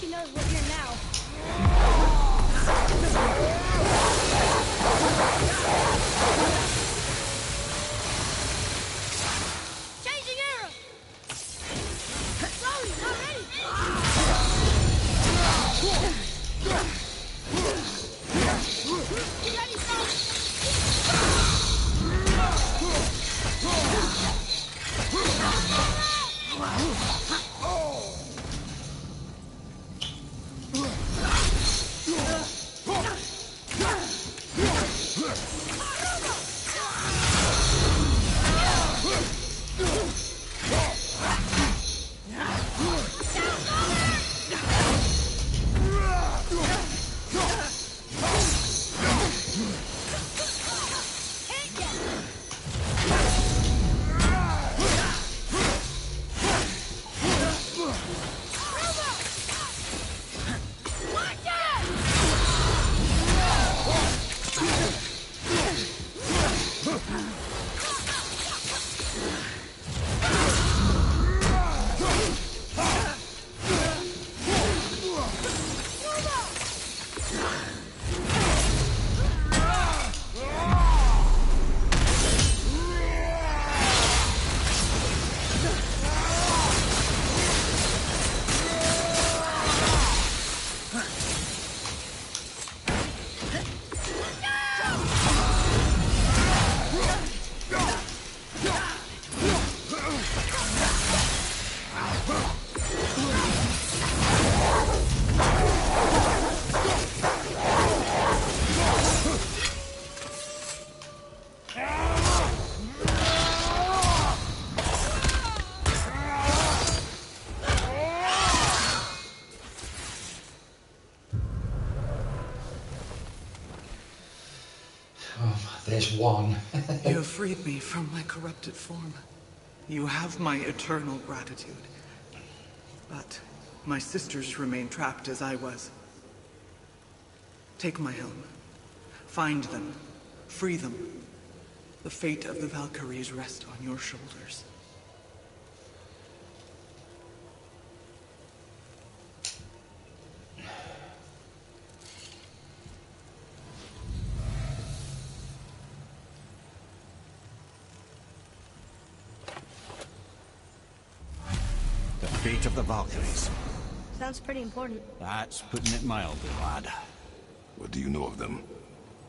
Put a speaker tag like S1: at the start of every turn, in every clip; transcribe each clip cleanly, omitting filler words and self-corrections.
S1: she knows we're here now. Changing arrow! Sorry, not ready! Ready, son!
S2: There's one.
S3: You have freed me from my corrupted form. You have my eternal gratitude. But my sisters remain trapped as I was. Take my helm. Find them. Free them. The fate of the Valkyries rests on your shoulders.
S4: The fate of the Valkyries.
S1: Sounds pretty important.
S4: That's putting it mildly, lad.
S5: What do you know of them?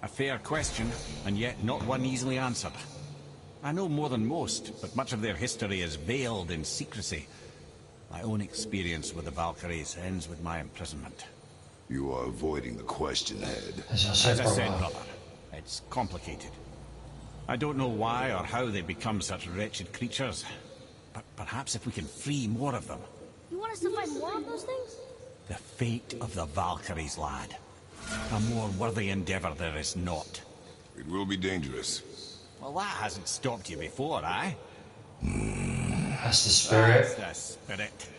S4: A fair question, and yet not one easily answered. I know more than most, but much of their history is veiled in secrecy. My own experience with the Valkyries ends with my imprisonment.
S5: You are avoiding the question, Head.
S2: As I
S4: As I
S2: said,
S4: said,
S2: brother.
S4: brother, it's complicated. I don't know why or how they become such wretched creatures, but perhaps if we can free more of them.
S1: You want us to fight more of those things?
S4: The fate of the Valkyries, lad. A more worthy endeavor there is not.
S5: It will be dangerous.
S4: Well, that hasn't stopped you before, eh?
S2: That's the spirit.
S4: That's the spirit.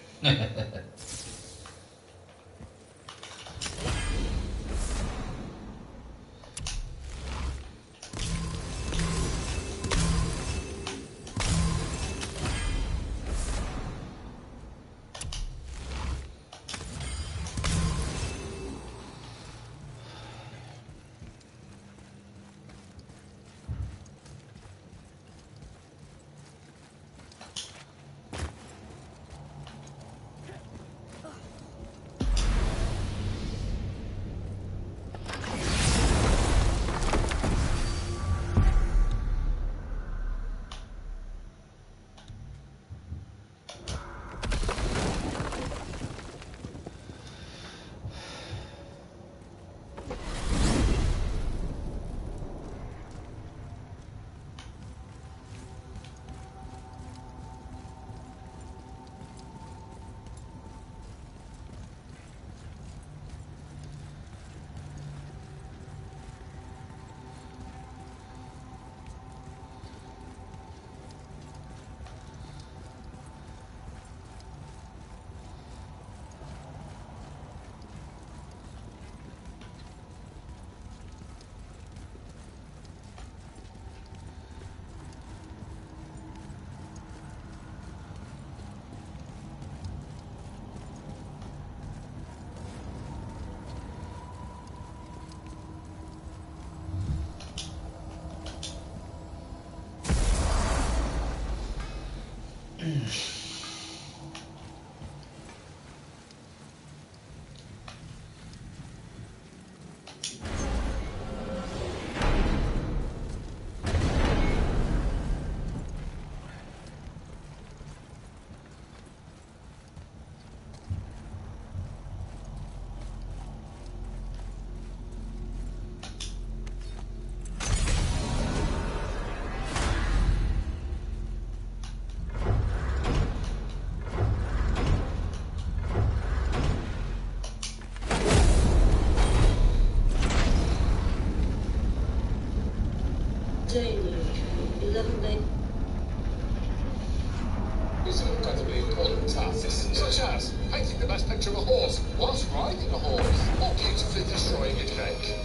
S6: Some incredibly important tasks, such as painting the best picture of a horse whilst riding a horse, or beautifully destroying a cake.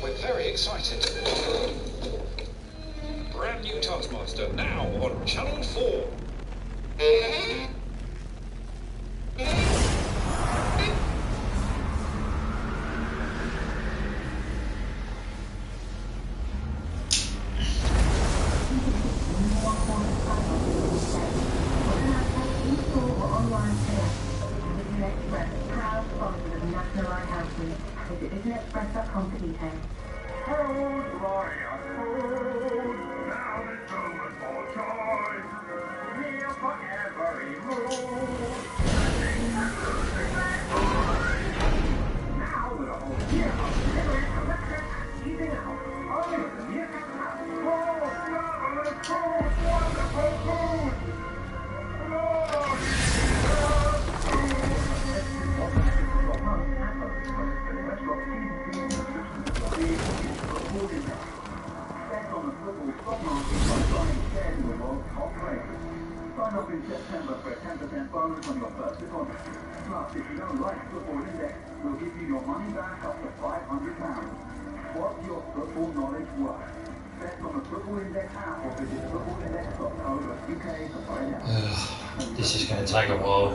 S6: We're very excited. Brand new Taskmaster now on Channel 4.
S7: Sign up in September for a 10% bonus on your first deposit. Plus, if you don't like Football Index, we'll give you your money back up to £500. What's your football knowledge worth? Bet on the Football Index app or visit footballindex.co.uk to find out.
S2: This is going to take a while.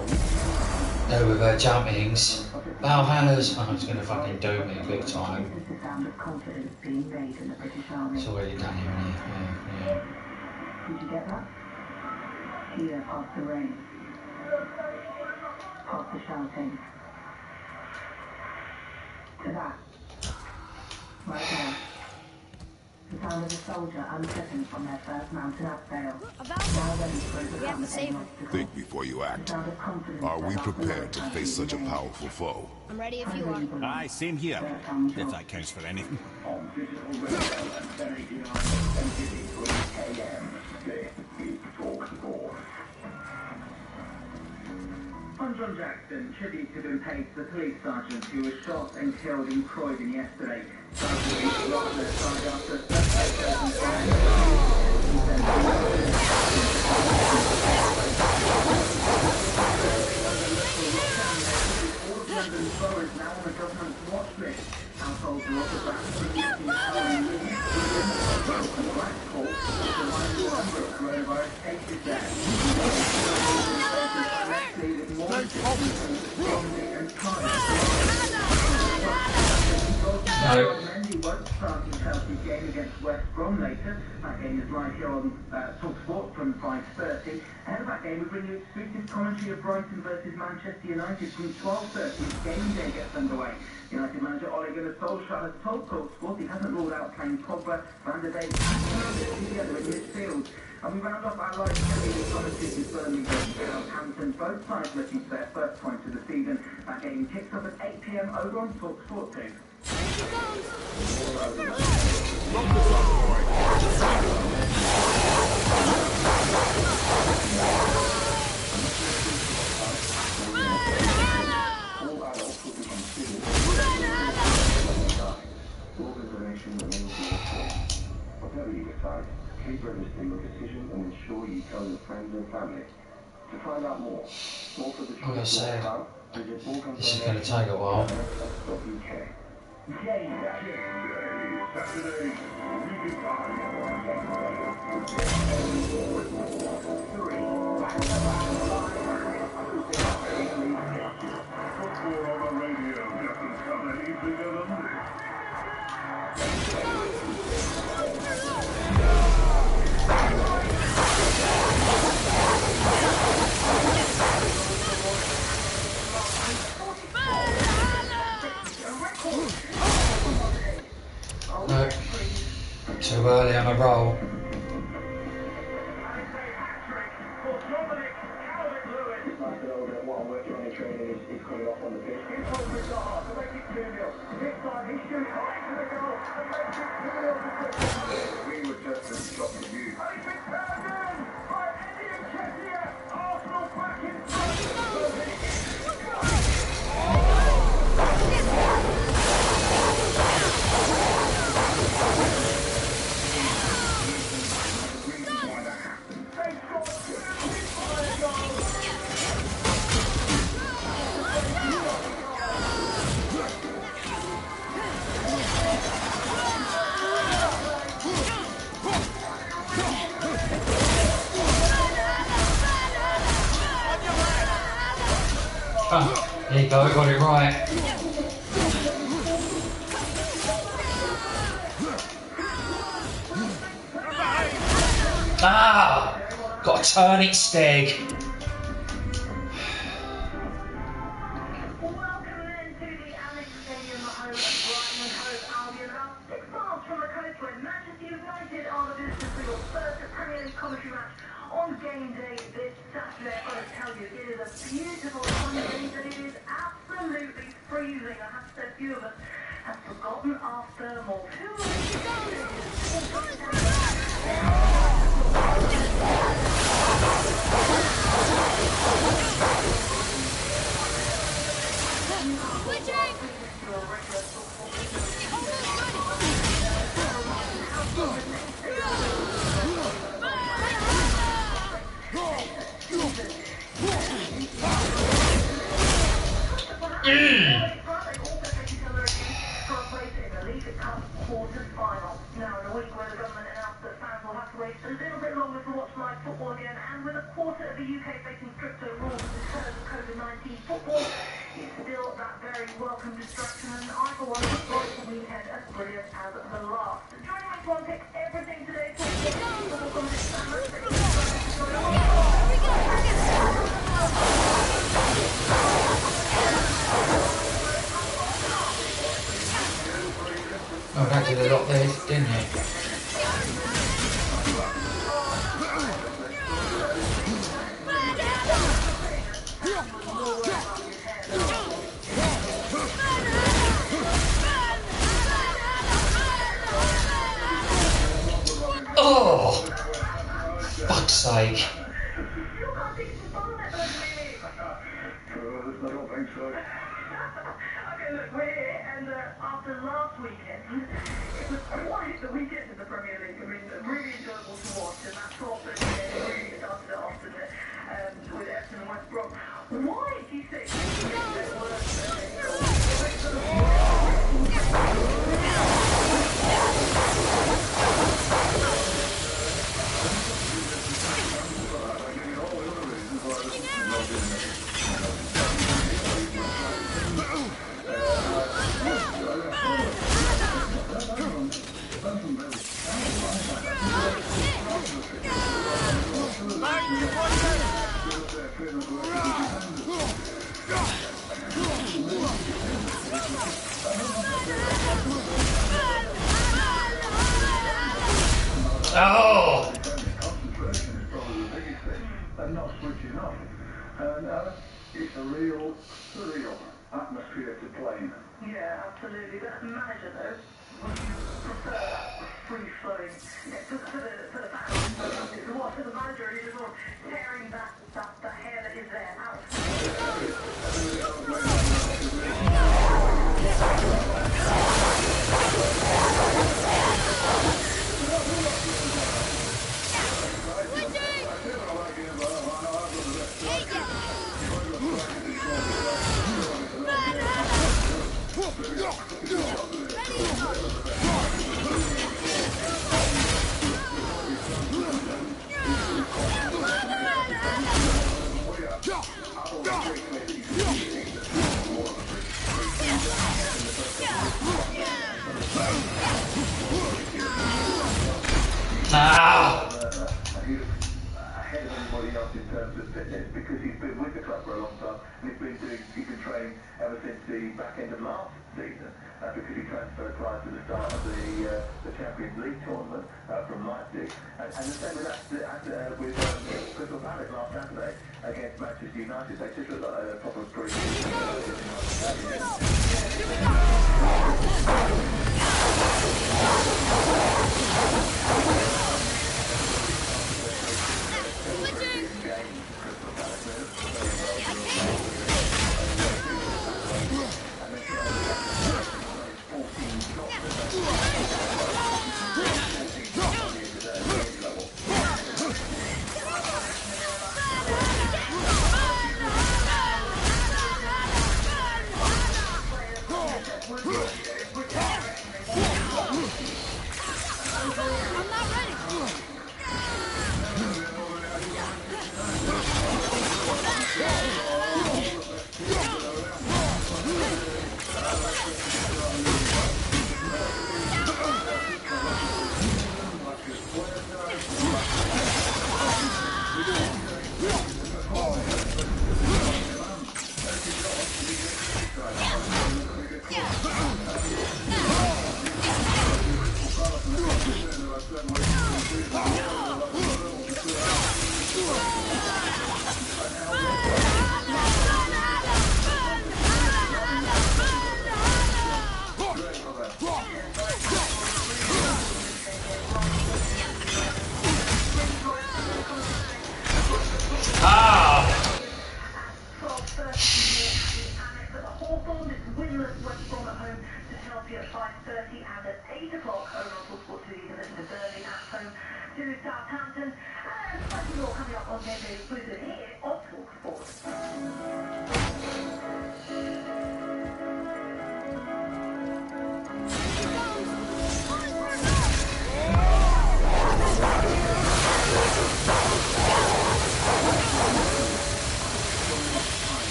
S2: There with her jumpings. Valhalla's, oh, it's going to fucking do me big time. It's already done here, isn't it? Yeah.
S7: Did you get that? Here, past the rain. Past the shouting. To that. Right there. The sound of a soldier unsettled from their first mountain updale. Now ready for a
S1: We have to save him.
S5: Think before you act. Are we prepared to face such a powerful foe?
S1: I'm ready if you are.
S4: Aye, same here. If that counts for anything.
S7: I'm John Jackson. Tribute to been paid to the police sergeant who was shot and killed in Croydon yesterday. Now on the government's watch list. Households are also back to coronavirus cases there. Mendy won't start in Chelsea's game against West Brom later. That game is live here on TalkSport from 5:30. Ahead of that game, we bring you exclusive commentary of Brighton versus Manchester United from 12:30. Game day gets underway. United manager Ole Gunnar Solskjaer has told TalkSport he hasn't ruled out playing Pogba, Van der Beek and Fernandes together in midfield. And we round off our live Premier commentary with Burnley versus Southampton. Both sides looking for their first points of the season. That game kicks off at 8 PM over on TalkSport 2.
S8: Whatever you decide, keep resisting your decision and ensure you tell your friends and family. To find out more for the
S2: I'm going to say,
S8: visit
S2: this is going to take a while.
S8: a little bit what I'm working on in training is coming off on the pitch. He's home with the heart to make it 2-0. This time he shoots high to the goal and makes it 2-0. We were just as shocked as you. And he's been turned in by Eddie and Chessia. Arsenal back in
S2: There you go, I got it right. Ah! Got to turn it, Steg.
S7: Welcome then to the Alex Stadium, home of Brighton and Hove Albion. About 6 miles from the coast where Manchester United are the visitors for your first Premier League commentary match on game day this Saturday. I tell you, it is a beautiful sunny day, but it is absolutely freezing. I have to say, a few of us have forgotten our thermals. Who are quarter-final. Now, in a week where the government announced that fans will have to wait a little bit longer to watch live football again, and with a quarter of the UK facing stricter rules because of COVID-19, football is still that very welcome distraction, and I, for one, look forward to the weekend as brilliant as the last. Joining me to unpick everything today, football commentator Sam Rupert.
S2: Oh, that did a lot there, didn't it? Oh! Fuck's sake.
S7: Okay, look, we're here, and after last weekend, it was quite the weekend in the Premier League. I mean, really enjoyable to watch, and that top that really started it off with Everton and West Brom. Why do you think there were so many goals?
S2: Oh!
S8: Concentration is probably the biggest thing, and not switching off. And it's a real surreal atmosphere to play in.
S7: Yeah, absolutely. But as a manager, though, would you prefer that free-flowing for the fans? What for the manager is sort of tearing the hair that is there out.
S8: Ahead of anybody else in terms of fitness because he's been with the club for a long time and he's been training ever since the back end of last season because he transferred prior to the start of the Champions League tournament from Leipzig and the same with Crystal Palace last Saturday against Manchester United. They just look like a proper group.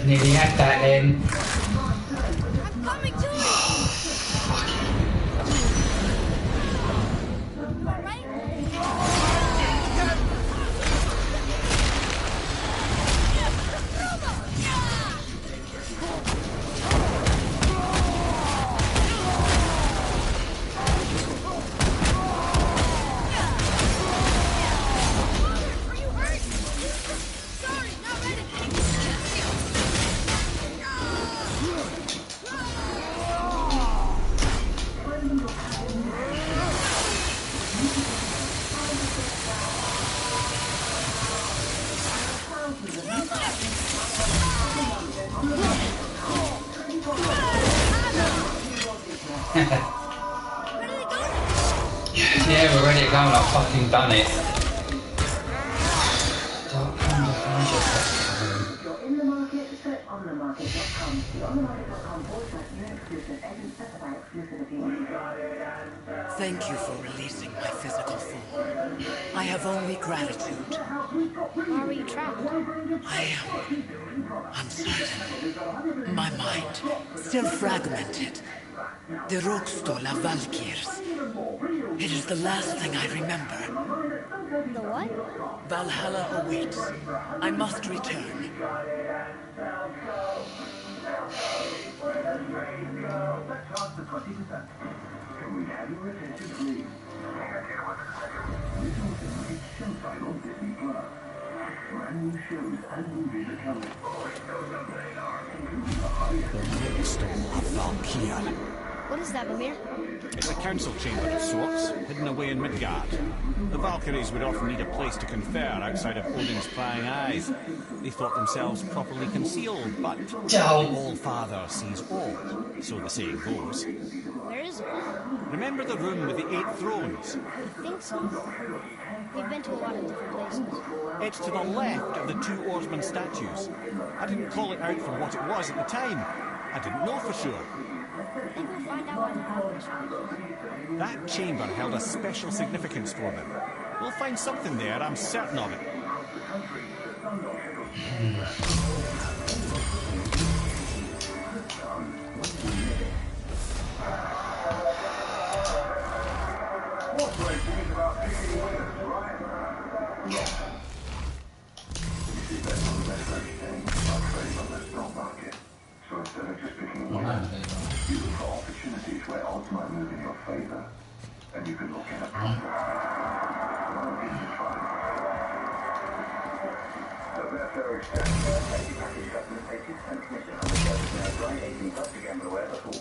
S2: Nearly had that then.
S1: I'm coming to you!
S2: Yeah, we're ready to go and I've fucking done it.
S7: You're in the market, search on the market. onthemarket.com. The onthemarket.com / new exclusive. Agents specify exclusivity.
S3: Thank you for releasing my physical form. I have only gratitude.
S1: Why were you trapped?
S3: I am uncertain. My mind, still fragmented. The Rokstola Valkyries. It is the last thing I remember.
S1: The what?
S3: Valhalla awaits. I must return.
S8: Can we have your attention, please? This autumn, it's Showtime on Disney Plus. Brand new shows and movies are coming.
S4: The Rokstola Valkyrie.
S1: What is that, Mimir?
S4: It's a council chamber of sorts, hidden away in Midgard. The Valkyries would often need a place to confer outside of Odin's prying eyes. They thought themselves properly concealed, but the All-Father sees all, so the saying goes.
S1: Where is it?
S4: Remember the room with the 8 thrones?
S1: I think so. We've been to a lot of different places.
S4: It's to the left of the 2 oarsman statues. I didn't call it out for what it was at the time. I didn't know for sure.
S1: I think we'll find out what the Valkyries are.
S4: That chamber held a special significance for them. We'll find something there, I'm certain of it.
S8: So instead of just picking one, you look for opportunities where odds might move in your favor, and you can look in a profit. Well, this is fun. So therefore, safety package customer safety and commission on the service now drive 18 plus to gamble away at the full.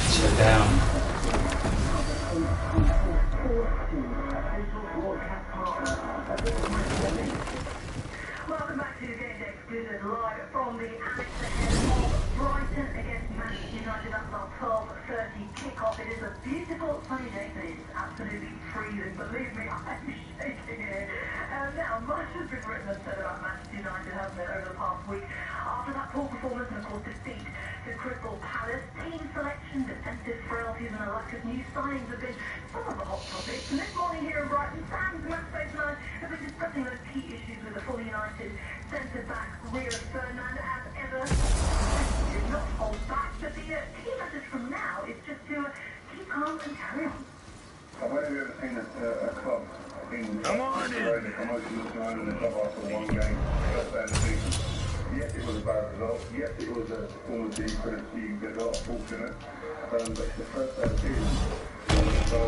S2: Sit down.
S7: Welcome back to Game Day Exclusive live from the Alex ahead of Brighton against Manchester United. That's our 12:30 kickoff. It is a beautiful sunny day, but it's absolutely freezing. Believe me, I'm shaking here. Now, much has been written and said about Manchester United, hasn't it, over the past week? After that poor performance and, of course, defeat to Crystal Palace, team selection, defensive frailties and a lack of new signings have been some of the hot topics. And this morning here in Brighton, Sam's match-based line have been discussing those key issues with the fully United centre-back Rio Ferdinand as ever. Did not hold back, but the key message from now is just to keep calm and carry on.
S8: I've only ever seen a club in the emotional sign in the club after one game, first day of the season. Yes, it was a bad result. Yes, it was a performance that you couldn't see. There's a lot of faults in it. But it's the first day of the season. So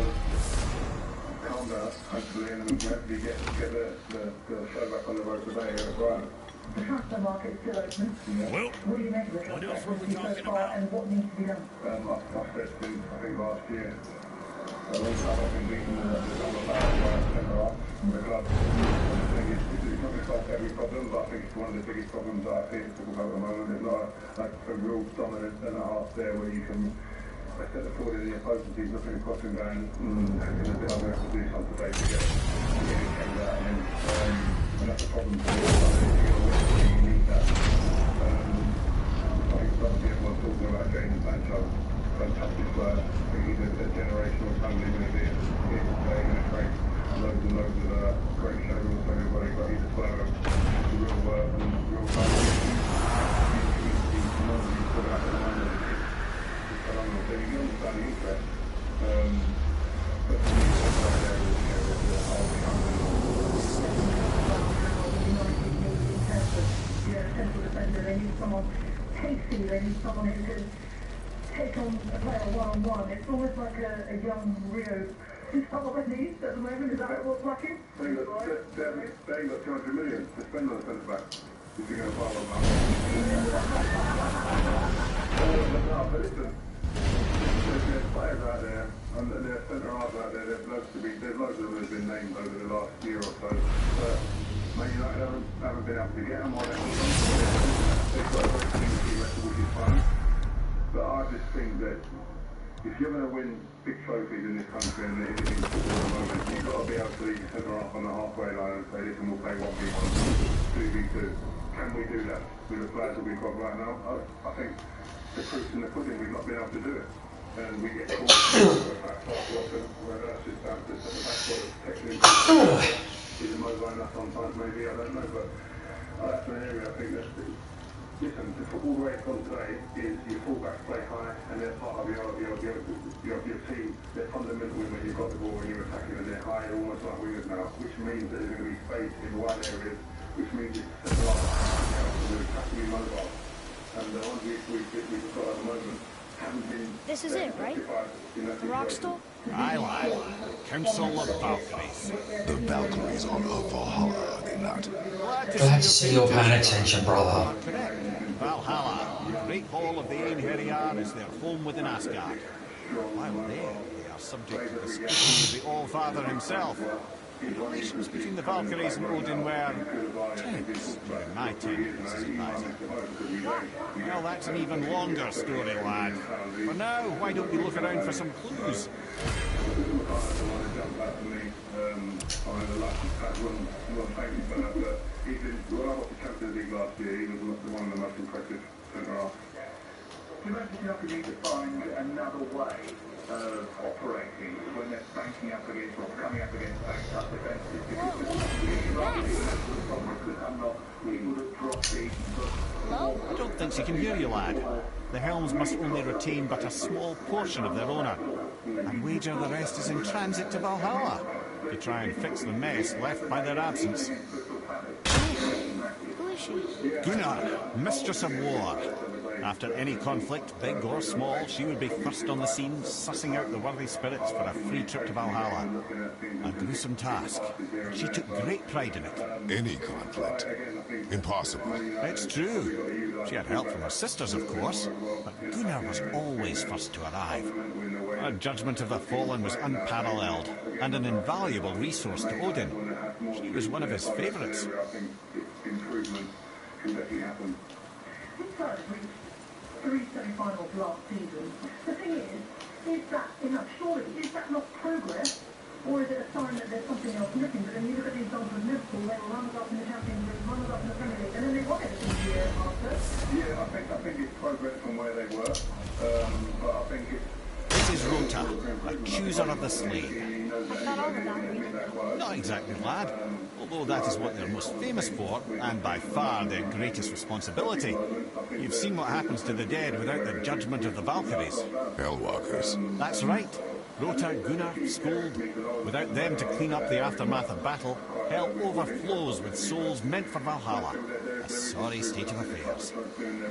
S8: calm down, hopefully, and we can hopefully get the show back on the road today here at Brighton.
S7: The transfer market is still open.
S4: Well,
S7: What do you make of the
S4: what else
S7: transfer
S4: were we
S7: so
S4: talking
S7: far,
S4: about?
S7: and what needs to be done?
S8: I said since, I think, last year. I've been beating the other centre half with the club. I think it's not going to solve every problem, but I think it's one of the biggest problems that I see at football at the moment. There's not a real dominant centre half there where you can set the forward in the opposing team, looking across and going, I'm going to have to do something today to get it changed out. And that's a problem for you. You need that. I think everyone's talking about James Sancho. Fantastic player. I think he's a generational family going to be here to play and create loads and loads of great showrooms for everybody, but he's a player of real work and real value. He's normally put out the line and it's phenomenal. So you can understand the interest. But for me, it's right there with the whole
S7: Central defender, they need someone tasty, they need someone who can take on a player one-on-one. It's almost like a young Rio. Is that what they need at the moment? Is that what's lacking?
S8: They got 200 million to spend on the centre back. If you're going to follow that. But listen, there's players out there, and there's centre halves out there. There's loads of them that have been named over the last year or so. But Man United haven't been able to get them on it. They've got a very team record, which is fine. But I just think that if you're going to win big trophies in this country and in football at the moment, you've got to be able to leave your centre half on the halfway line and say, listen, we'll play 1v1, 2v2. Can we do that with the players that we've got right now? I think the proof's in the pudding. We've not been able to do it. And we get caught whether that's just down to the back protection is mobile enough sometimes, maybe, I don't know, but that's an area I think that's listen, the football the way it's gone today is your fullbacks play high and they're part of your team. They're fundamental when you've got the ball and you're attacking and they're high, almost like wingers now, which means that there's going to be space in wide areas, which means it's central we're attacking mobile. And the ones we've got at the moment haven't been...
S1: This is it, right? The Rockstall?
S4: Aye, lad. Council of Valkyries.
S5: The Valkyries on Earth Valhalla, are they not?
S2: Glad to see you're paying attention, brother.
S4: Correct. Valhalla, the great hall of the Einherjar, is their home within Asgard. While there, they are subject to the scrutiny of the All-Father himself. The relations between the Valkyries and Odin were tense during my tenure as his advisor. Well, that's an even longer story, lad. For now, why don't we look around for some clues?
S8: When I watched the Champions League last year, he was one of the most impressive centre-halves. Do you reckon you need to find another way of operating when they're banking up against or coming up against backed up defences?
S4: I don't think she can hear you, lad. The helms must only retain but a small portion of their owner, and wager the rest is in transit to Valhalla to try and fix the mess left by their absence.
S1: Who is she?
S4: Gunnar, Mistress of War. After any conflict, big or small, she would be first on the scene, sussing out the worthy spirits for a free trip to Valhalla. A gruesome task. She took great pride in it.
S5: Any conflict? Impossible.
S4: It's true. She had help from her sisters, of course, but Gunnar was always first to arrive. Her judgment of the fallen was unparalleled, and an invaluable resource to Odin. She was one of his favourites.
S7: Three semi-finals last season. The thing is that enough? Surely, is that not progress? Or is it a sign that there's something else missing? But then you look at the example of Liverpool, they were runners up in the Champions League, runners up in the Premier League, and then they won it the year after.
S8: Yeah, I think it's progress from where they were, but I think it's...
S4: This is Rota, a chooser of the slay.
S1: I thought all the Valkyries.
S4: Not exactly, lad. Although that is what they're most famous for, and by far their greatest responsibility. You've seen what happens to the dead without the judgment of the Valkyries.
S5: Hellwalkers.
S4: That's right. Rota, Gunnar, Skuld. Without them to clean up the aftermath of battle, hell overflows with souls meant for Valhalla. A sorry state of affairs.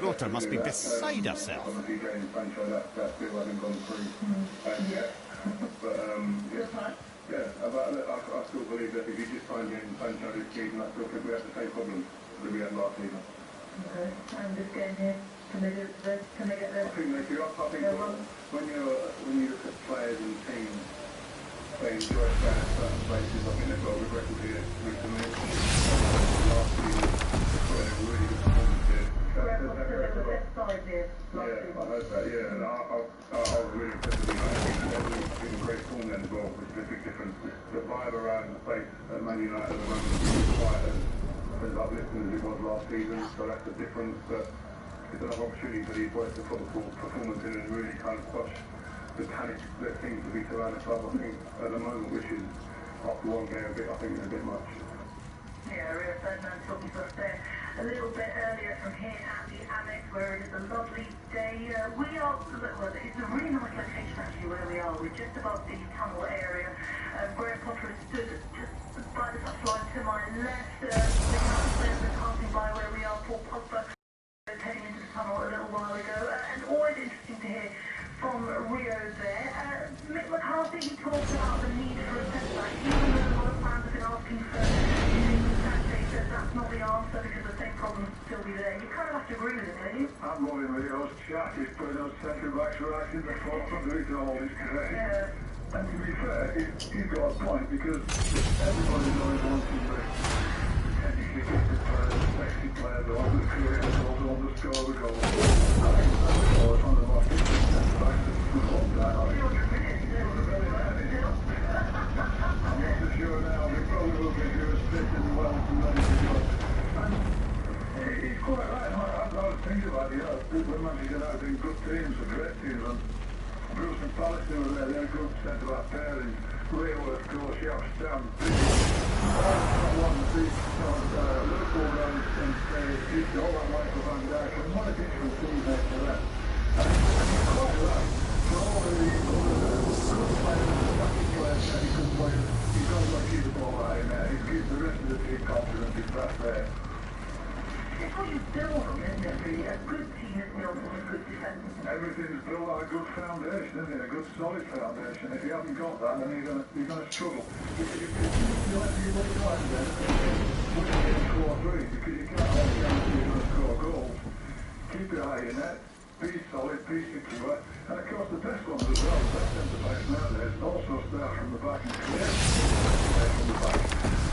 S4: Rota must be beside herself.
S8: Yeah, I still believe that if you just find it in Sancho this season, I still think we have the same problems that we had last season.
S7: Okay, and this game here, can they get there?
S8: I think they do. I think when you look at players and teams, they enjoy playing at certain places. I think they've got a good record here recently. Last season, they were really good performances. Yeah, I heard that, yeah, and I was really impressed with United. They're in great form then as well, which is a big difference. The vibe around the place at Man United at the moment is quite as uplifting as it was last season, so that's the difference. But it's another opportunity for these boys to put the performance in and really kind of quash the panic that seems to be surrounding the club, I think, at the moment, which is, after one game, I think is a bit much.
S7: Yeah, Rio Ferdinand talking to us there a little bit earlier from here at the Annex, where it is a lovely day. We are, well, it's a really nice location actually where we are. We're just above the tunnel area. Graham Potter stood just by the touchline to my left. The United players are passing by where we are. Paul Pogba heading into the tunnel a little while ago. And always interesting to hear from Rio there. Mick McCarthy, he talked about the need for a centre-back, even though a lot of fans have been asking for Sanchez. That's not the answer because the same problems still be there. You kind of have to agree with it, don't you?
S8: I'm more than Rio's chat. He's putting those centre-backs right in the forefront of it all. He's correct.
S7: Yeah.
S8: And to be fair, he's got a point because everybody's always wanting the technically gifted players, the sexy players, the ones that create the goals, the ones that score the goals. I think that's one of the most interesting centre-backs that's performed that. He's quite right. I was thinking about it. People managed to get out in good teams, and great teams. And Bruce and Palace were there. They're a good centre-back pairings. Railway, of course, you have Stan. One of the Liverpool runs and used all that way for Van Dijk. And what a different teammate to that. And he's quite right. For all the good players, attacking players, and he could play. He's got to keep the ball out in there. He gives the rest of the team confidence if that's there.
S7: It's what you build on, isn't it, really? A good team is built on a good defence.
S8: Everything's built on a good foundation, isn't it? A good solid foundation. If you haven't got that, then you're going to struggle. Because you let your way down there, push it in 4-3, because you can't always guarantee you're going to score goals. Keep your eye in it, be solid, be secure. And of course the best ones as well, the best centre-backs nowadays, also start from the back and clear from the back.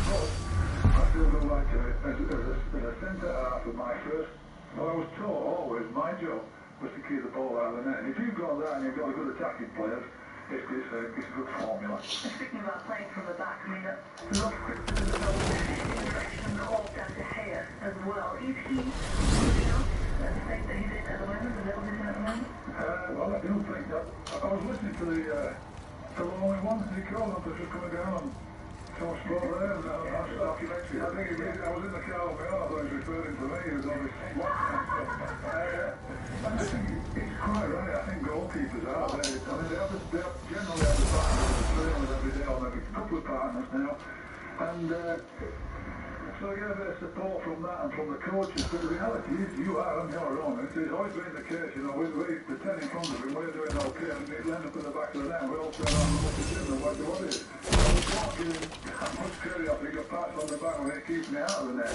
S8: But I still don't like it. As a centre-half of my first, well, I was taught always my job was to keep the ball out of the net. And if you've got that and you've got a good attacking players, it's a good formula.
S7: Speaking about playing from the back, I mean, a lot of criticism of direction all down to Haya as well. Is he good enough at the state that he's in at the moment, the level he's in at the moment?
S8: Well, I don't think that. I was listening to the only one he called up that's just coming down on Thomas Sport there, and documentary. I think I was in the car on my own, I thought he was referring to me, he was on this watch and stuff. I think he's quite right. I think goalkeepers are there. I mean, they generally have the partners that train with every day, or maybe a couple of partners now. And so you get a bit of support from that and from the coaches, but the reality is you are on your own. It's always been the case, you know, the 10 in front of him, we're doing okay, and it'll end up in the back of the net, we all turn around and look at him and wonder what it is. So we can't give him that much credit, I think, a pat on the back when it keeps me out of the net.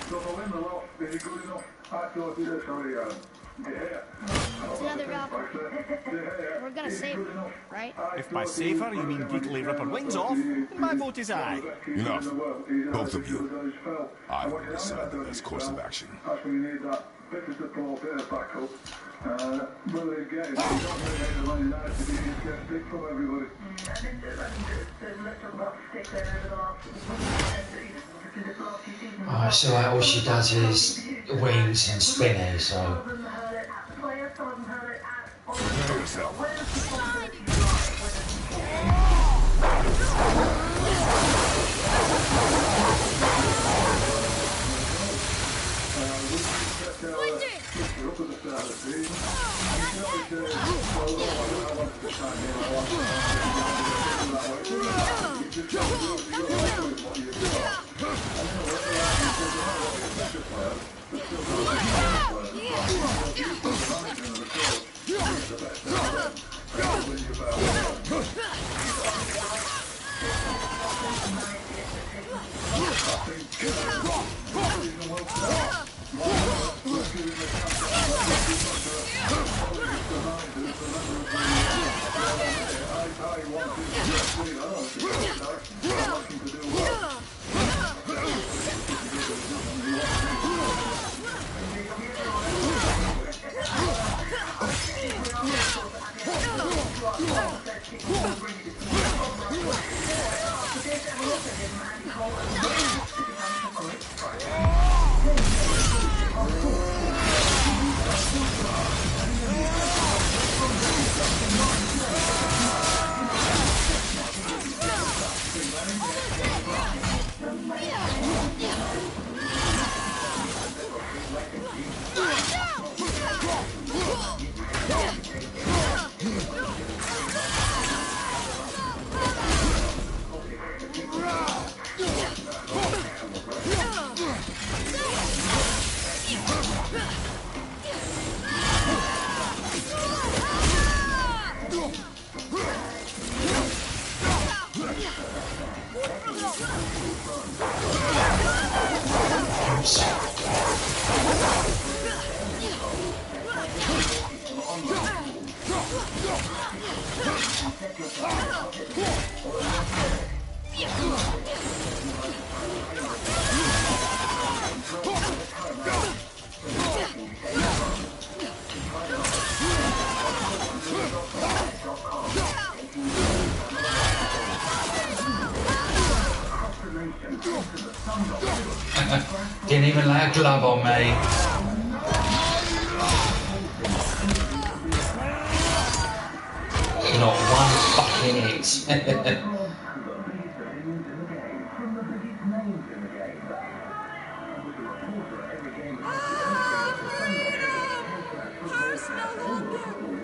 S8: So for Lindelof, is he good enough? I thought he did, sorry,
S1: It's another Valkyrie. We're gonna save her, right?
S4: If by save her you mean brutally rip her wings off, my vote is aye.
S5: Enough. Both of you. I will decide the best course of action.
S8: That's when you need that bit of support, bit of backup. Whether they get it, you don't really need the Man United to get stick from everybody.
S7: I think let's talk about stick there over the last few seasons.
S2: Oh, I feel like all she does is wings and spinny, so.
S5: Prepare yourself.
S2: Didn't even lay a glove on me. Not one fucking hit.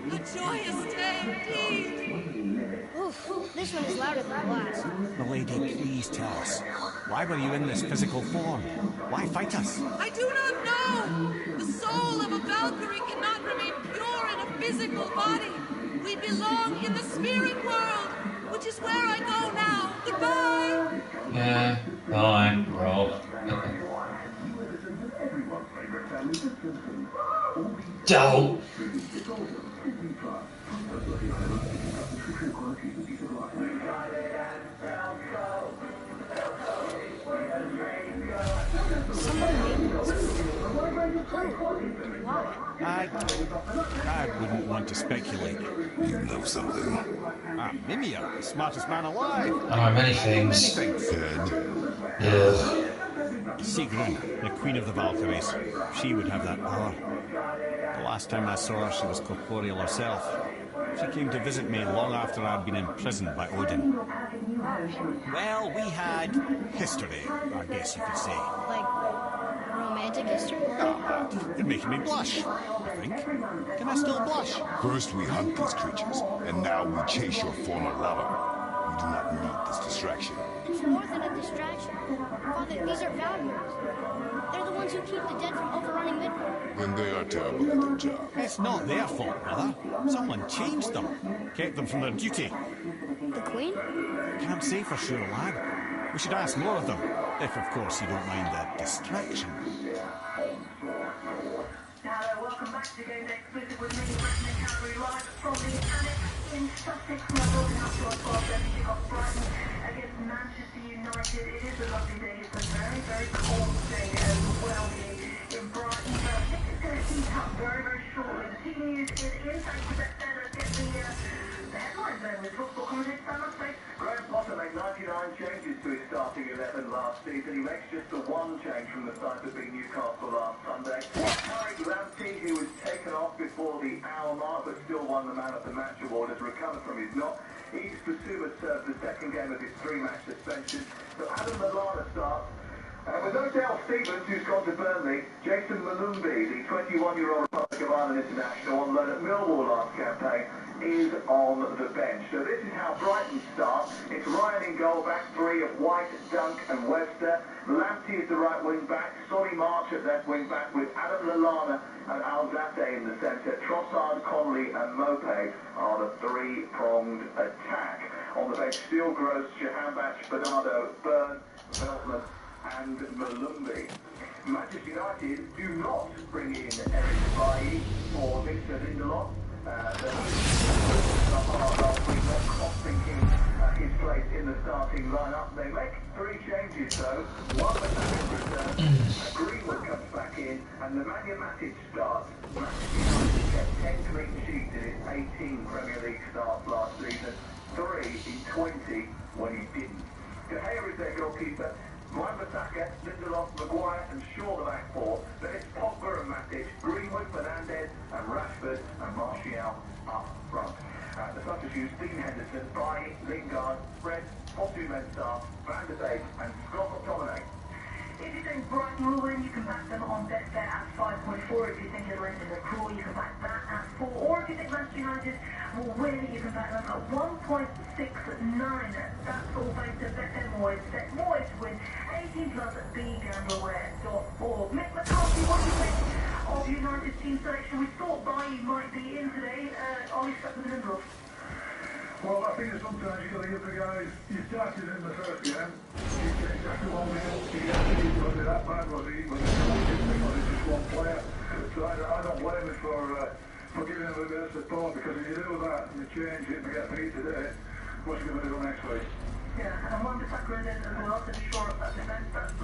S3: A joyous day indeed.
S1: Oof, this one is louder than the last.
S4: Milady, please tell us. Why were you in this physical form? Why fight us?
S3: I do not know. The soul of a Valkyrie cannot remain pure in a physical body. We belong in the spirit world, which is where I go now. Goodbye.
S2: Yeah, bye, Rob. Don't.
S4: I wouldn't want to speculate.
S5: You know something.
S4: Ah, Mimir, the smartest man alive.
S2: I know many things.
S5: Ed,
S2: Yeah.
S4: Sigrun, the queen of the Valkyries. She would have that power. The last time I saw her, she was corporeal herself. She came to visit me long after I'd been imprisoned by Odin. Well, we had history, I guess you could say.
S1: Like, romantic history?
S4: You're making me blush, I think. Can I still blush?
S5: first we hunt these creatures, and now we chase your former lover. We do not need this distraction.
S1: It's more than a distraction. Father, these are Valkyries. They're the ones who keep the dead from overrunning Midgard.
S5: Then they are terrible at their job.
S4: It's not their fault, brother. Someone changed them. Kept them from their duty.
S1: The Queen?
S4: Can't say for sure, lad. We should ask more of them. If, of course, you don't mind the distraction.
S7: Hello, welcome back to Game Day Exclusive with me, Britain and Calgary, live from the Annex in Sussex. We're building up to our 12:30 kick-off Brighton against Manchester United. It is a lovely day. It's a very, very cold day as well here in Brighton. So I think it's going to heat up very, very shortly. The team news is in. Thank you, Beth. Let's get the headlines there with football commentator Sam Upstate.
S8: Graham Potter made 99 changes to his starting 11 last season. He makes just the one change from the side that beat Newcastle last Sunday. Harry Lamptey, who was taken off before the hour mark but still won the Man of the Match award, has recovered from his knock. Yves Bissouma served the second game of his 3-match suspension. So Adam Lallana starts. With no Dale Stevens, who's gone to Burnley, Jason Malumbi, the 21-year-old Republic of Ireland international on loan at Millwall last campaign, is on the bench. So this is how Brighton start. It's Ryan in goal, back three of White, Dunk and Webster. Lamptey is the right wing back. Solly March at left wing back with Adam Lallana and Alzate in the centre. Trossard, Connolly and Mope are the three-pronged attack. On the bench, Steele, Gross, Shahanbach, Bernardo, Byrne, Veltman and Malumbi. Manchester United do not bring in Eric Bailly or Victor Lindelof. Last week, not costing him his place in the starting lineup. They make three changes though. One with return, Greenwood comes back in, and Nemanja Matic starts. Manchester United kept 10 clean sheets in his 18 Premier League starts last season, 3 in 20 when he didn't. De Gea is their goalkeeper. Wan-Bissaka, Lindelof, Maguire and Shaw the back four. Then it's Pogba and Matic, Greenwood, Fernandes and Rashford and Martial up front. The substitutes, Dean Henderson, Bailly, Lingard, Fred, Fosu Mensah, Van der Beek and Scott McTominay. If you think Brighton will win, you can back them on Betfair at 5.4. If you think it'll end in a draw, you can back that at 4. Or if you think Manchester United will win, you can back them at 1.69. That's all thanks to Betfair Moyes. Bet Moyes to win 18 plus at begamblerware.org. Mick McCarthy, what do you think of United's team selection? We thought Bailly might be in today. Are we stuck with Lindelof?
S9: Well, I think that sometimes you've got to give the guys, you started in the first game, you get exactly 1 minute, you get was it that bad, was he just one player. So I don't blame him for giving him a bit of support, because if you do that and you change it and get beat today, what's he going to do next week?
S7: Yeah, and Wan-Bissaka in as well to shore up that defence. That's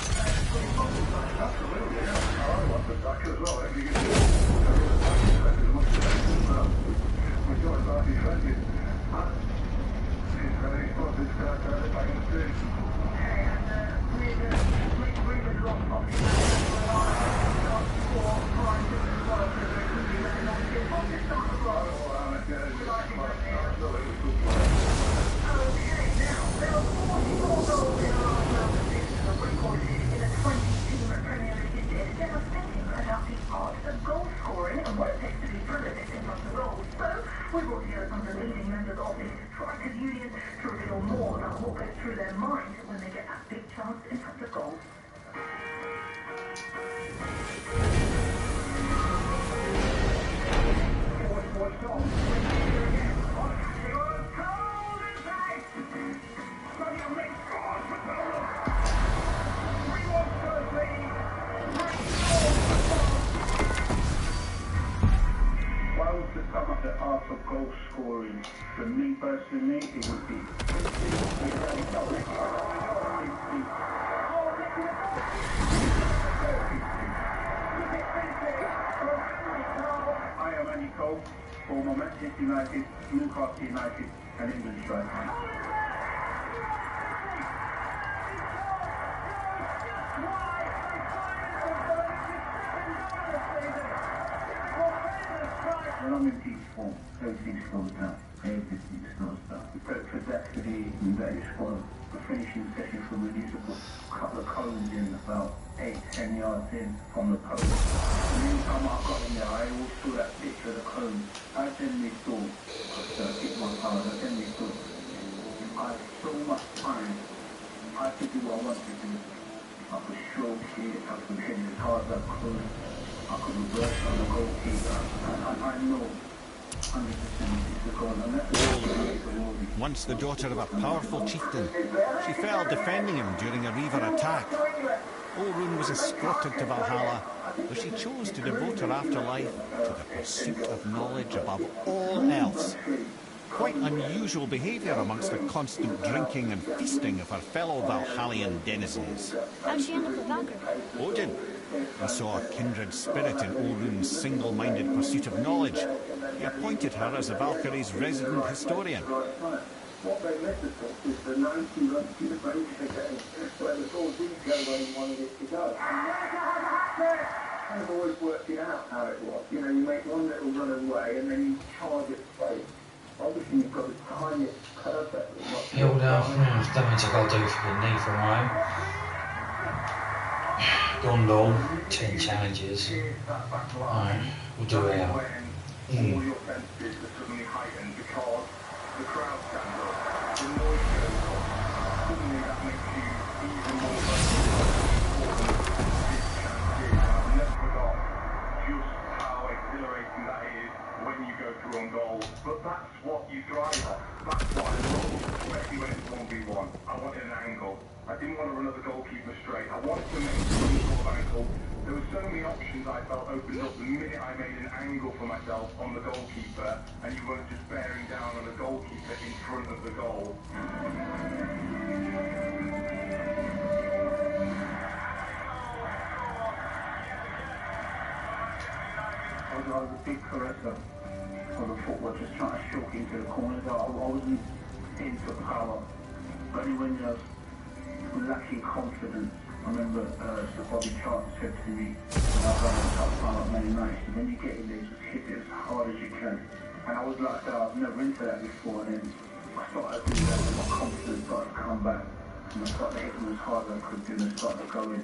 S9: absolutely, yeah. I want the back as well. If you can do as much defence as well. We've got about defending. He's supposed to start back in the stage.
S7: Okay, and For me personally, it would be. I am Andy Cole for my Manchester United, Newcastle United, and England striker. When I'm in PS4, everything slows down. Everything slows down. For that to be that is for a finishing session for me, used to put a couple of cones in about 8-10 yards in from the post. And any time I got in there, I always saw that picture of the cones. I generally thought, hit my power, I generally thought, I had so much time, I could do what I wanted to do. I could stroke it, I could hit it as hard as I could. I could reverse on the goalkeeper. I know 100% it's the goal. And that's the
S4: Once the daughter of a powerful chieftain, she fell defending him during a Reaver attack. Orun was escorted to Valhalla, where she chose to devote her afterlife to the pursuit of knowledge above all else. Quite unusual behaviour amongst the constant drinking and feasting of her fellow Valhallian denizens.
S1: How'd she end up with Valkyrie?
S4: Odin. He saw a kindred spirit in Orun's single-minded pursuit of knowledge. He appointed her as the Valkyrie's resident historian.
S8: What they missed is the 90 runs to the break again, where the ball didn't go where you wanted it to go. I've always worked it out how it was. You know, you make one little run away and then you charge it straight. Obviously you've got to time it perfectly.
S2: Build up, damage I gotta do for the knee from home. Gondol, 10 challenges. Alright, we'll do it out.
S8: All your senses are suddenly heightened because the crowd stands up, the noise goes on. Suddenly that makes you even more important this challenge is. I've never forgot just how exhilarating that is when you go through on goal. But that's what you thrive on. That's what I love, especially when it's 1v1. I wanted an angle. I didn't want to run at the goalkeeper straight. I wanted to make some sort of angle. There were so many options I felt opened up the minute I made an angle for myself on the goalkeeper, and you weren't just bearing down on the goalkeeper in front of the goal.
S7: I was a big caresser for the football, just trying to shoot into the corners. I wasn't into power. Only when you're lacking confidence. I remember Sir Bobby Charlton said to me, when I was on the top power at Man United, when you get in there, just hit it as hard as you can. And I was like that, I was never into that before, and then I started doing that and my confidence started to come back. And I started hitting as hard as I could do and started going.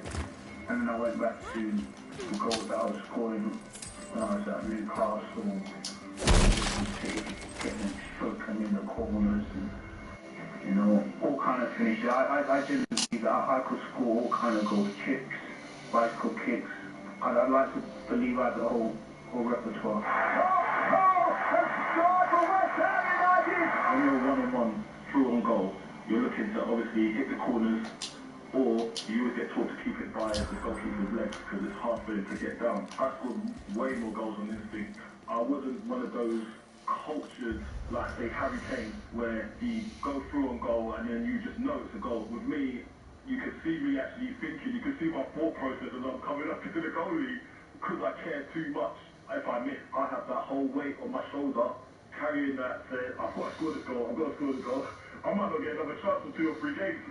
S7: And then I went back to the goals that I was scoring when I was at Newcastle, getting them stroking in the corners, and, you know, all kind of finishes. I didn't believe that I could score all kind of goals, chips, bicycle kicks. I'd like to believe I had the whole repertoire. When you're one-on-one through on goal, you're looking to obviously hit the corners, or you always get taught to keep it by the goalkeeper's legs because it's hard for him to get down. I scored way more goals on instinct. I wasn't one of those cultures like, say, Harry Kane, where he go through on goal and then you just know it's a goal. With me, you could see me actually thinking, you could see my thought process as I'm coming up into the goalie because I care too much. If I miss, I have that whole weight on my shoulder, carrying that, saying, I've got to score this goal, I've got to score this goal. I might not get another chance for 2 or 3 games.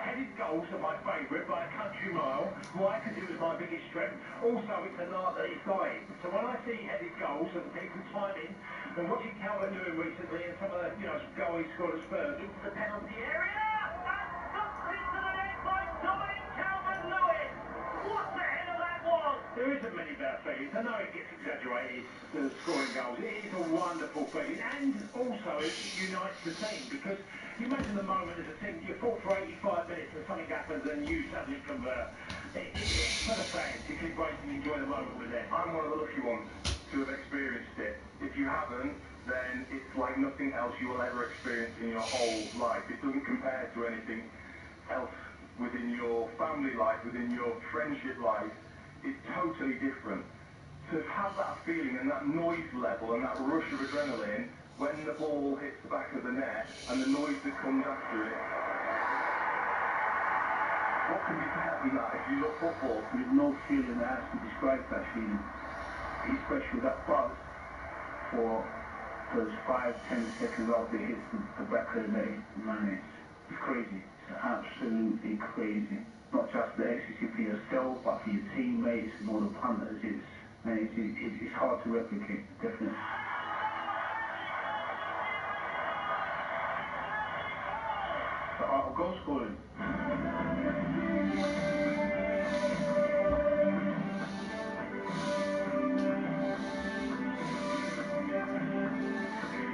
S8: Headed goals are my favourite by a country mile. Why? Because it was my biggest strength. Also, it's an art that is dying. So when I see headed goals and people timing, and watching Calvert Lewin recently and some of the, goals he scored at Spurs into the penalty area, and tucked into the net by Dominic Calvert-Lewin. What the hell that was? There isn't many better feelings. I know it gets exaggerated, the scoring goals. It is a wonderful feeling, and also it unites the team because you imagine the moment as a team, you fought for 85 minutes and something happens and you suddenly convert. It's for the fans, you keep racing and enjoy the moment with them.
S9: I'm one of the lucky ones to have experienced it. If you haven't,
S8: then it's like nothing else you will ever experience in your whole life. It doesn't compare to anything else within your family life, within your friendship life. It's totally different. To have that feeling and that noise level and that rush of adrenaline when the ball hits the back of the net and the noise that comes after it. What can be compared with that if you love football?
S7: There's no feeling that has to describe that feeling. Especially that buzz for those 5-10 seconds after it hits the back of the net. Man, it's crazy. It's absolutely crazy. Not just the ecstasy for yourself, but for your teammates and all the punters. It's hard to replicate, definitely. The art of goal scoring.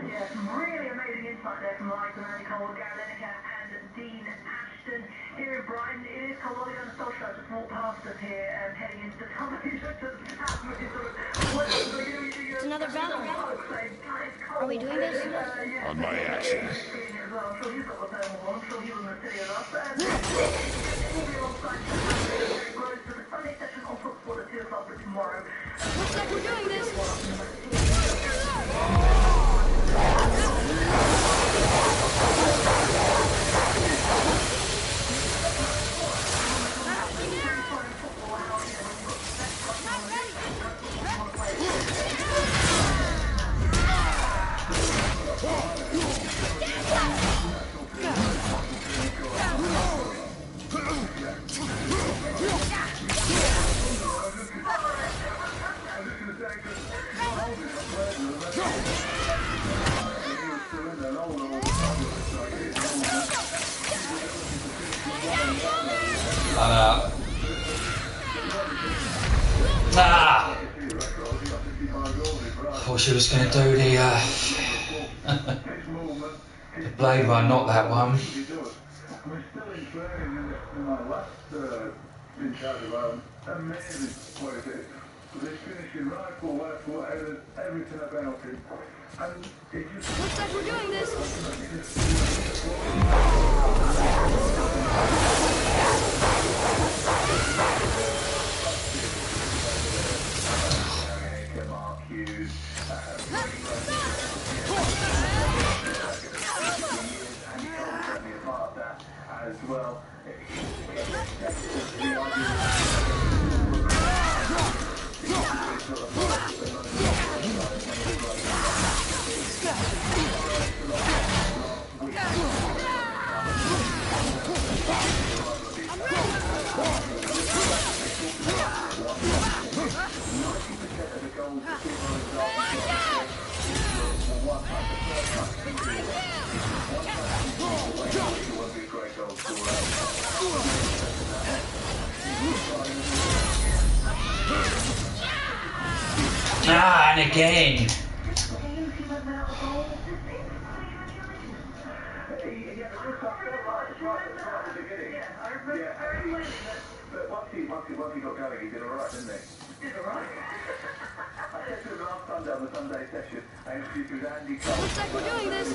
S10: Yeah, some really amazing insight there from Mike and Andy Cole, Gary Lineker and Dean Ashton. Here in Brighton, it is cold. Ollie on the social just walked past us here, heading into the tunnel.
S1: It's another battle. Are we doing this?
S5: On my action.
S1: Looks like we're doing this.
S2: Thought she was going to do the blade one, not that one.
S9: We're still in training in my last in charge of amazing what it is. This finishing right foot, left foot, headers, everything about it. And it just
S1: looks like we're doing this.
S8: As well.
S2: And again.
S8: Once he got going, he did alright, didn't he? Did alright. I said to him last Sunday on the Sunday session, I introduced him to Andy Cole.
S1: Looks like we're doing this.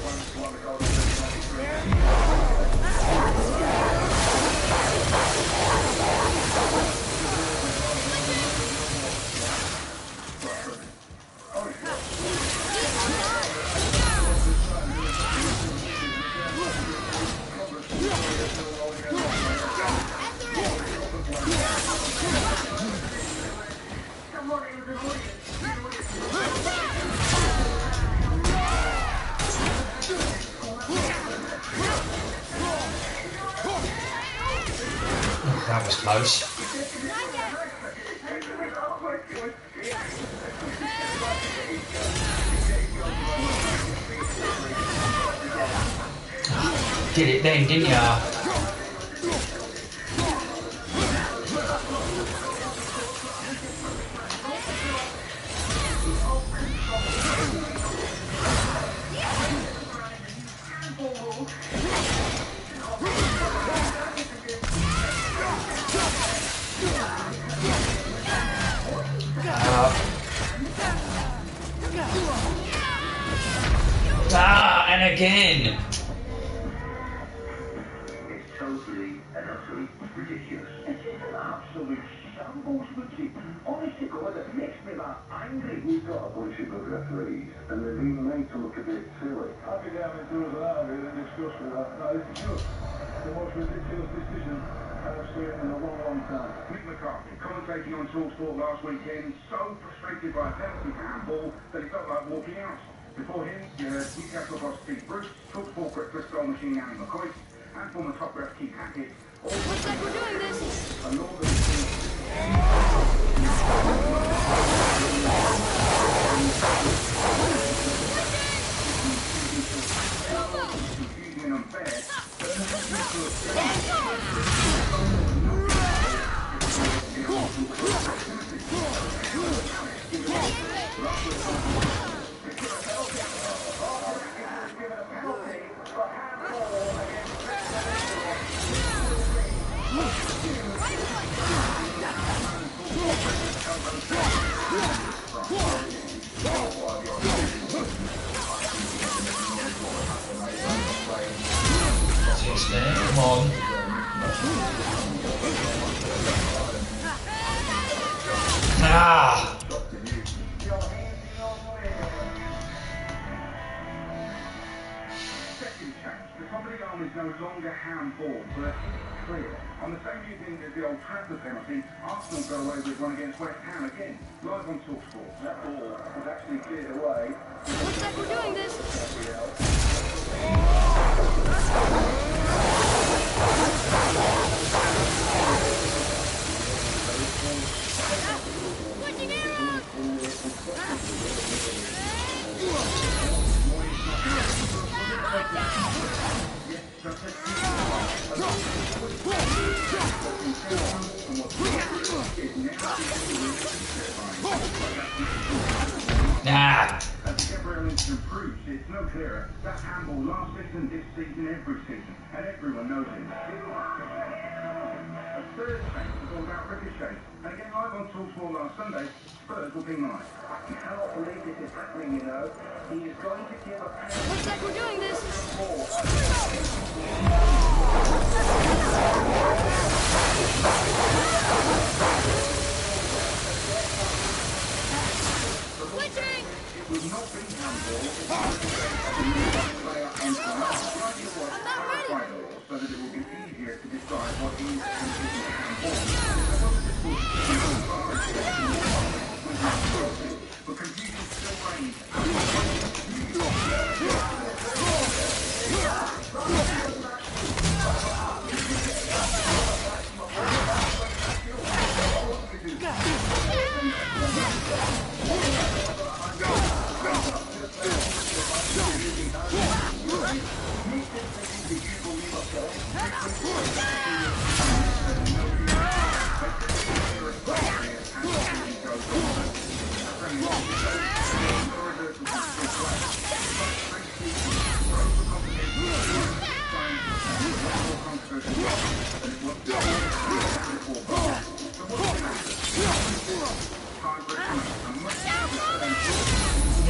S2: That was close. Did it then, didn't ya? again.
S8: It's totally and utterly ridiculous. It's just an absolute shambles of a team. Honestly, God, it makes me that angry. We've got a bunch of good referees, and they've been made to look a bit silly.
S9: I've been down into us and out here and discussed with that. No, this is just the most ridiculous decision I've seen in a long, long time.
S7: Mick McCarthy, commentating on TalkSport last weekend, so frustrated by a penalty for handball that he felt like walking out. Before him, you heard Newcastle boss Steve Bruce, TalkSport breakfast goal machine Annie McCoy, and former top ref Keith Hackett.
S1: Looks like we're doing this.
S7: A northern team. Confusing and unfair.
S2: Come on. Ah!
S7: The top of the arm is no longer handball, but it's clear. On the same evening as the Old Trafford penalty, Arsenal go away with one against West Ham again. Live on TalkSport. That ball was actually cleared away.
S1: Looks like we're doing this. Switching it up!
S2: Nah.
S7: As every incident proves, it's no clearer. That handball last season, this season, every season. And everyone knows it. A third change was all about Ricochet. And again, live on TalkSport last Sunday, Spurs will be nice.
S8: I cannot believe this is happening, you know. He is going to give a penalty.
S1: Looks like we're doing this. Switching!
S7: It would not be handball if player
S1: I'm not ready.
S7: so that it will be easier to decide what is and isn't handball. But confusion still reigns.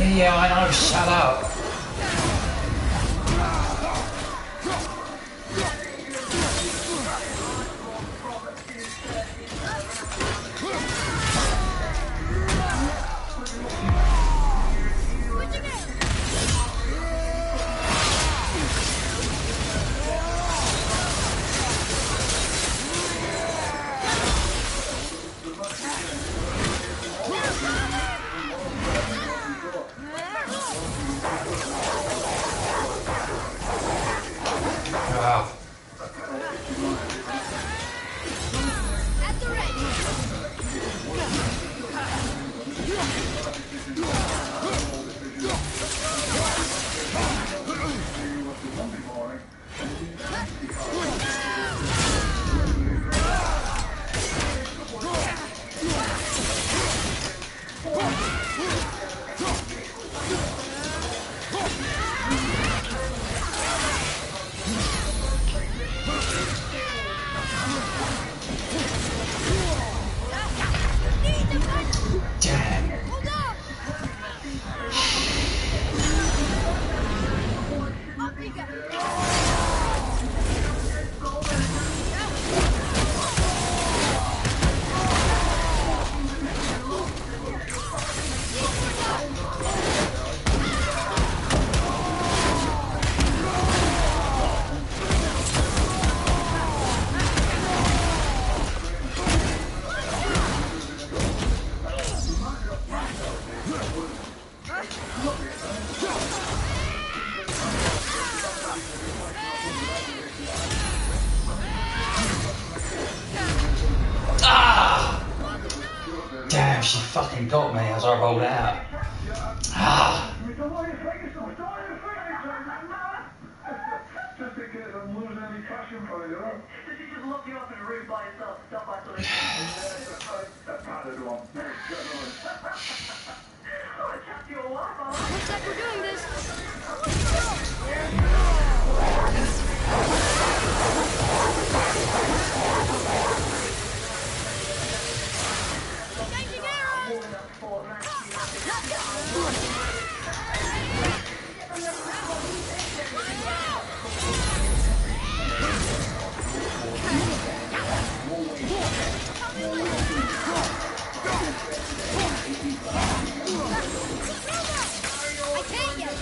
S2: Yeah, I know, shut up. Wow.
S1: At the ready.
S2: Damn.
S1: Hold on!
S2: fucking got me as I rolled out. Ah!
S9: Just in case I'm losing any passion for you, know?
S10: Does she just lock you up in a room by yourself, stuff isolation?
S9: That padded one.
S10: Oh, chat to your wife, I like.
S1: Looks like we're doing this. Changing arrows! I can't yet.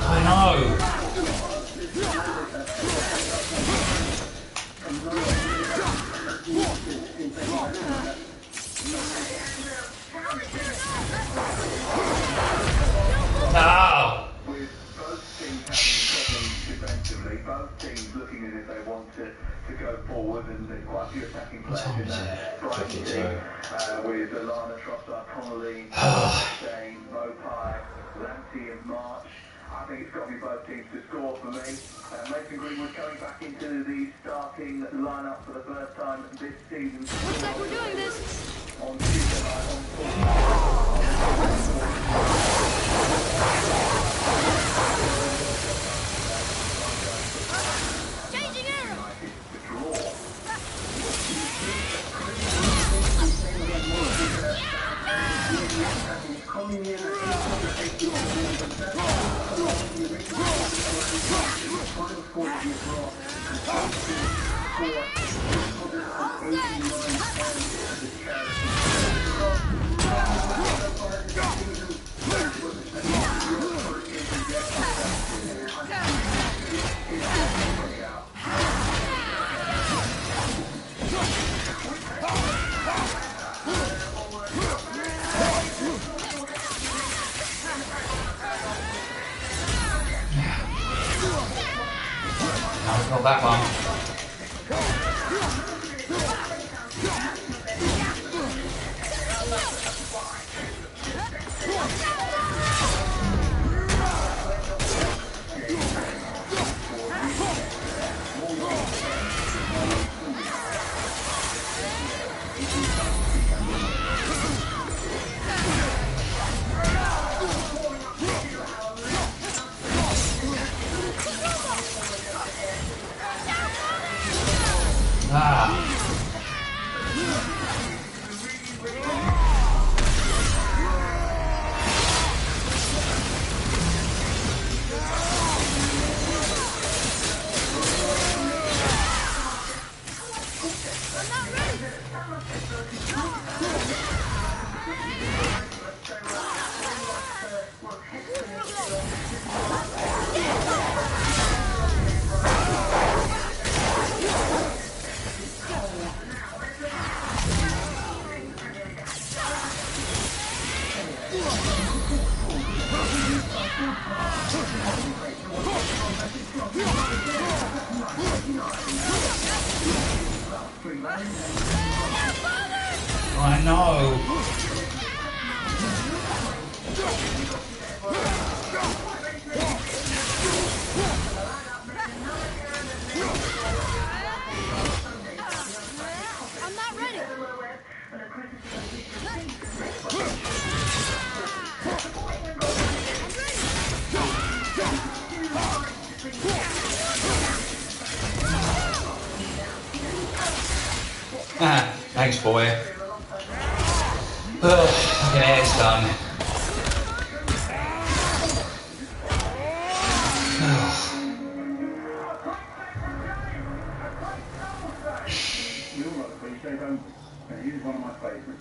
S2: I know. No.
S8: With both teams having problems defensively, both teams looking as if they want to go forward, and there's quite a few attacking players in that Brighton team, with Alana, Trossard, Connolly, Shane, Mopai, Lamptey and March. I think it's got to be both teams to score for me. Mason Greenwood coming back into the starting lineup for the first time this season.
S1: Looks like we're doing this.
S8: On Tuesday night,
S1: Changing arrows.
S2: No, not that one. Ah. I know.
S1: I'm not ready.
S2: Ah, thanks, boy. Okay, it's done.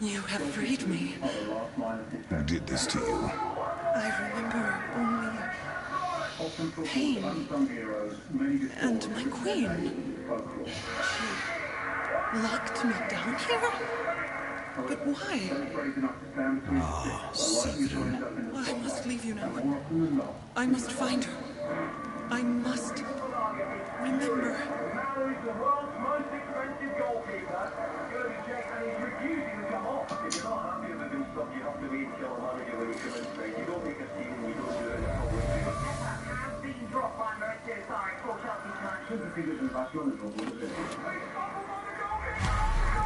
S3: You have freed me.
S5: Who did this to you?
S3: I remember only pain and my queen. She locked me down here? But why?
S4: Ah, Sigrun.
S3: I must leave you now. I must find her. I must remember.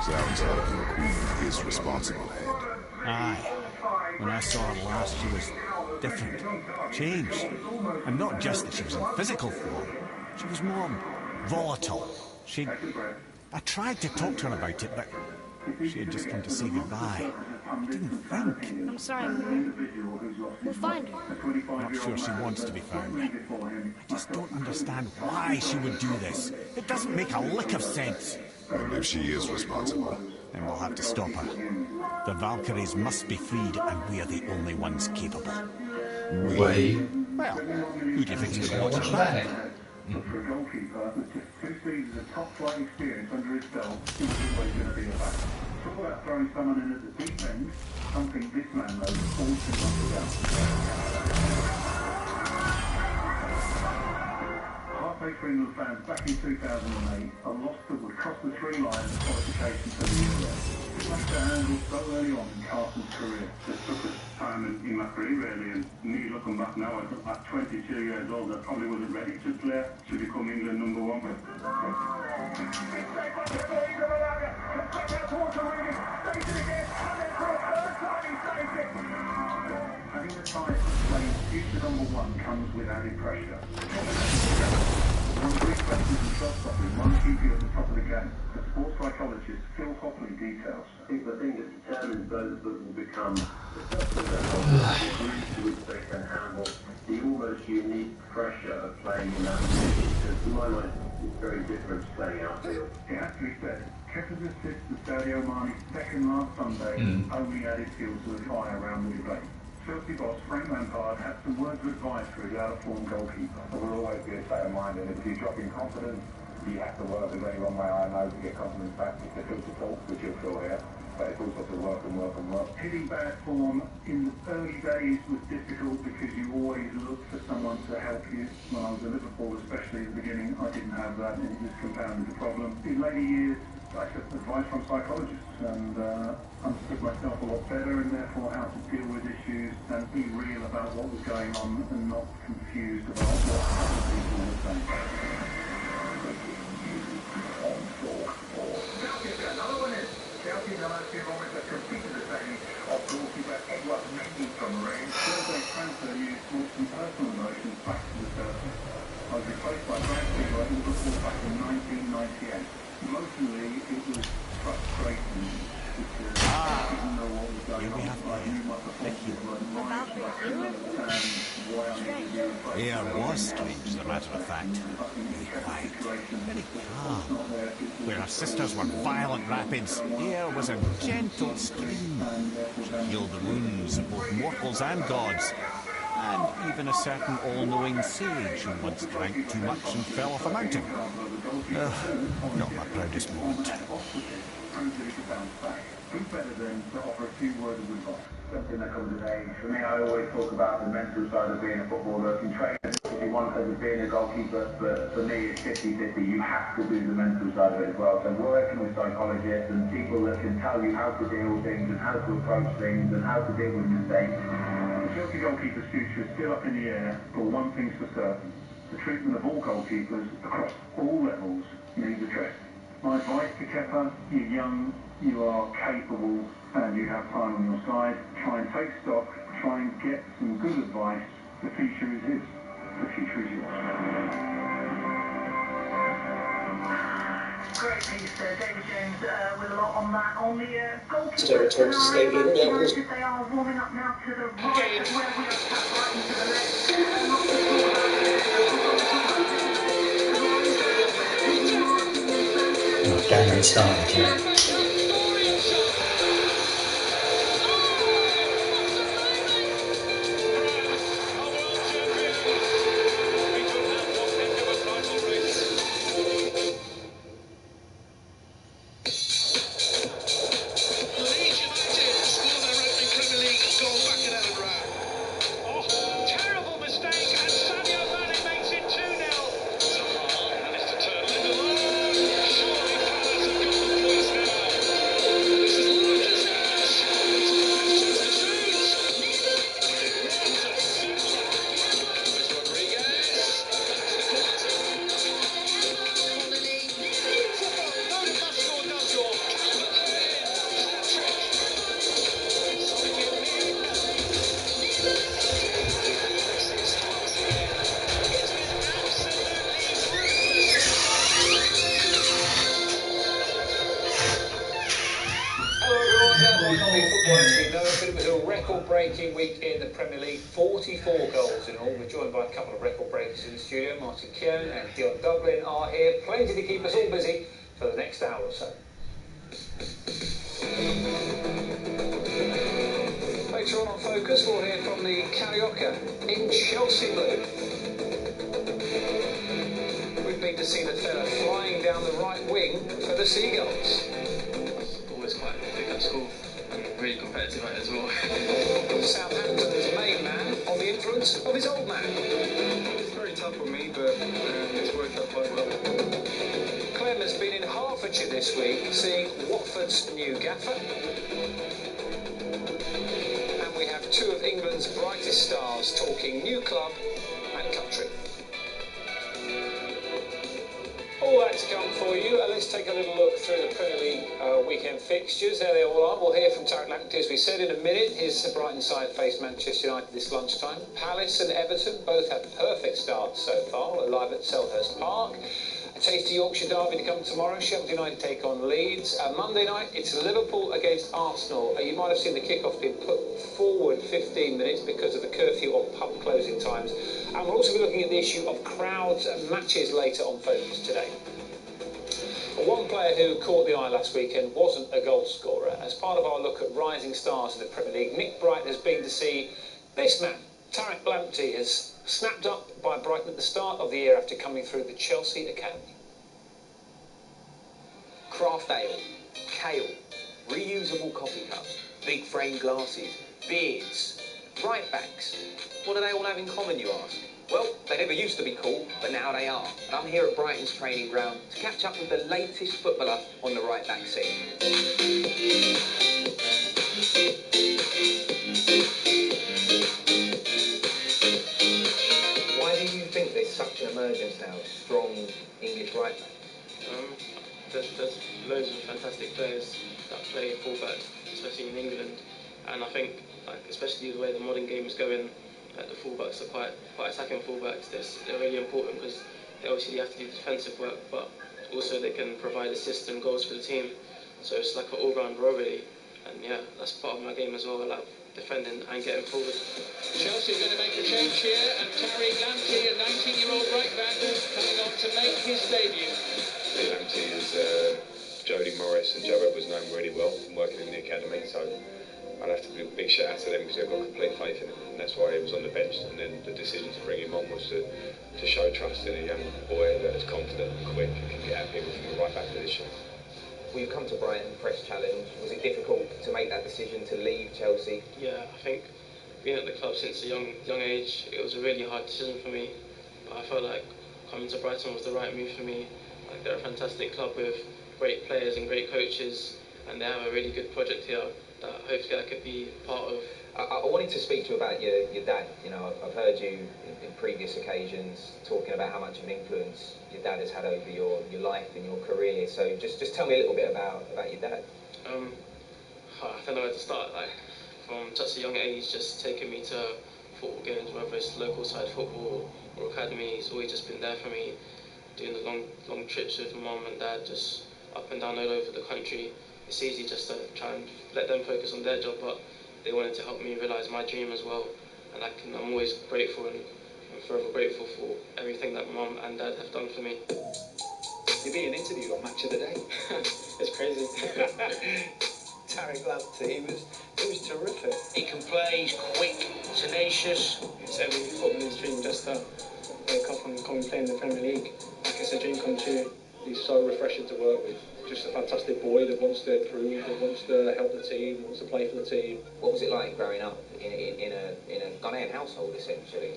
S5: Sounds like your queen is responsible, Ed.
S4: Aye. When I saw her last, she was different. Changed. And not just that she was in physical form. She was more volatile. I tried to talk to her about it, but she had just come to say goodbye. I didn't think.
S1: I'm sorry, Mom. We'll find her.
S4: Not sure she wants to be found. I just don't understand why she would do this. It doesn't make a lick of sense.
S5: And if she is responsible,
S4: then we'll have to stop her. The Valkyries must be freed, and we are the only ones capable.
S2: We?
S4: Well, who do you think's going to watch her back?
S9: For a goalkeeper with just 2 seasons of top-flight experience under his belt, he's always going to be a factor. Talk about throwing someone in at the deep end, something this man knows all too much about. For England fans back in 2008, a loss that would cost the Three Lions qualification for the Euro. It must have handled so early on in Carson's career.
S11: It took us time in my career really, and me looking back now, at 22 years old, I probably wasn't ready to play to become England #1.
S9: Having the time to play future #1 comes with added pressure. One big question and shot-stopping, one keep you at the top of the game. The sports psychologist Phil Hopley details.
S8: I think the thing that determines those that will become the group to expect and handle the almost unique pressure of playing in that position. Because to my mind, it's very different to playing outfield.
S9: It has to be said, Kepa's assist to Sadio Mane's second last Sunday only added fuel to the fire around the debate. Chelsea boss Frank Lampard had some words of advice for his out-of-form goalkeeper.
S11: There will always be a state of mind, and if you drop in confidence, you have to work. There's only one way I know to get confidence back. It's difficult to talk, which you'll feel here, but it's also to work and work and work.
S9: Hitting bad form in the early days was difficult because you always looked for someone to help you. When I was at Liverpool, especially at the beginning, I didn't have that, and it just compounded the problem. In later years, I took advice from psychologists and understood myself a lot better, and therefore how to deal with issues and be real about what was going on and not confused about what other people were saying.
S7: Another one is Chelsea in the last few moments have completed the signing of goalkeeper Edward Mendy from Rennes.
S9: Thursday transfer news brought some personal emotions back to the surface. I was replaced by Brad Fiedler at Liverpool back in 1998. Emotionally, it was frustrating because I didn't know what was going on. I knew my performance wasn't right, but I couldn't understand why I needed to be replaced.
S4: Air was strange, as a matter of fact. Very quiet, very calm. Where her sisters were violent rapids, Air was a gentle stream. She healed the wounds of both mortals and gods. And even a certain all-knowing sage who once drank too much and fell off a mountain. Not my proudest moment.
S9: Who better than to offer a few words of advice?
S7: something that comes of age. For me, I always talk about the mental side of being a footballer. In training, one says of being a goalkeeper, but for me, it's 50-50. You have to do the mental side of it as well. So working with psychologists and people that can tell you how to deal with things and how to approach things and how to deal with mistakes.
S9: The Chelsea goalkeeper's future is still up in the air, but one thing's for certain. The treatment of all goalkeepers across all levels needs addressed. My advice to Kepa, you're young, you are capable, and you have time on your side. Try and take stock, try and get some good advice. The future is his. The future is yours.
S10: Great piece there, David James, with a lot on that. On the goalkeeper
S12: Territory Stadium,
S10: they are warming up now to the right of where we are sat, right into the left. Lots of talk about
S2: Oh, game ain't started yet.
S13: Record-breaking week in the Premier League, 44 goals in all. We're joined by a couple of record breakers in the studio. Martin Keown and Dion Dublin are here, plenty to keep us all busy for the next hour or so. Later on Focus, we'll hear from the Carioca in Chelsea blue. We've been to see the fella flying down the right wing for the Seagulls.
S14: Always quite big at school. Really competitive at it as well.
S13: Southampton's main man on the influence of his old man.
S14: It's very tough for me, but it's worked out quite well.
S13: Clem has been in Hertfordshire this week, seeing Watford's new gaffer. And we have two of England's brightest stars talking new club and country. All that to come for you. Let's take a little look through the Premier League weekend fixtures. There they all are. We'll hear from Tarek Lamptey, as we said, in a minute. His Brighton side faced Manchester United this lunchtime. Palace and Everton both had perfect starts so far, live at Selhurst Park. A tasty Yorkshire derby to come tomorrow. Sheffield United take on Leeds. Monday night, it's Liverpool against Arsenal. You might have seen the kick-off being put forward 15 minutes because of the curfew of pub closing times. And we'll also be looking at the issue of crowds and matches later on Focus today. One player who caught the eye last weekend wasn't a goal scorer. As part of our look at rising stars in the Premier League, Nick Bright has been to see this man. Tarek Lamptey has snapped up by Brighton at the start of the year after coming through the Chelsea Academy.
S15: Craft ale, kale, reusable coffee cups, big frame glasses, beards, right backs. What do they all have in common, you ask? Well, they never used to be cool, but now they are. And I'm here at Brighton's training ground to catch up with the latest footballer on the right back scene. Why do you think there's such an emergence now of strong English right back?
S14: There's loads of fantastic players that play fullback, especially in England. And I think, especially the way the modern game is going, the fullbacks are quite attacking fullbacks. They're really important because they obviously have to do defensive work, but also they can provide assists and goals for the team. So it's like an all-round role really. And yeah, that's part of my game as well. I like defending and getting forward.
S13: Chelsea are going to make a change here, and Tarek Lamptey, a 19-year-old right back, coming on to make his debut.
S16: Lamptey is Jody Morris and Joe Edwards know him really well from working in the academy, so I'd have to give a big shout out to them because they've got complete faith in him, and that's why he was on the bench. And then the decision to bring him on was to show trust in a young boy that is confident and quick and can get at people from the right back position.
S15: We've come to Brighton, fresh challenge. Was it difficult to make that decision to leave Chelsea?
S14: Yeah, I think being at the club since a young age, it was a really hard decision for me. But I felt like coming to Brighton was the right move for me. Like, they're a fantastic club with great players and great coaches, and they have a really good project here that hopefully I could be part of.
S15: I wanted to speak to you about your dad. You know, I've heard you in previous occasions talking about how much of an influence your dad has had over your life and your career. So just tell me a little bit about your dad.
S14: I don't know where to start. Like, from such a young age, just taking me to football games, whether it's local side football or academy, he's always just been there for me. Doing the long trips with mum and dad, just up and down all over the country. It's easy just to try and let them focus on their job, but they wanted to help me realise my dream as well. And I'm always grateful and forever grateful for everything that mum and dad have done for me.
S15: You're being interviewed on Match of the Day.
S14: It's crazy.
S15: Tarek Lamptey, he was terrific.
S13: He can play, he's quick, tenacious.
S14: It's every footballer's dream just to wake up and come and play in the Premier League. Like, it's a dream come true.
S12: He's so refreshing to work with. Just a fantastic boy that wants to improve, that wants to help the team, wants to play for the team.
S15: What was it like growing up in a Ghanaian household, essentially?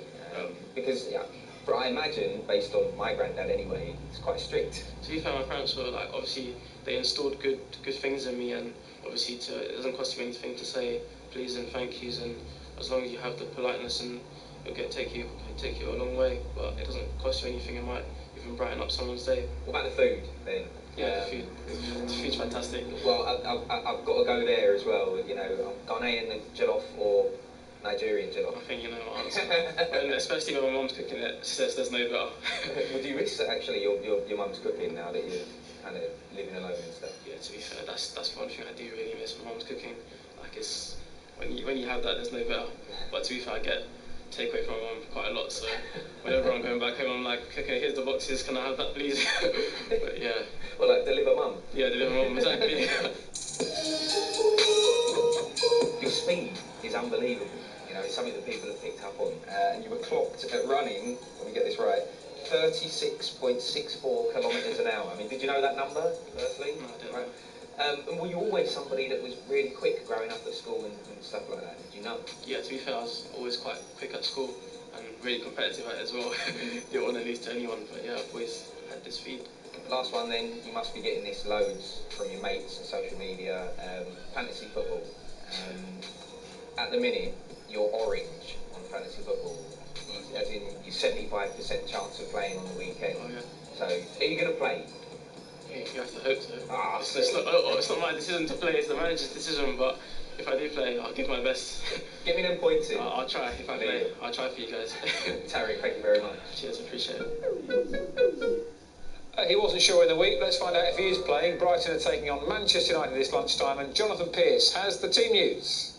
S15: Because I imagine, based on my granddad anyway, it's quite strict.
S14: To be fair, my parents were like, obviously they installed good things in me, and obviously it doesn't cost you anything to say please and thank yous, and as long as you have the politeness, and it'll take you a long way. But it doesn't cost you anything. It might even brighten up someone's day.
S15: What about the food then?
S14: Yeah, the food's fantastic.
S15: Well, I've got to go there as well. You know, Ghanaian jollof or Nigerian jollof.
S14: I think you know my answer. And especially when my mum's cooking it, there's no better.
S15: Would you miss actually your mum's cooking now that you're kind of living alone and stuff?
S14: Yeah, to be fair, that's one thing I do really miss my mum's cooking. Like, it's when you have that, there's no better. But to be fair, I get takeaway from my mum quite a lot, so whenever I'm going back home, I'm like, okay, here's the boxes, can I have that please? But yeah.
S15: Well, like deliver mum.
S14: Yeah, deliver mum, exactly.
S15: Your speed is unbelievable. You know, it's something that people have picked up on. And you were clocked at running, let me get this right, 36.64 kilometres an hour. I mean, did you know that number, firstly?
S14: No, I didn't.
S15: Right. And were you always somebody that was really quick growing up at school and stuff like that? Did you know?
S14: Yeah, to be fair, I was always quite quick at school and really competitive at it as well. Didn't want to lose to anyone, but yeah, I've always had this speed.
S15: Last one then, you must be getting this loads from your mates and social media. Fantasy football. At the minute, you're orange on fantasy football. As in, your 75% chance of playing on the weekend.
S14: Oh, yeah.
S15: So, are you going to play?
S14: You have to hope so. It's not my decision to play, it's the manager's decision, but if I do play, I'll give my best.
S15: Give me them points in.
S14: I'll try if I play. I'll try for you guys.
S15: Tarek, thank you very much.
S14: Cheers, appreciate it.
S13: He wasn't sure in the week. Let's find out if he is playing. Brighton are taking on Manchester United this lunchtime, and Jonathan Pearce has the team news.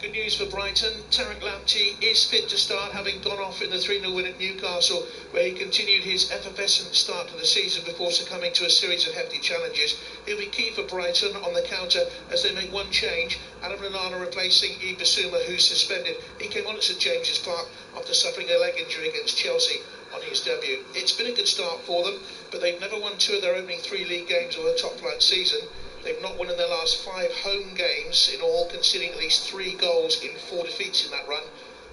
S17: Good news for Brighton. Tarek Lamptey is fit to start, having gone off in the 3-0 win at Newcastle, where he continued his effervescent start to the season before succumbing to a series of hefty challenges. He'll be key for Brighton on the counter as they make one change. Adam Lallana replacing Yves Bissouma, who's suspended. He came on at St James's Park after suffering a leg injury against Chelsea on his debut. It's been a good start for them, but they've never won 2 of their opening 3 league games of a top-flight season. They've not won in their last 5 home games in all, conceding at least 3 goals in 4 defeats in that run,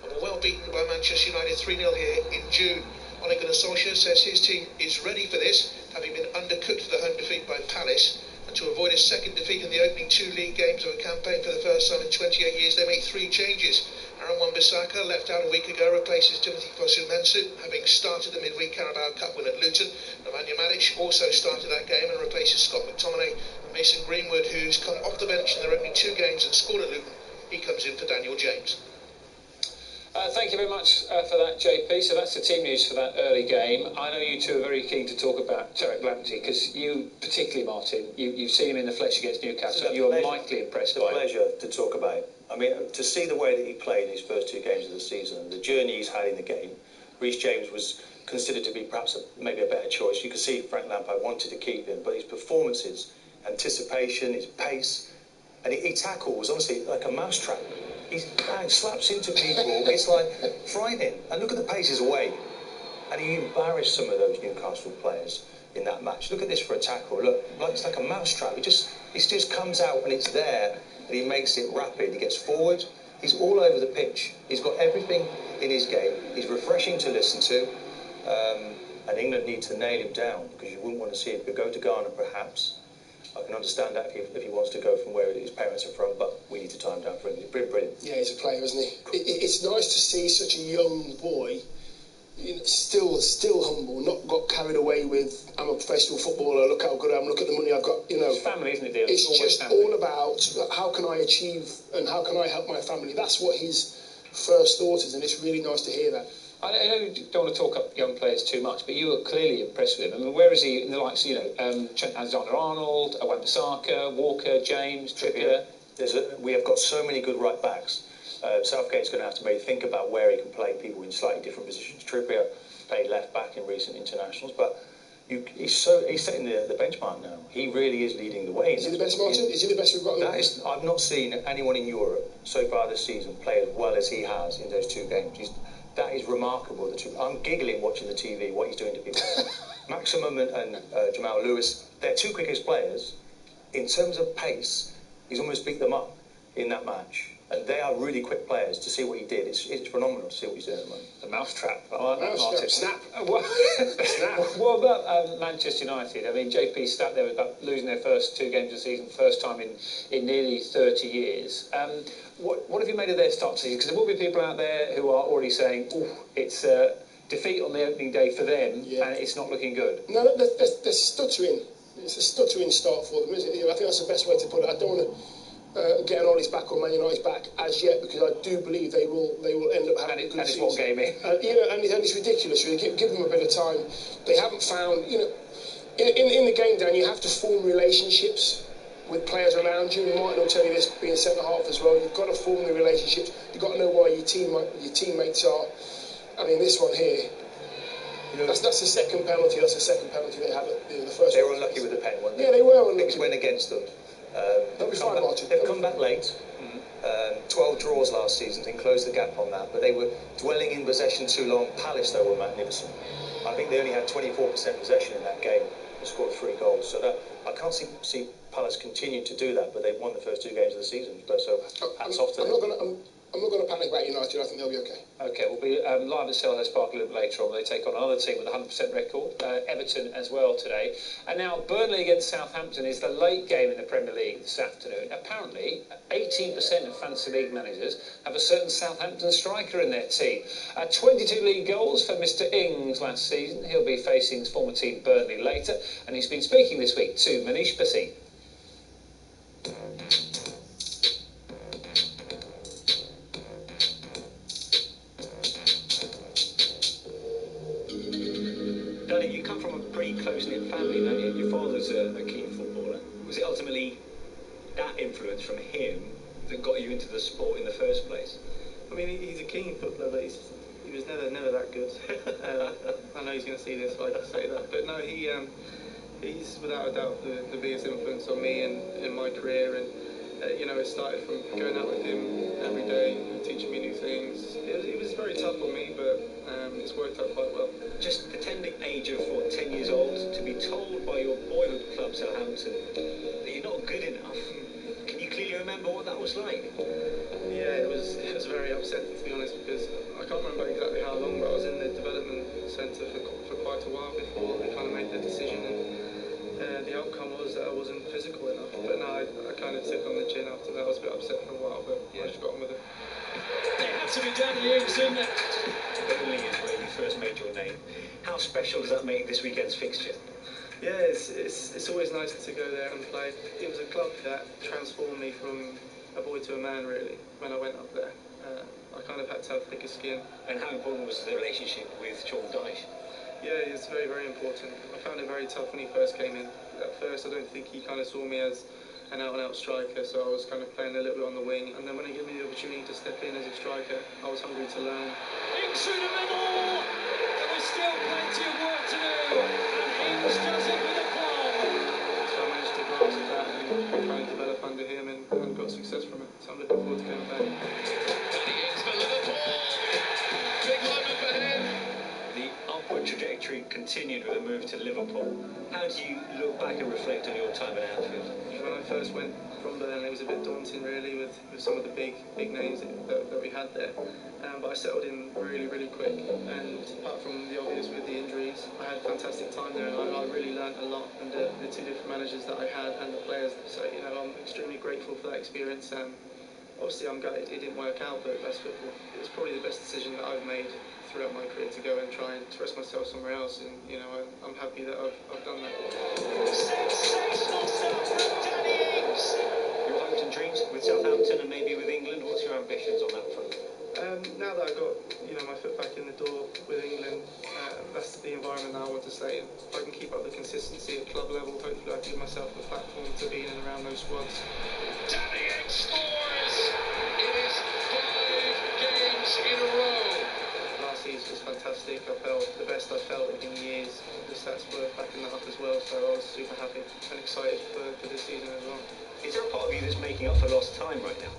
S17: and were well beaten by Manchester United 3-0 here in June. Ole Gunnar Solskjaer says his team is ready for this, having been undercooked for the home defeat by Palace, and to avoid a second defeat in the opening 2 league games of a campaign for the first time in 28 years, they made 3 changes. Aaron Wan-Bissaka, left out a week ago, replaces Timothy Fosu-Mensah, having started the midweek Carabao Cup win at Luton. Nemanja Matic also started that game and replaces Scott McTominay. And Mason Greenwood, who's come off the bench in their opening 2 games and scored at Luton, he comes in for Daniel James.
S13: Thank you very much for that, JP. So that's the team news for that early game. I know you two are very keen to talk about Tarek Lamptey, because you, particularly Martin, you've seen him in the flesh against Newcastle. You were mightily impressed by him.
S18: It's a pleasure to talk about him. I mean, to see the way that he played in his first 2 games of the season, the journey he's had in the game. Reece James was considered to be perhaps maybe a better choice. You could see Frank Lampard wanted to keep him, but his performances, anticipation, his pace, and he tackles, honestly, like a mousetrap. He slaps into people, it's like frightening. And look at the paces away. And he embarrassed some of those Newcastle players. in that match. Look at this for a tackle. Look, it's like a mousetrap. It just comes out and it's there, and he makes it rapid. He gets forward. He's all over the pitch. He's got everything in his game. He's refreshing to listen to. And England need to nail him down, because you wouldn't want to see him go to Ghana, perhaps. I can understand that if he wants to go from where his parents are from, but we need to tie him down for England. Brilliant.
S19: Yeah, he's a player, isn't he? It's nice to see such a young boy, still humble, not got carried away with, I'm a professional footballer, look how good I am, look at the money I've got,
S15: It's family, isn't it, Dale?
S19: It's just all about how can I achieve and how can I help my family. That's what his first thought is, and it's really nice to hear that.
S15: I know you don't want to talk up young players too much, but you were clearly impressed with him. I mean, where is he in the likes, Trent Alexander-Arnold, Wan-Bissaka, Walker, James, Trippier?
S18: We have got so many good right backs. Southgate's going to have to maybe think about where he can play people in slightly different positions. Trippier played left back in recent internationals, but he's setting the benchmark now. He really is leading the way.
S19: Is he the best, Martin? Is he the best we've got?
S18: I've not seen anyone in Europe so far this season play as well as he has in those 2 games. That is remarkable. I'm giggling watching the TV, what he's doing to people. Maximum and Jamal Lewis, they're 2 quickest players. In terms of pace, he's almost beat them up in that match. And they are really quick players. To see what he did, it's phenomenal to see what he's doing at the moment.
S15: The mousetrap.
S19: Snap.
S15: What about Manchester United? I mean, JP stat there about losing their first 2 games of the season, first time in nearly 30 years. What have you made of their start to the season? Because there will be people out there who are already saying, it's a defeat on the opening day for them, and it's not looking good.
S19: No, they're stuttering. It's a stuttering start for them, isn't it? I think that's the best way to put it. I don't want to get on Ollie's back or Man United's back as yet, because I do believe they will end up having a good season.
S15: And it's one game in.
S19: And it's ridiculous, really. Give them a bit of time. They haven't found, in the game, Dan, you have to form relationships with players around you. Martin will tell you this, being centre half as well. You've got to form the relationships. You've got to know why your teammates are. I mean, this one here, that's the second penalty. That's the second penalty they had. The first.
S18: They were unlucky with the pen, weren't they?
S19: Yeah, they were unlucky.
S18: Things went against them. They've come back late. 12 draws last season and closed the gap on that, but they were dwelling in possession too long. Palace, though, were magnificent. I think they only had 24% possession in that game and scored 3 goals. So that I can't see Palace continue to do that, but they've won the first 2 games of the season. So hats off to them.
S19: I'm not going to panic about United. I think they'll be okay.
S15: Okay, we'll be live at Selhurst Park a little later on. They take on another team with a 100% record, Everton as well today. And now Burnley against Southampton is the late game in the Premier League this afternoon. Apparently, 18% of fantasy league managers have a certain Southampton striker in their team. 22 league goals for Mr. Ings last season. He'll be facing his former team Burnley later, and he's been speaking this week to Manish Bhasin. You come from a pretty close-knit family, don't you? Your father's a keen footballer. Was it ultimately that influence from him that got you into the sport in the first place?
S14: I mean, he's a keen footballer, but he was never that good. I know he's going to see this, so I just say that. But no, he's without a doubt the biggest influence on me and in my career. And it started from going out with him every day, teaching me new things. It was very tough on me, but it's worked out quite well.
S15: Just the tender age of 10 years old, to be told by your boyhood club Southampton that you're not good enough. Can you clearly remember what that was like?
S14: Yeah, it was very upsetting, to be honest, because I can't remember exactly how long, but I was in the development centre for quite a while before they kind of made the decision, and the outcome was that I wasn't physical enough. But no, I kind of took on the chin after that. I was a bit upset for a while, but I just got on with it.
S15: They have to be Danny Ings, isn't it? Burnley is where you first made your name. How special does that make this weekend's fixture?
S14: Yeah, it's always nice to go there and play. It was a club that transformed me from a boy to a man, really, when I went up there. I kind of had to have thicker skin.
S15: And how important was the relationship with Sean Dyche?
S14: Yeah, it's very, very important. I found it very tough when he first came in. At first, I don't think he kind of saw me as an out-and-out striker, so I was kind of playing a little bit on the wing. And then when he gave me the opportunity to step in as a striker, I was hungry to learn.
S15: Ings through the middle! There was still plenty of work to do, and Ings does it with a plum.
S14: So I managed to grasp that and kind of develop under him and got success from it. So I'm looking forward to going back.
S15: Danny Ings for Liverpool! Big moment for him! The upward trajectory continued with a move to Liverpool. how do you look back and reflect on your time at Anfield?
S14: When I first went from Burnley, it was a bit daunting, really, with some of the big names that we had there. But I settled in really, really quick. And apart from the obvious with the injuries, I had a fantastic time there, and I really learnt a lot under the two different managers that I had and the players. So, you know, I'm extremely grateful for that experience. Obviously, I'm gutted it didn't work out, but that's football. It was probably the best decision that I've made throughout my career to go and try and express myself somewhere else. And, you know, I'm happy that I've done that.
S15: Sensational stuff from Danny Ings. Your hopes and dreams with Southampton and maybe with England, what's your ambitions on that front?
S14: Now that I've got, you know, my foot back in the door with England, that's the environment that I want to stay in. If I can keep up the consistency at club level, hopefully I give myself a platform to be in and around those squads.
S6: Danny Ings scores! It is 5 games in a row.
S14: Last season was fantastic. I felt the best I've felt in years. The stats were backing that up as well, so I was super happy and excited for this season as well.
S15: Is there a part of you that's making up for lost time right now?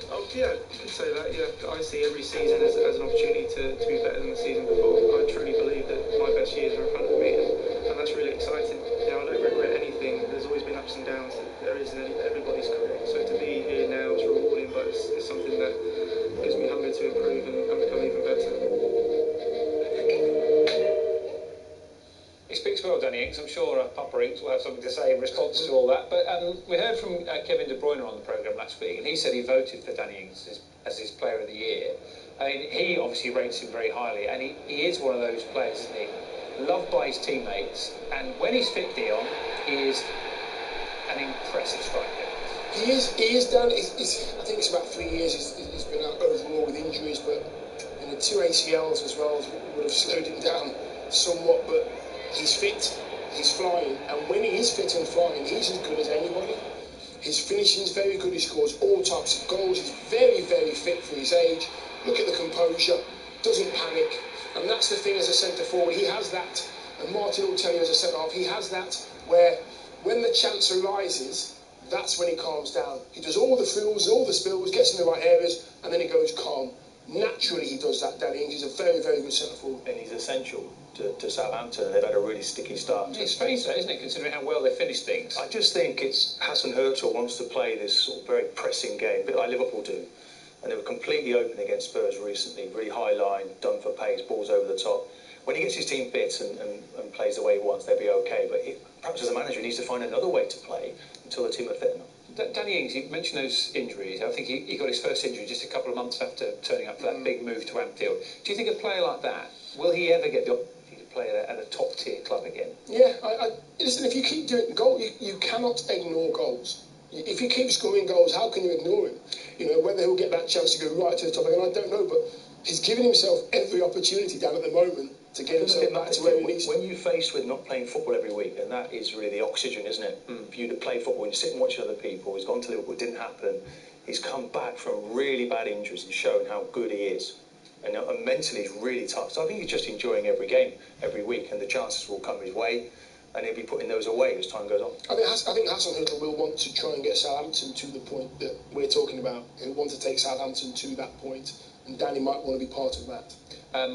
S14: Oh yeah, you could say that, yeah. I see every season as an opportunity to be better than the season before. I truly believe that my best years are in front of me, and that's really exciting. You know, I don't regret anything. There's always been ups and downs. There is in everybody's career. So to be here now is rewarding, but it's something that gives me hunger to improve and become even better.
S13: He speaks well, Danny Ings. I'm sure Papa Ings will have something to say in response to all that. But we heard from Kevin De Bruyne on the programme last week, and he said he voted for Danny Ings as his Player of the Year. I mean, he obviously rates him very highly, and he is one of those players, isn't he? Loved by his teammates, and when he's fit, Dion, he is an impressive striker.
S19: He is Dan. I think it's about 3 years he's been out overall with injuries, but you know, 2 ACLs as well would have slowed him down somewhat, but he's fit, he's flying, and when he is fit and flying, he's as good as anybody. His finishing's very good, he scores all types of goals, he's very, very fit for his age. Look at the composure, doesn't panic, and that's the thing as a centre-forward, he has that, and Martin will tell you as a centre-half, he has that, where when the chance arises, that's when he calms down. He does all the frills, all the spills, gets in the right areas, and then he goes calm. Naturally he does that, Danny Ings. He's a very, very good centre-forward.
S18: And he's essential to Southampton, and they've had a really sticky start.
S13: It's strange, though, isn't it, considering how well they finished things?
S18: I just think it's Hassan Hurtel wants to play this sort of very pressing game, a bit like Liverpool do. And they were completely open against Spurs recently, really high line, done for pace, balls over the top. When he gets his team fit and plays the way he wants, they'll be okay. But perhaps as a manager, he needs to find another way to play until the team are fit enough.
S13: Danny Ings, you mentioned those injuries. I think he got his first injury just a couple of months after turning up for that big move to Anfield. Do you think a player like that, will he ever get the opportunity to play at a top-tier club again?
S19: Yeah, listen, if you keep doing goals, you cannot ignore goals. If you keep scoring goals, how can you ignore him? You know, whether he'll get that chance to go right to the top again, I don't know, but he's giving himself every opportunity down at the moment to get himself back to where he needs.
S18: When you're faced with not playing football every week, and that is really the oxygen, isn't it? For you to play football and you sit and watch other people. He's gone to Liverpool, it didn't happen. He's come back from really bad injuries and shown how good he is. And mentally he's really tough. So I think he's just enjoying every game, every week, and the chances will come his way, and he'll be putting those away as time goes on.
S19: I think Hassan Hurtel will want to try and get Southampton to the point that we're talking about. He'll want to take Southampton to that point, and Danny might want to be part of that.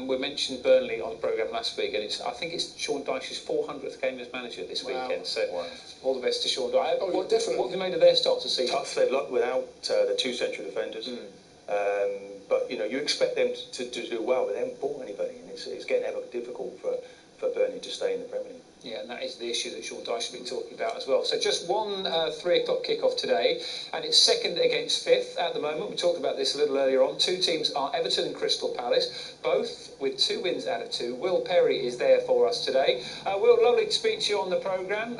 S13: We mentioned Burnley on the programme last week, and I think it's Sean Dyche's 400th game as manager this weekend. So all the best to Sean Dyche.
S19: Oh, yeah, definitely.
S13: What have you made of their start to season?
S18: Tough. They've looked without the 2 central defenders. But you know, you expect them to do well, but they haven't bought anybody, and it's getting ever difficult for Burnley to stay in the Premier League.
S13: Yeah, and that is the issue that Sean Dyche has been talking about as well. So just one 3 o'clock kick-off today, and it's second against fifth at the moment. We talked about this a little earlier on. 2 teams are Everton and Crystal Palace, both with 2 wins out of 2. Will Perry is there for us today. Will, lovely to speak to you on the programme.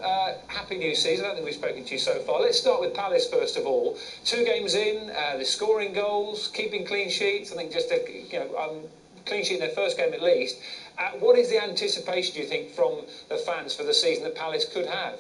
S13: Happy new season. I don't think we've spoken to you so far. Let's start with Palace first of all. 2 games in, they're scoring goals, keeping clean sheets. I think just a clean sheet in their first game at least. What is the anticipation, do you think, from the fans for the season that Palace could have?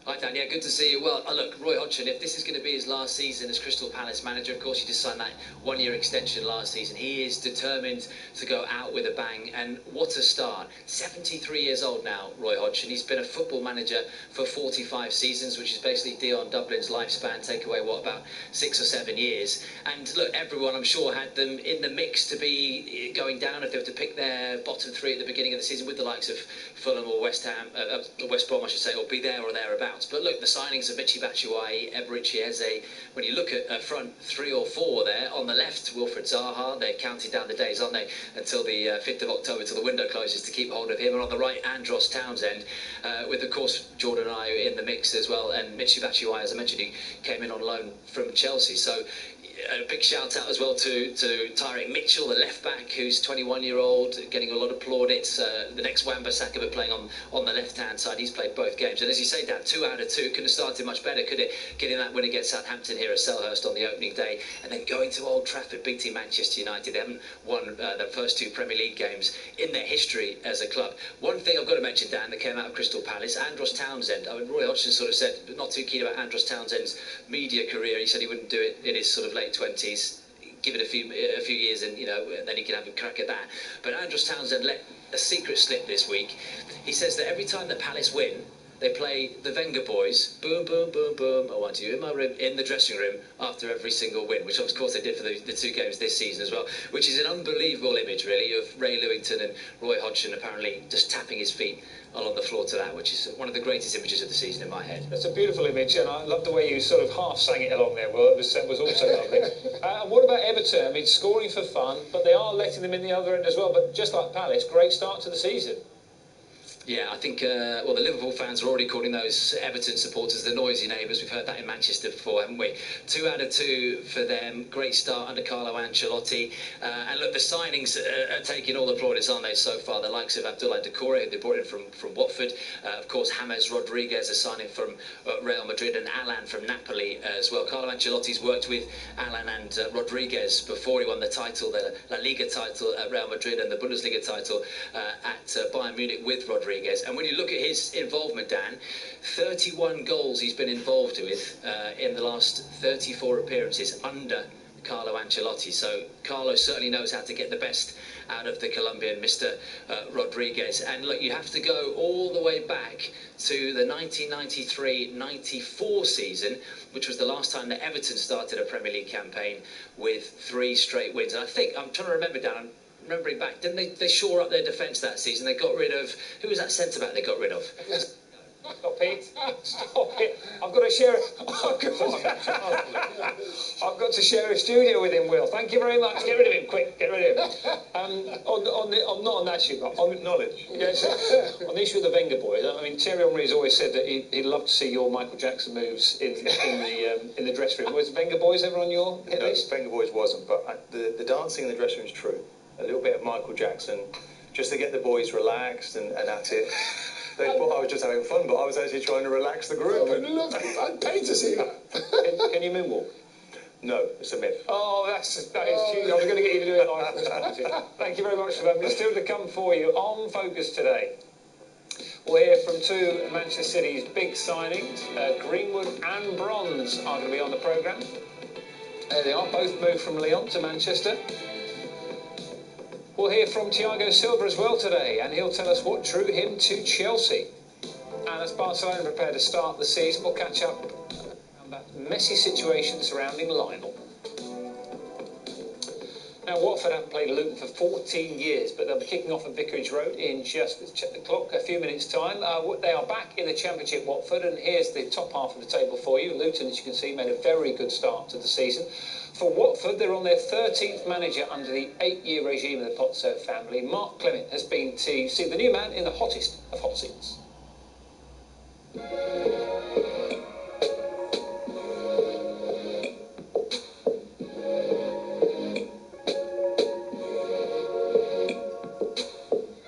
S15: I
S20: Dan. Yeah, good to see you. Well, look, Roy Hodgson, if this is going to be his last season as Crystal Palace manager, of course he just signed that one-year extension last season. He is determined to go out with a bang, and what a start. 73 years old now, Roy Hodgson. He's been a football manager for 45 seasons, which is basically Dion Dublin's lifespan, take away, what, about 6 or 7 years. And look, everyone, I'm sure, had them in the mix to be going down if they were to pick their bottom three at the beginning of the season with the likes of Fulham or West Ham, West Brom, I should say, or be there or thereabouts. But look, the signings of Michy Batshuayi, Eberechi Eze, when you look at front 3 or 4 there, on the left, Wilfred Zaha, they're counting down the days, aren't they, until the 5th of October, till the window closes, to keep hold of him. And on the right, Andros Townsend, with, of course, Jordan Ayew in the mix as well. And Michy Batshuayi, as I mentioned, he came in on loan from Chelsea. So a big shout out as well to Tyrick Mitchell, the left back, who's 21-year-old, getting a lot of plaudits. The next Wan-Bissaka, but playing on the left-hand side. He's played both games, and as you say, Dan, 2 out of 2. Couldn't have started much better, could it? Getting that win against Southampton here at Selhurst on the opening day, and then going to Old Trafford, big team Manchester United. They haven't won their first 2 Premier League games in their history as a club. One thing I've got to mention, Dan, that came out of Crystal Palace, Andros Townsend. I mean, Roy Hodgson sort of said not too keen about Andros Townsend's media career. He said he wouldn't do it in his sort of late 20s. Give it a few years, and then he can have a crack at that. But Andros Townsend let a secret slip this week. He says that every time that Palace win, they play the Wenger boys, boom, boom, boom, boom, I want you in my room, in the dressing room after every single win, which of course they did for the 2 games this season as well, which is an unbelievable image, really, of Ray Lewington and Roy Hodgson apparently just tapping his feet along the floor to that, which is one of the greatest images of the season in my head.
S13: That's a beautiful image, and I love the way you sort of half sang it along there, Will. It was also lovely. What about Everton? I mean, scoring for fun, but they are letting them in the other end as well. But just like Palace, great start to the season.
S20: Yeah, I think, well, the Liverpool fans are already calling those Everton supporters the noisy neighbours. We've heard that in Manchester before, haven't we? 2 out of 2 for them. Great start under Carlo Ancelotti. And look, the signings are taking all the plaudits, aren't they, so far? The likes of Abdoulaye Doucouré, who they brought in from Watford. Of course, James Rodriguez, a signing from Real Madrid, and Alan from Napoli as well. Carlo Ancelotti's worked with Alan and Rodriguez before he won the title, the La Liga title at Real Madrid and the Bundesliga title at Bayern Munich with Rodriguez. And when you look at his involvement, Dan, 31 goals he's been involved with in the last 34 appearances under Carlo Ancelotti. So Carlo certainly knows how to get the best out of the Colombian, Mr. Rodriguez. And look, you have to go all the way back to the 1993-94 season, which was the last time that Everton started a Premier League campaign with 3 straight wins. And I think, I'm trying to remember, Dan, remembering back, didn't they shore up their defence that season? They got rid of, who was that centre-back they got rid of?
S13: Stop it. Stop it. I've got to share I've got to share a studio with him, Will. Thank you very much. Get rid of him, quick. Get rid of him. Not on that issue, but on knowledge. Yes. On the issue of the Wenger boys, I mean, Thierry Henry has always said that he'd love to see your Michael Jackson moves in the dressing room. Was Wenger boys ever on your hit list?
S18: No, Wenger boys wasn't, but the dancing in the dressing room is true. A little bit of Michael Jackson, just to get the boys relaxed and at it. They thought I was just having fun, but I was actually trying to relax the group.
S19: I'd pay to see that.
S13: Can you moonwalk?
S18: No, it's a myth.
S13: Oh, that is huge. I was going to get you to do it live. Thank you very much for that. There's still to come for you on Focus today. We'll hear from 2 Manchester City's big signings. Greenwood and Bronze are going to be on the programme. There they are, both moved from Lyon to Manchester. We'll hear from Thiago Silva as well today, and he'll tell us what drew him to Chelsea. And as Barcelona prepare to start the season, we'll catch up on that messy situation surrounding Lionel. Now, Watford haven't played Luton for 14 years, but they'll be kicking off at Vicarage Road in just, let's check the clock, a few minutes' time. They are back in the Championship, Watford, and here's the top half of the table for you. Luton, as you can see, made a very good start to the season. For Watford, they're on their 13th manager under the 8-year regime of the Pozzo family. Mark Clement has been to see the new man in the hottest of hot seats.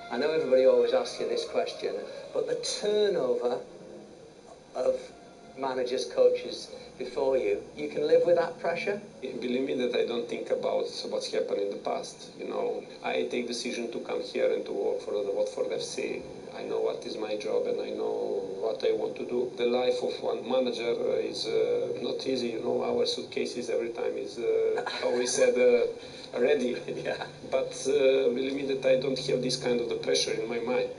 S21: I know everybody always asks you this question, but the turnover of managers, coaches before you can live with that pressure?
S22: Believe me that I don't think about what's happened in the past. You know, I take decision to come here and to work for the Watford FC. I know what is my job, and I know what they want to do. The life of one manager is not easy, you know. Our suitcases every time is, how we said, ready.
S21: Yeah.
S22: But believe me that I don't have this kind of the pressure in my mind.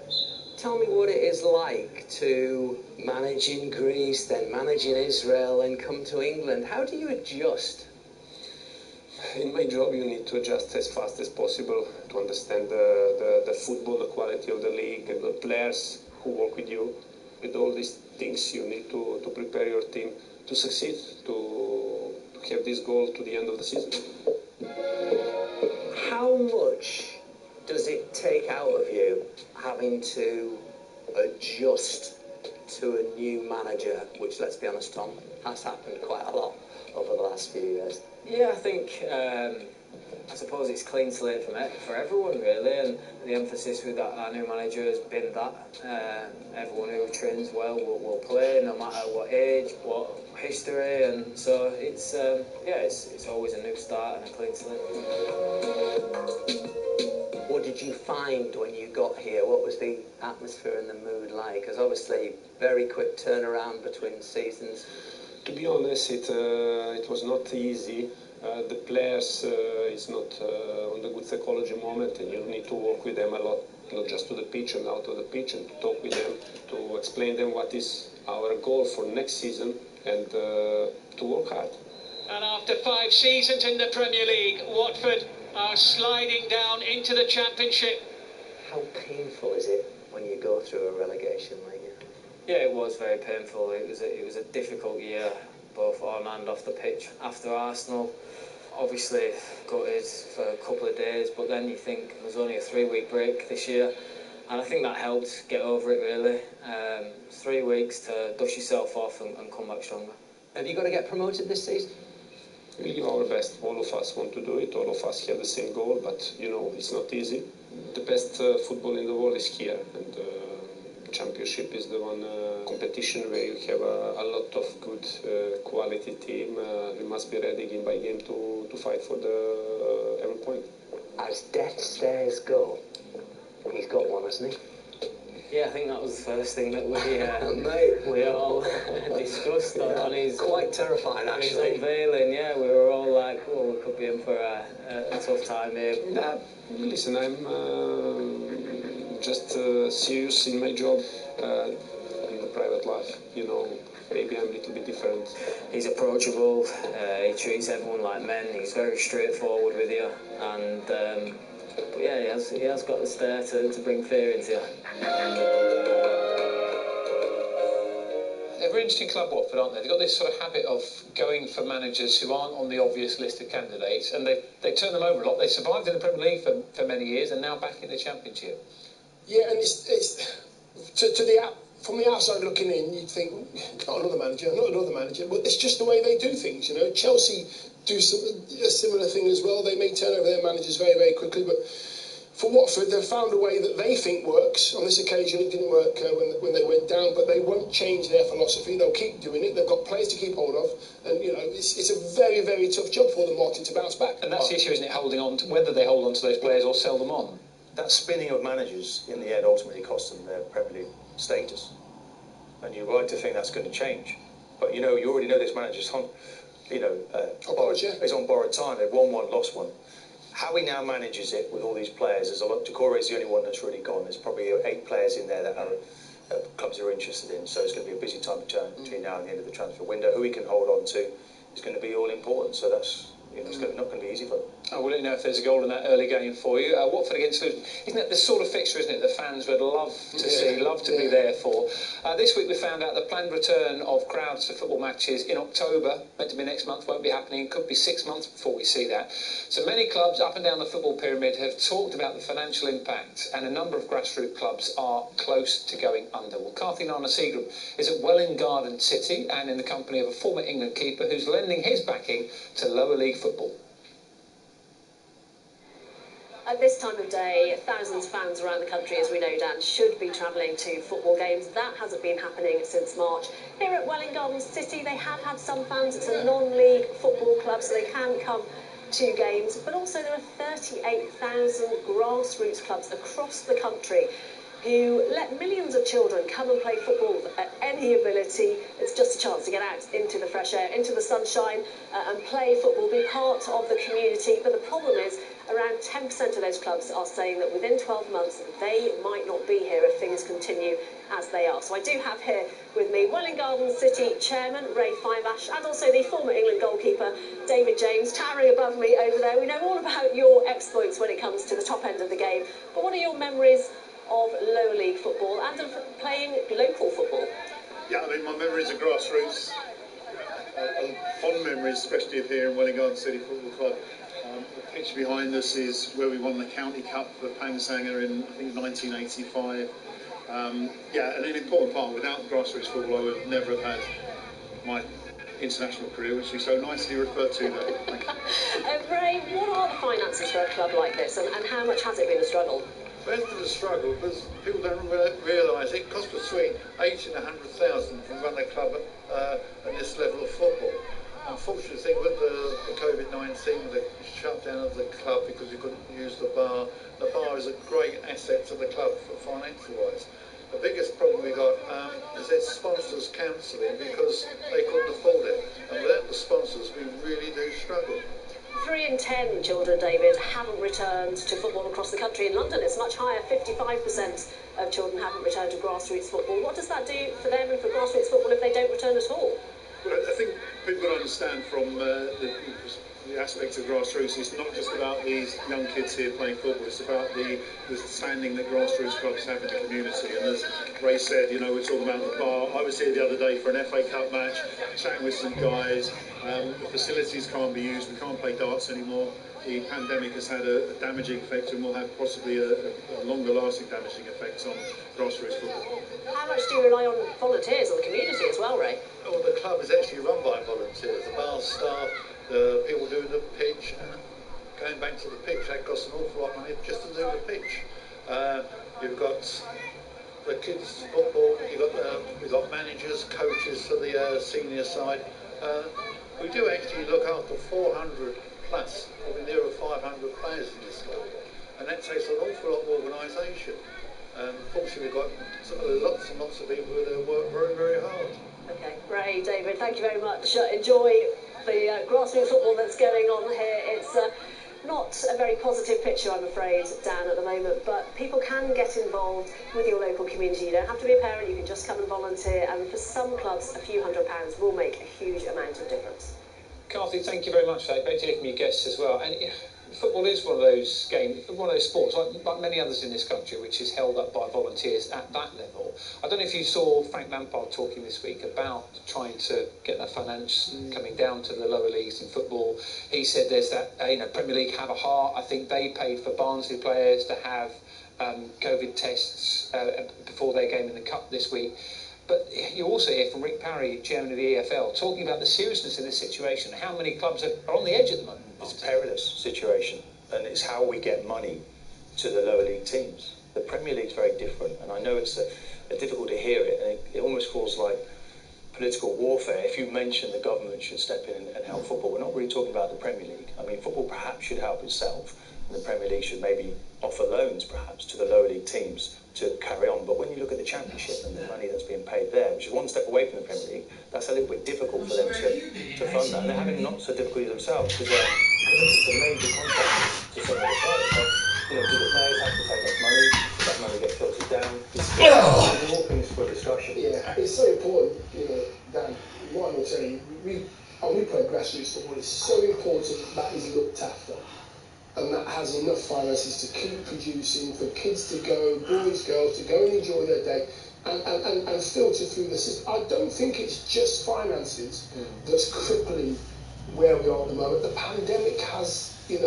S21: Tell me what it is like to manage in Greece, then manage in Israel, and come to England. How do you adjust?
S22: In my job, you need to adjust as fast as possible to understand the football, the quality of the league, and the players who work with you. With all these things, you need to prepare your team to succeed, to have this goal to the end of the season.
S21: How much does it take out of you having to adjust to a new manager, which, let's be honest, Tom, has happened quite a lot over the last few years?
S14: Yeah, I think, I suppose it's clean slate for everyone, really, and the emphasis with our new manager has been that everyone who trains well will play, no matter what age, what history, and so it's always a new start and a clean slate.
S21: What did you find when you got here? What was the atmosphere and the mood like? Because obviously, very quick turnaround between seasons.
S22: To be honest, it was not easy. The players is not on the good psychology moment, and you need to work with them a lot, not just to the pitch and out of the pitch, and to talk with them, to explain them what is our goal for next season, and to work hard.
S13: And after 5 seasons in the Premier League, Watford are sliding down into the Championship.
S21: How painful is it when you go through a relegation like that?
S14: Yeah, it was very painful. It was a difficult year, both on and off the pitch. After Arsenal, obviously gutted for a couple of days, but then you think there's only a 3-week break this year, and I think that helped get over it, really. 3 weeks to dust yourself off and come back stronger.
S21: Have you got to get promoted this season?
S22: We'll give our best. All of us want to do it. All of us have the same goal, but you know, it's not easy. The best football in the world is here, and Championship is the one competition where you have a lot of good quality team. We must be ready game by game to fight for the every point.
S21: As death stares go, he's got one, hasn't he?
S14: Yeah, I think that was the first thing that we all discussed on his...
S21: Quite terrifying, actually.
S14: His unveiling, yeah. We were all like, oh, we could be in for a tough time here.
S22: Nah, listen, I'm just serious in my job, in the private life, you know. Maybe I'm a little bit different.
S14: He's approachable, he treats everyone like men, he's very straightforward with you, and but yeah, he has got the stare to bring fear into you.
S13: They're a very interesting club, Watford, aren't they? They've got this sort of habit of going for managers who aren't on the obvious list of candidates, and they turn them over a lot. They survived in the Premier League for many years, and now back in the Championship.
S19: Yeah, and it's from the outside looking in, you'd think, not another manager, but it's just the way they do things, you know. Chelsea do a similar thing as well. They may turn over their managers very, very quickly, but for Watford, they've found a way that they think works. On this occasion, it didn't work when they went down, but they won't change their philosophy. They'll keep doing it. They've got players to keep hold of, and you know, it's a very, very tough job for them, Martin, to bounce back.
S13: And that's the issue, isn't it? Holding on to whether they hold on to those players or sell them on.
S18: That spinning of managers in the end ultimately cost them their Premier League status. And you're right to think that's going to change. But you know, you already know this manager's on, is on borrowed time. They've won one, lost one. How he now manages it with all these players, there's a lot. Decore is the only one that's really gone. There's probably 8 players in there that are clubs are interested in. So it's going to be a busy time between now and the end of the transfer window. Who he can hold on to is going to be all important. So that's it's not going to be easy for them.
S13: I will let you know if there's a goal in that early game for you. Watford against Luton. Isn't that the sort of fixture, isn't it, that fans would love to see, love to be there for? This week we found out the planned return of crowds to football matches in October, meant to be next month, won't be happening. It could be 6 months before we see that. So many clubs up and down the football pyramid have talked about the financial impact, and a number of grassroots clubs are close to going under. Well, Carthy Nana Seagram is at Welwyn Garden City and in the company of a former England keeper who's lending his backing to lower league football.
S1: At this time of day, thousands of fans around the country, as we know, Dan, should be travelling to football games. That hasn't been happening since March. Here at Welwyn Garden City, they have had some fans. It's a non-league football club, so they can come to games. But also there are 38,000 grassroots clubs across the country who let millions of children come and play football at any ability. It's just a chance to get out into the fresh air, into the sunshine, and play football, be part of the community. But the problem is, around 10% of those clubs are saying that within 12 months they might not be here if things continue as they are. So I do have here with me Welwyn Garden City Chairman Ray Fiveash and also the former England goalkeeper David James, towering above me over there. We know all about your exploits when it comes to the top end of the game, but what are your memories of lower league football and of playing local football?
S9: Yeah, I mean, my memories are grassroots. Fond memories, especially of here in Welwyn Garden City Football Club. The pitch behind us is where we won the County Cup for Pangsanger in, I think, 1985. Yeah, and an important part. Without grassroots football, I would never have had my international career, which you so nicely referred to there. Thank you.
S1: Ray, what are the finances for a club like this, and how much has it been a struggle?
S3: Well, it's been a struggle because people don't realise it costs between 80 and 100,000 to run a club at this level of football. Unfortunately, with the COVID-19, the shutdown of the club because you couldn't use the bar is a great asset to the club for financial-wise. The biggest problem we got is its sponsors cancelling because they couldn't afford it. And without the sponsors, we really do struggle.
S1: 3 in 10 children, David, haven't returned to football across the country. In London, it's much higher. 55% of children haven't returned to grassroots football. What does that do for them and for grassroots football if they don't return at all?
S9: Well, I think people understand from the aspect of grassroots, it's not just about these young kids here playing football, it's about the standing that grassroots clubs have in the community. And as Ray said, you know, we're talking about the bar. I was here the other day for an FA Cup match, chatting with some guys. The facilities can't be used, we can't play darts anymore. The pandemic has had a damaging effect and will have possibly a longer lasting damaging effect on grassroots football.
S1: How much do you rely on volunteers or the community as well, Ray?
S3: Well, the club is actually run by volunteers, the bar staff, the people doing the pitch, and going back to the pitch, that costs an awful lot of money just to do the pitch. You've got the kids' football, we've got managers, coaches for the senior side. We do actually look after 400 plus, probably nearer 500 players in this club, and that takes an awful lot of organisation. Fortunately, we've got lots and lots of people who work very, very hard.
S1: Okay, Ray, David, thank you very much. Enjoy the grassroots football that's going on here. It's not a very positive picture, I'm afraid, Dan, at the moment, but people can get involved with your local community. You don't have to be a parent, you can just come and volunteer, and for some clubs, a few £100s will make a huge amount of difference.
S13: Kathy, thank you very much for that. Great to hear from your guests as well. And football is one of those sports, like many others in this country, which is held up by volunteers at that level. I don't know if you saw Frank Lampard talking this week about trying to get that finance coming down to the lower leagues in football. He said there's that, Premier League have a heart. I think they paid for Barnsley players to have COVID tests before their game in the Cup this week. But you also hear from Rick Parry, chairman of the EFL, talking about the seriousness of this situation. How many clubs are on the edge at the moment?
S18: It's a perilous situation, and it's how we get money to the lower league teams. The Premier League's very different, and I know it's difficult to hear it, and it almost feels like political warfare. If you mention the government should step in and help football, we're not really talking about the Premier League. I mean, football perhaps should help itself, and the Premier League should maybe offer loans perhaps to the lower league teams to carry on. But when you look at the Championship and the money that's being paid there, which is one step away from the Premier League, that's a little bit difficult for them to fund that. And they're having lots of difficulty themselves because it's a major contract to some of the players. So, do the players have to take that money? Does that money get filtered down? It's all things for discussion.
S19: Yeah, it's so important, Dan. What I will tell you, we play grassroots football. It's so important that is looked after. And that has enough finances to keep producing, for kids to go, boys, girls, to go and enjoy their day and filter through the system. I don't think it's just finances that's crippling where we are at the moment. The pandemic has, there's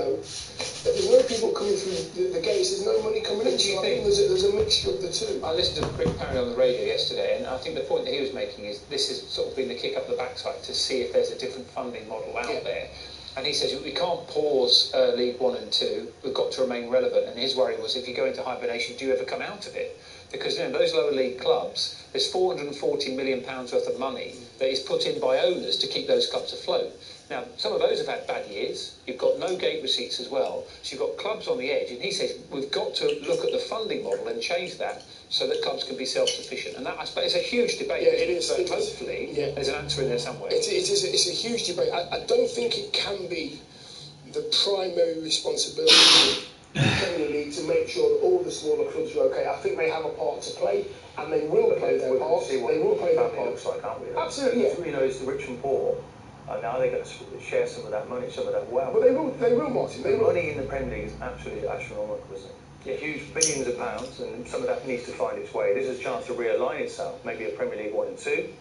S19: no people coming through the gates, there's no money coming in. So I think there's a mixture of the two.
S13: I listened to Rick Parry on the radio yesterday, and I think the point that he was making is this has sort of been the kick up the backside to see if there's a different funding model out there. And he says, we can't pause League 1 and 2, we've got to remain relevant. And his worry was, if you go into hibernation, do you ever come out of it? because those lower league clubs, there's £440 million worth of money that is put in by owners to keep those clubs afloat. Now, some of those have had bad years. You've got no gate receipts as well. So you've got clubs on the edge. And he says, we've got to look at the funding model and change that so that clubs can be self-sufficient. And that, I suppose, it's a huge debate.
S19: Yeah, it is.
S13: But hopefully, there's an answer in there somewhere.
S19: It's a huge debate. I don't think it can be the primary responsibility of the Premier League to make sure that all the smaller clubs are okay. I think they have a part to play, and they will play their part. They will play their part.
S18: Looks like, aren't we?
S19: Absolutely, yeah.
S18: You know, it's the rich and poor. And now they're going to share some of that money, some of that wealth.
S19: But they will, Martin.
S18: The money in the Premier League is absolutely astronomical, isn't it? Huge billions of pounds, and some of that needs to find its way. This is a chance to realign itself, maybe a Premier League 1 and 2.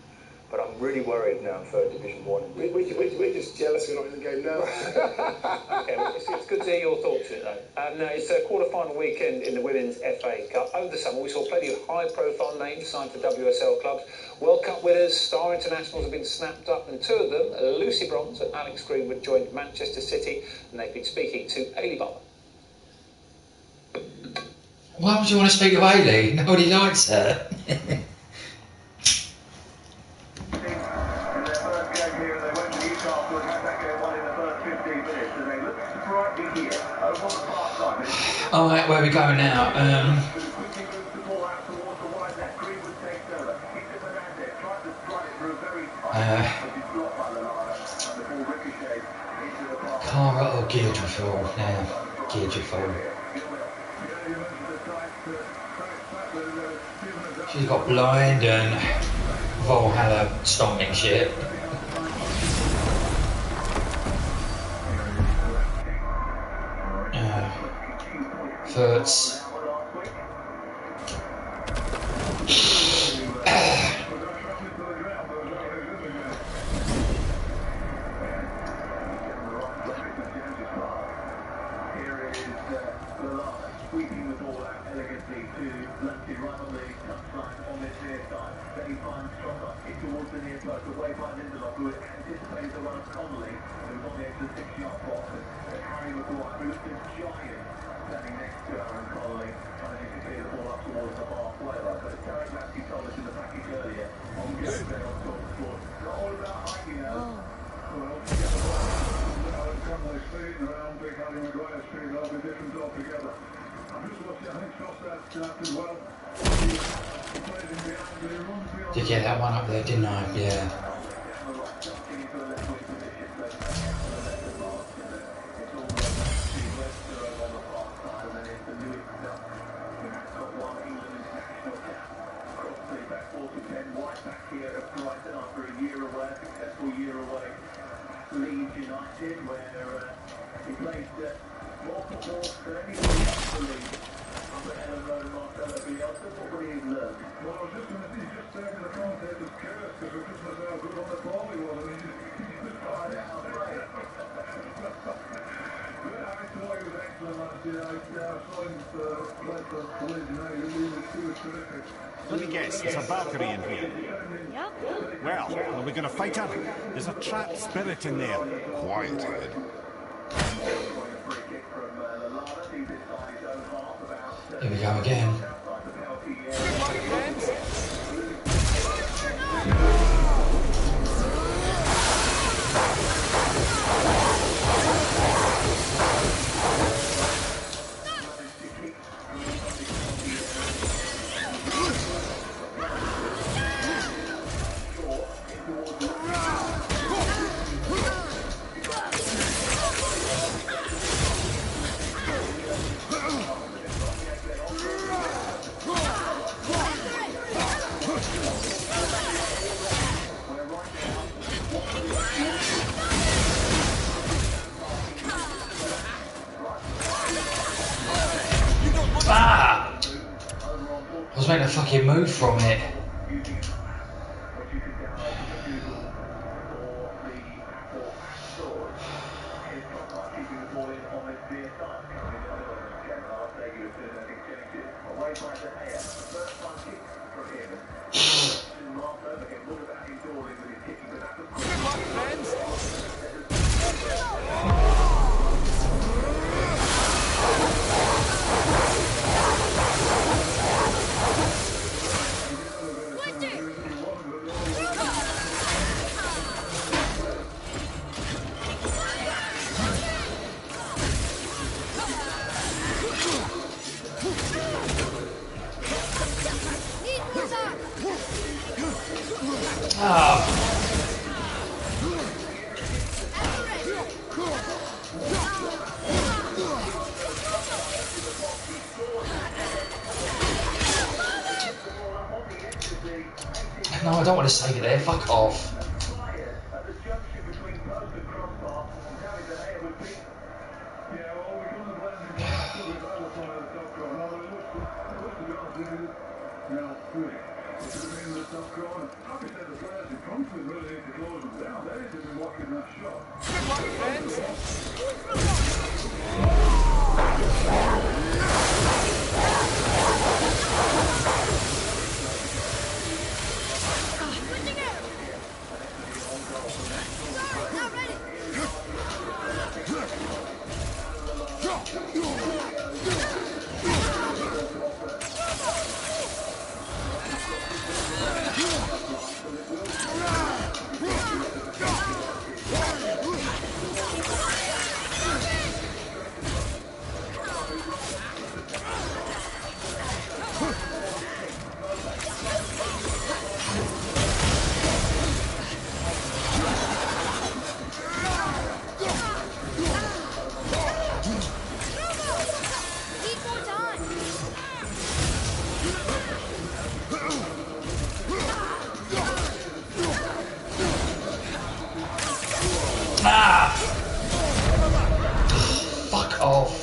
S18: But I'm really worried now for Division 1 and 2.
S19: We're just jealous we're not in the game now.
S13: Okay, well, it's good to hear your thoughts on it, though. Now, it's a quarter-final weekend in the Women's FA Cup. Over the summer, we saw plenty of high-profile names signed for WSL clubs. World Cup winners, star internationals have been snapped up, and two of them, Lucy Bronze and Alex Greenwood, joined Manchester City, and they've been speaking to Ailey Barber.
S2: Why would you want to speak of Ailey? Nobody likes her. Alright, where are we going now? Cara or Geardrifil? Now, Geardrifil. She's got blind and Valhalla stomping shit. Furts.
S7: Sweeping the ball out elegantly to Lamptey right on the touchline on this near side. Then he finds Stromberg kick towards the near post, away by Lindelof, who anticipated the run of Connolly, who was on the edge of the 6-yard box, and Harry Maguire, who looked a giant standing next to Aaron Connolly, managing to clear the ball up towards the halfway line. But as Tarek Lamptey told us in the package earlier, on game day on top of the floor, it's all about hiking now.
S9: Well, Aaron Connolly's feet around big Harry Maguire's feet, they'll be different altogether.
S2: Did get that one up there, didn't I? Yeah.
S7: Leeds United, where he played more football than anyone else in the league. Under Ellen Rowe and Marcelo Bielsa, what would he have learned?
S9: Well, I was just going to say, just taking the commentator's curse, because we just know how good on the ball he was, and he just fired it out right. I thought he was excellent last year. I saw him play for Leeds United. He was terrific.
S4: Let me guess, it's a Valkyrie in here.
S5: Yep.
S4: Well, are we going to fight her? There's a trapped spirit in there. Quiet, Ed.
S2: Here we go again. Ah! I was making a fucking move from it. don't want to save it there. Fuck off. Fuck off.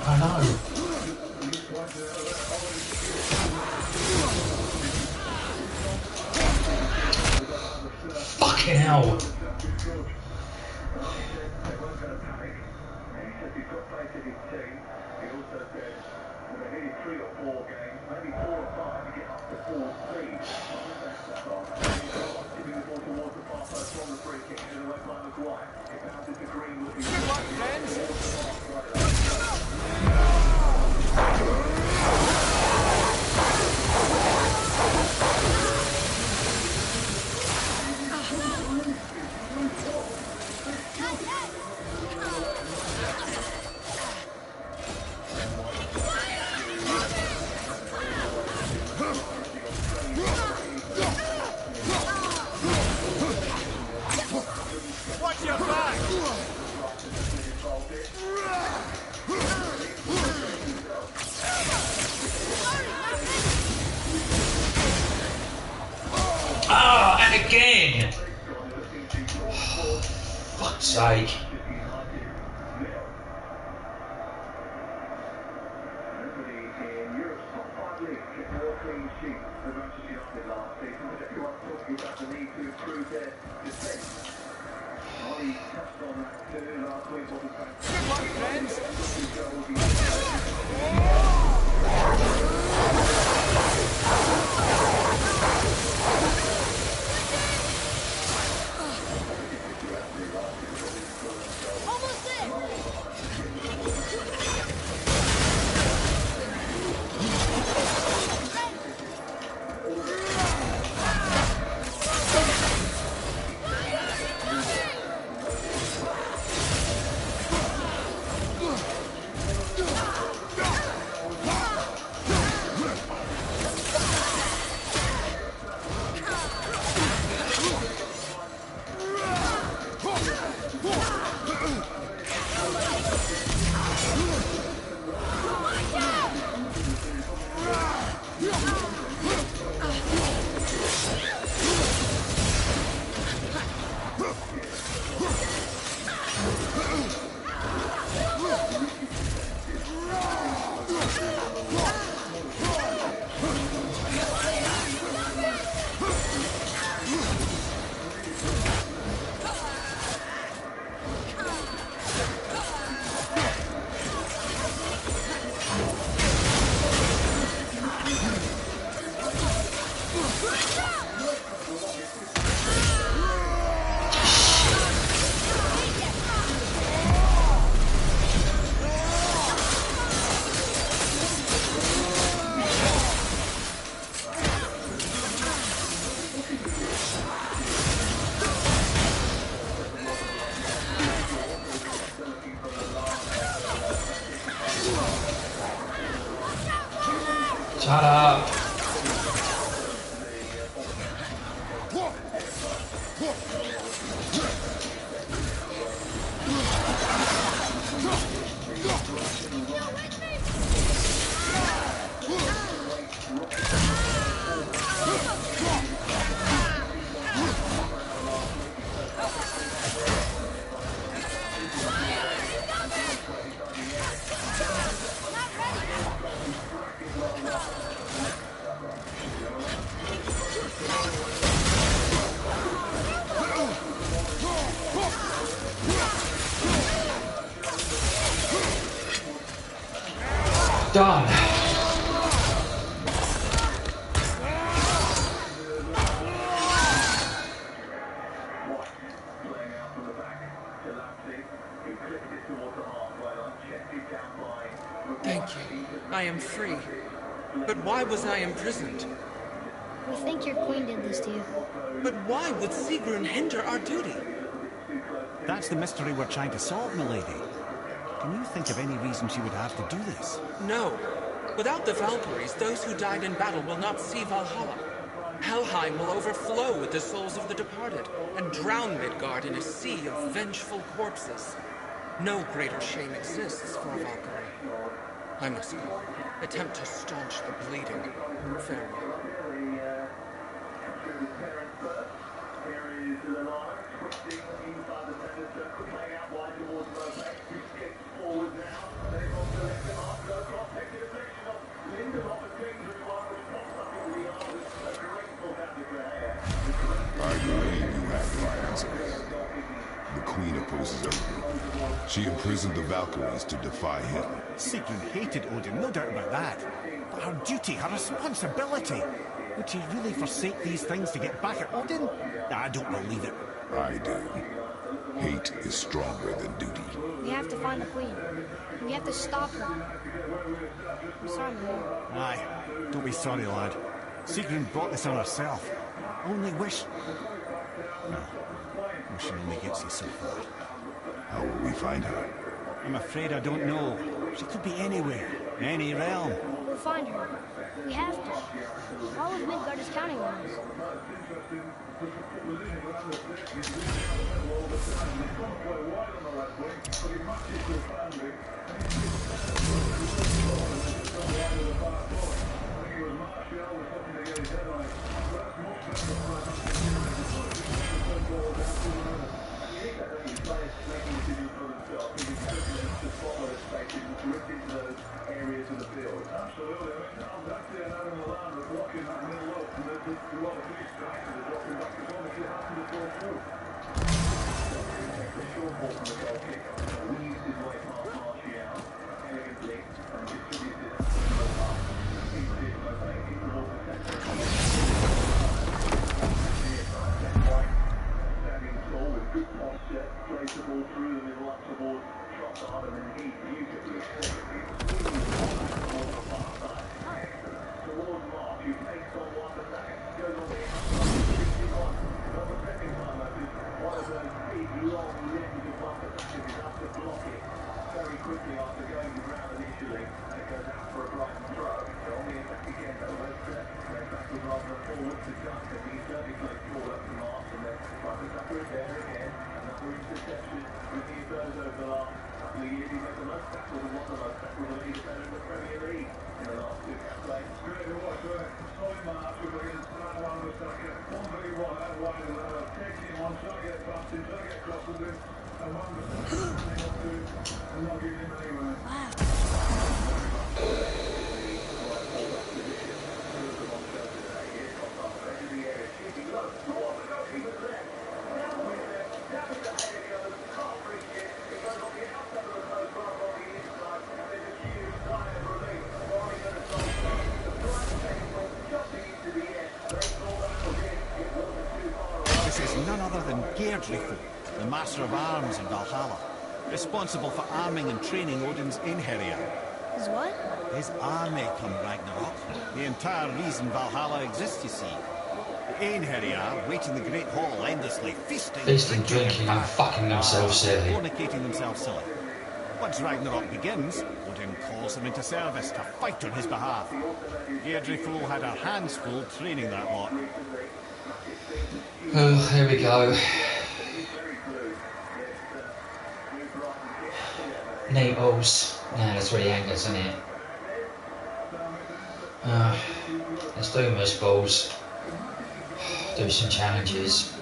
S2: I know. Fucking hell. And again! Fuck's sake. Shut up. Done.
S5: Thank you. I am free. But why was I imprisoned?
S8: We think your queen did this to you.
S5: But why would Sigrun hinder our duty?
S4: That's the mystery we're trying to solve, milady. Can you think of any reason she would have to do this?
S5: No. Without the Valkyries, those who died in battle will not see Valhalla. Helheim will overflow with the souls of the departed, and drown Midgard in a sea of vengeful corpses. No greater shame exists for a Valkyrie. I must go. Attempt to staunch the bleeding. Farewell.
S23: I believe you have my answer. The Queen opposes Odin. She imprisoned the Valkyries to defy him.
S4: Sigrun hated Odin, no doubt about that. But her duty, her responsibility. Would she really forsake these things to get back at Odin? I don't believe it.
S23: I do. Hate is stronger than duty.
S8: We have to find the queen. We have to stop her. I'm sorry, man.
S4: Aye, don't be sorry, lad. Sigrun brought this on herself. Only wish... Well, wishing only gets you so far.
S23: How will we find her?
S4: I'm afraid I don't know. She could be anywhere, any realm.
S8: We'll find her. We have to. All of Midgard is counting on us.
S4: The master of arms in Valhalla, responsible for arming and training Odin's Einherjar.
S8: His what?
S4: His army come Ragnarok. The entire reason Valhalla exists, you see. The Einherjar wait in the Great Hall endlessly, feasting,
S2: Drinking and fucking themselves silly.
S4: Fornicating themselves silly. Once Ragnarok begins, Odin calls them into service to fight on his behalf. Deirdre Fool had her hands full training that lot.
S2: Oh, here we go. Naples. Nah, that's really angers, isn't it? Let's do most balls. Do some challenges.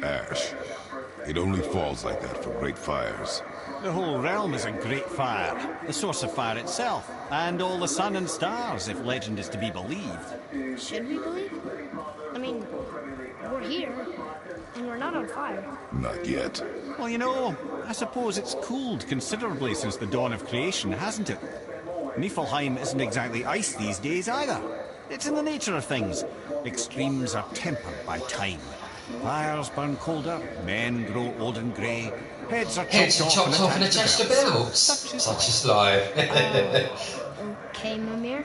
S23: Ash. It only falls like that for great fires.
S4: The whole realm is a great fire, the source of fire itself, and all the sun and stars, if legend is to be believed.
S8: Should we believe? I mean, we're here, and we're not on fire.
S23: Not yet.
S4: Well, you know, I suppose it's cooled considerably since the dawn of creation, hasn't it? Niflheim isn't exactly ice these days either. It's in the nature of things. Extremes are tempered by time. Fires burn colder, men grow old and grey, heads are chopped off and attached to belts.
S2: Such is life.
S8: Okay, Mimir.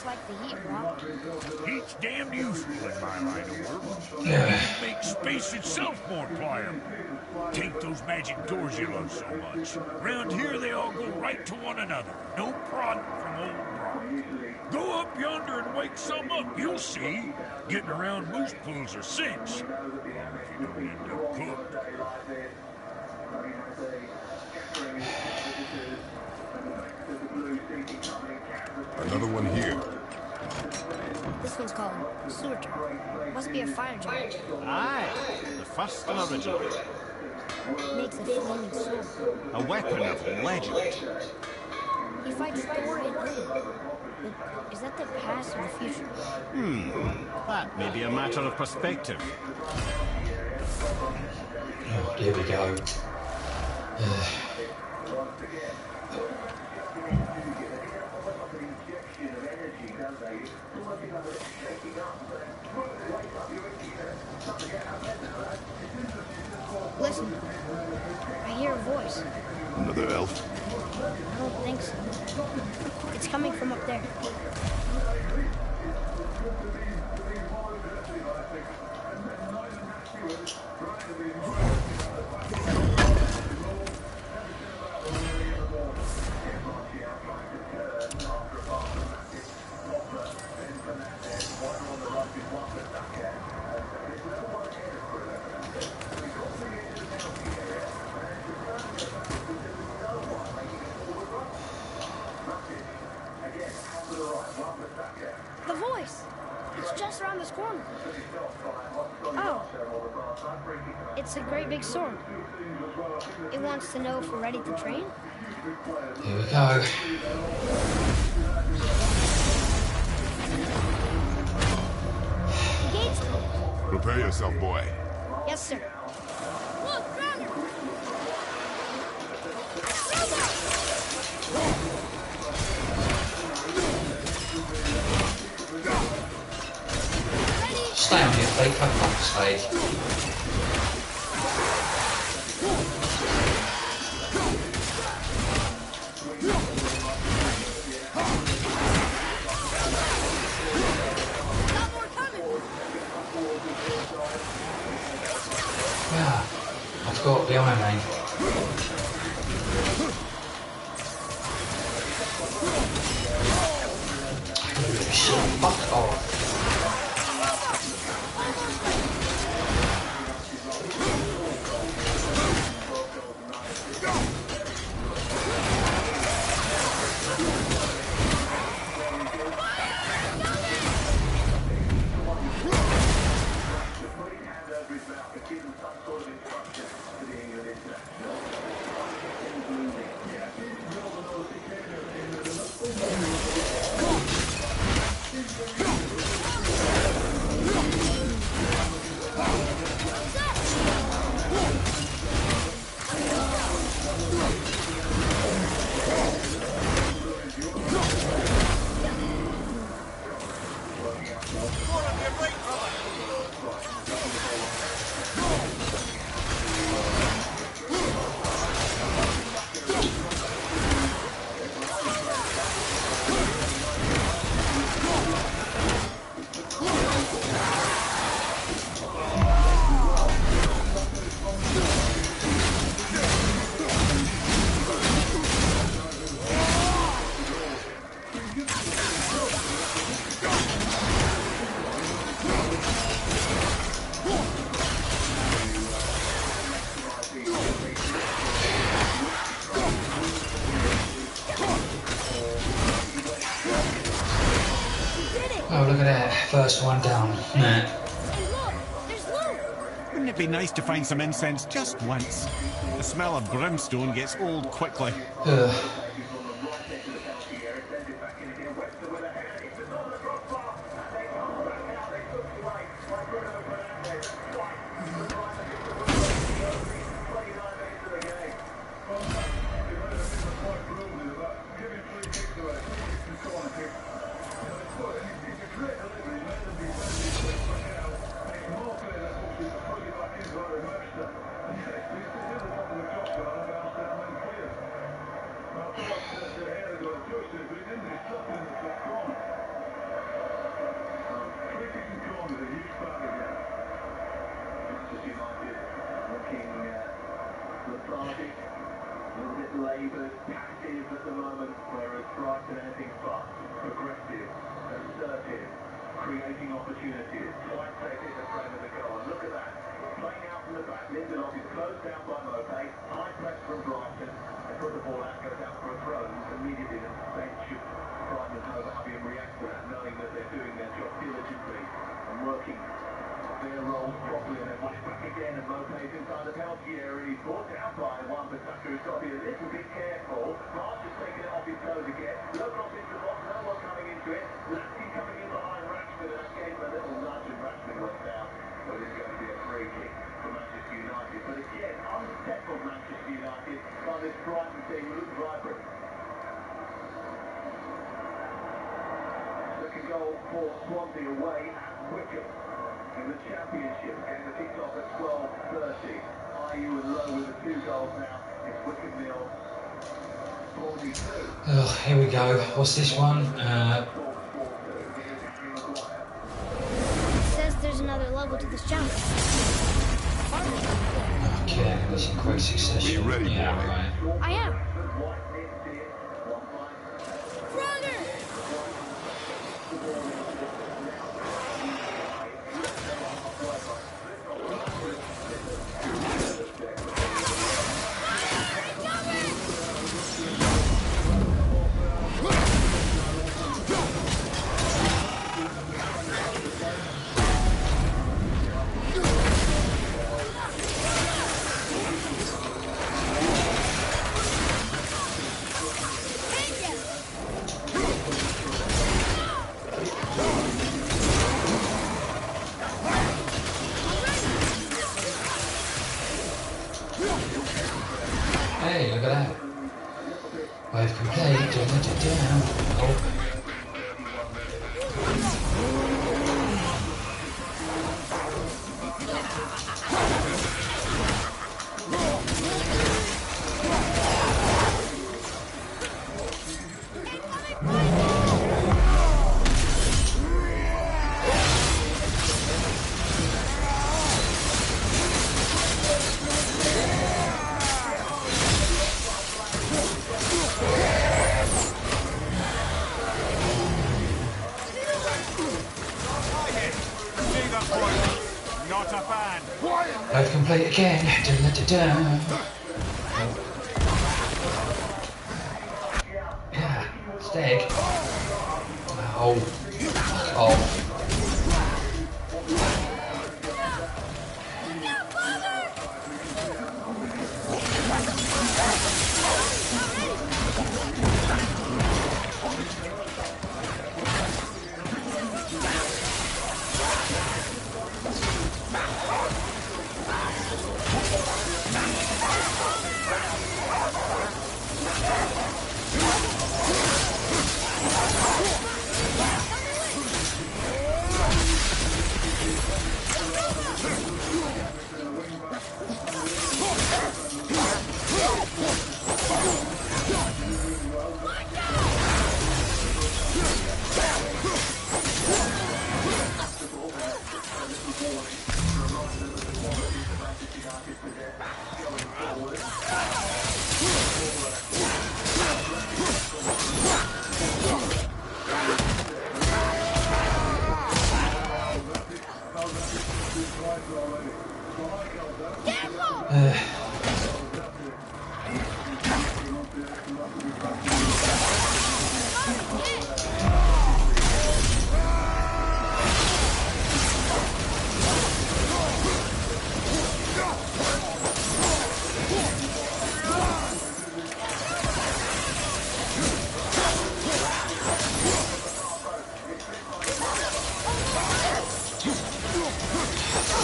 S10: Like the heat, Rob.
S11: Heat's damn useful in my line of work. It makes space itself more pliable. Take those magic doors you love so much. Round here, they all go right to one another. No prodding from old Brock. Go up yonder and wake some up. You'll see. Getting around moose pools are cinch. If you don't end up cooked.
S23: Another one here.
S8: This one's called Surtur. Must be a fire giant.
S4: Aye, the first and original.
S8: Makes a flaming sword.
S4: A weapon of legend.
S8: He fights Thor and Odin. But is that the past or the future?
S4: That may be a matter of perspective.
S2: Oh, here we go.
S8: voice.
S23: Another elf?
S8: I don't think so. It's coming from up there. The voice! It's just around this corner. Oh. It's a great big sword. It wants to know if we're ready to train.
S2: Here we go.
S8: The gate's closed.
S23: Prepare yourself, boy.
S8: Yes, sir. Look, Rounder!
S2: Stay on your feet, for fuck's sake. Yeah, I've got behind me. Shit, fuck off. Oh, look at that. First one down. Nah.
S4: Wouldn't it be nice to find some incense just once? The smell of brimstone gets old quickly.
S7: Laboured, passive at the moment, whereas Brighton anything but progressive, assertive, creating opportunities. Quite safely at the frame of the goal. And look at that. Playing out from the back, Lindelof is closed down by Mopé. High press from Brighton. They put the ball out, goes out for a throw. Immediately the bench of Brighton and Hove Albion react to that, knowing that they're doing their job diligently and working their roles properly, and then whack back again, and Mopé's inside the penalty area. He's brought down by one, but Tucker has got to be a little bit careful. Marsh has taken it off his toes again. Low cross into the box, no one coming into it. Lamptey coming in behind Rashford, and that gave him a little nudge, and Rashford went down. So it's going to be a free kick for Manchester United. But again, unsettled Manchester United by this Brighton team who looks vibrant. Second goal for Swansea away at Wickham. In the Championship, game that kicked off at 12:30. IU and Lowe with the 2 goals now.
S2: Oh, here we go. What's this one?
S8: It says there's another level to this challenge.
S2: Okay, that's in quick succession.
S23: Be ready,
S2: yeah,
S23: boy.
S2: right.
S8: I am.
S2: Hey, look at that. Wave complete. Oh.
S11: Not a fan.
S2: Wave complete again. Yeah, stag. Oh, fuck off.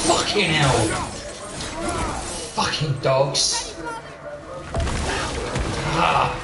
S2: Fucking hell! Fucking dogs! Ah!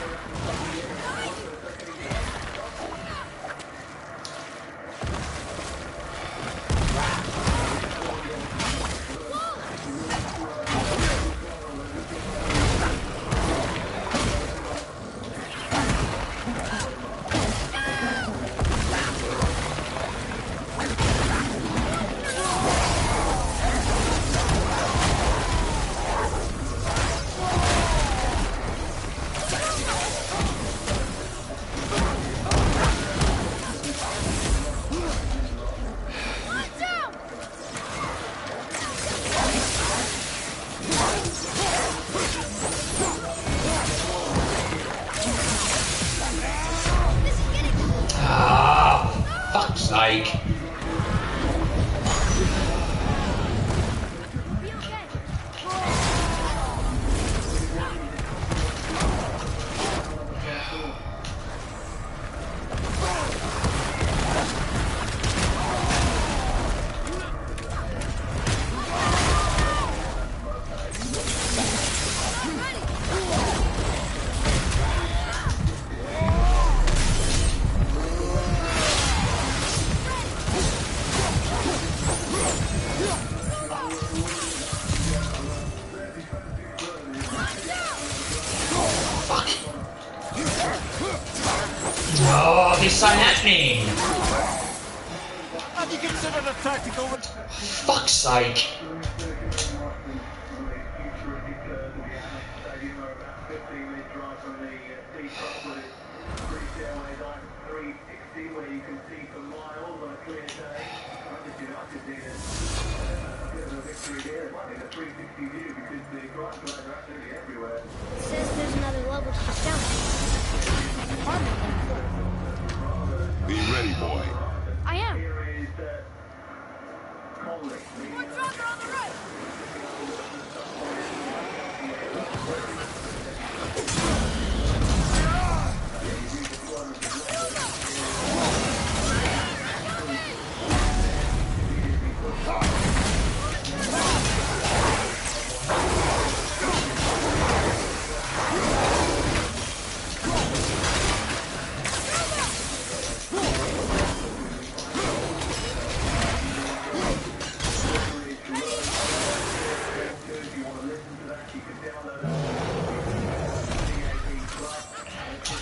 S2: is so happening?
S11: Have you considered a tactical...
S2: Fuck's sake.
S8: It says there's another level to this jump.
S23: Be ready, boy.
S8: I am.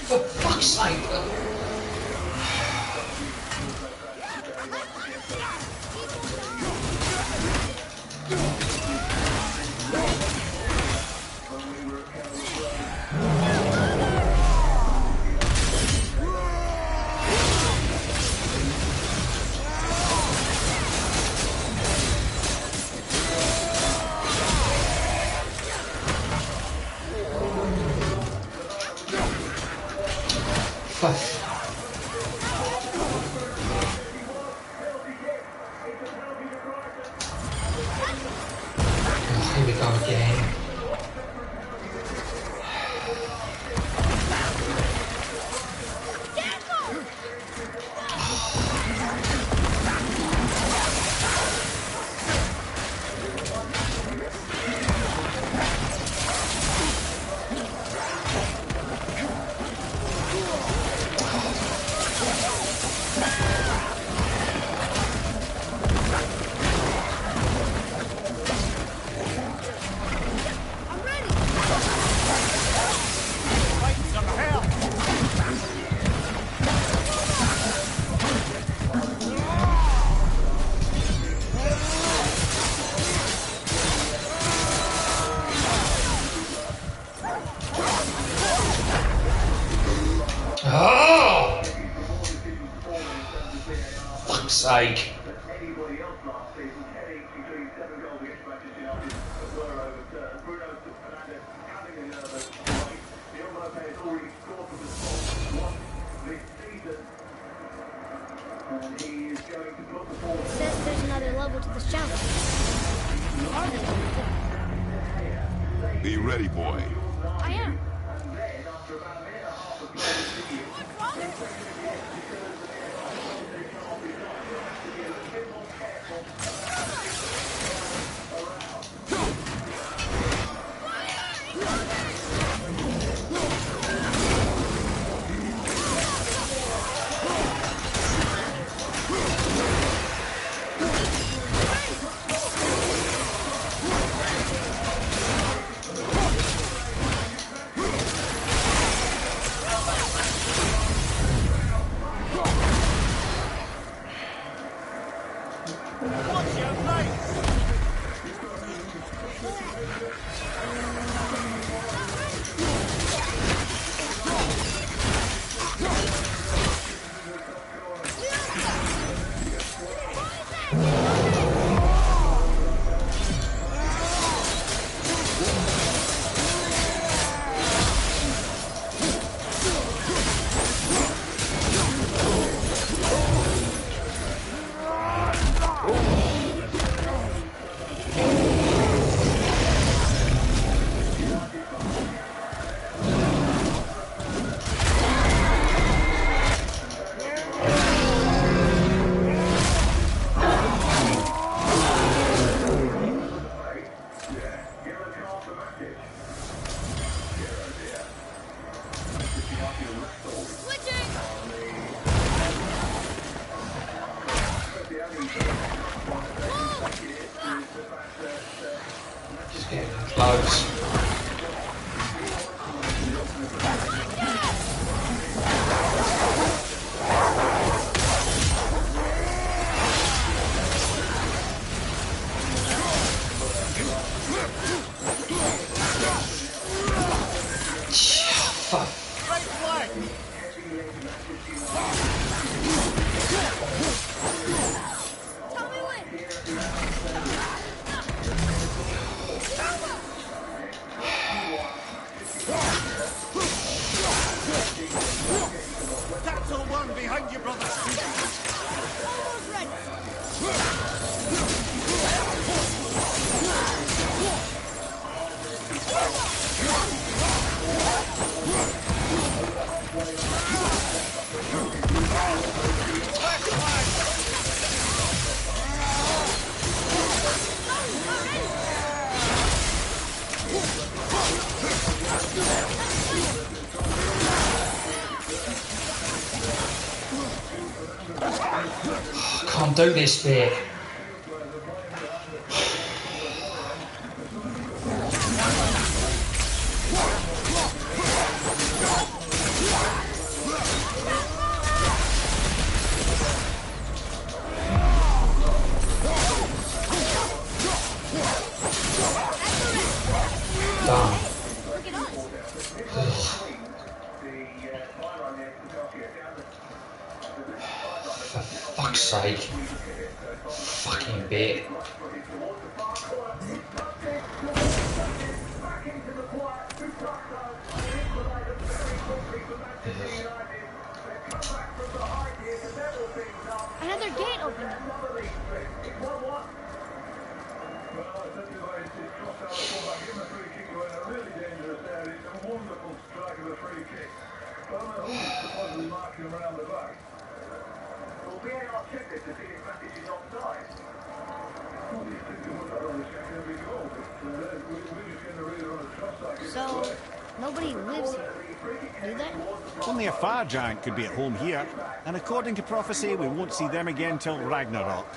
S2: For fuck's sake. Here we go again. Oh! Fuck's sake.
S8: It says there's another level to this jump.
S23: Be ready, boy.
S8: I am.
S2: Just getting close. can't do this bit. Done. For fuck's sake. Fucking bit.
S8: Another gate opened up. So, nobody lives here, do they?
S4: Only a fire giant could be at home here, and according to prophecy, we won't see them again till Ragnarok.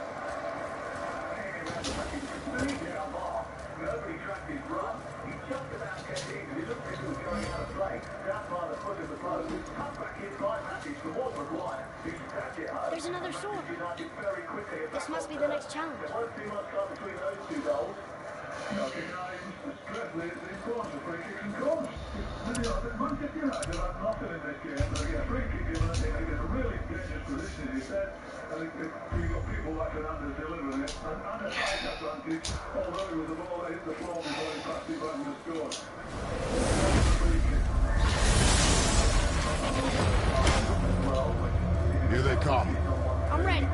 S8: There's another sword. This must be the next challenge.
S23: Here they come.
S8: I'm ready.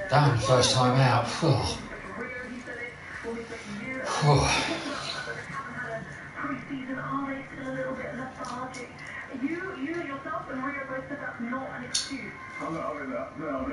S2: Damn, first time out.
S9: I'm not having that. No.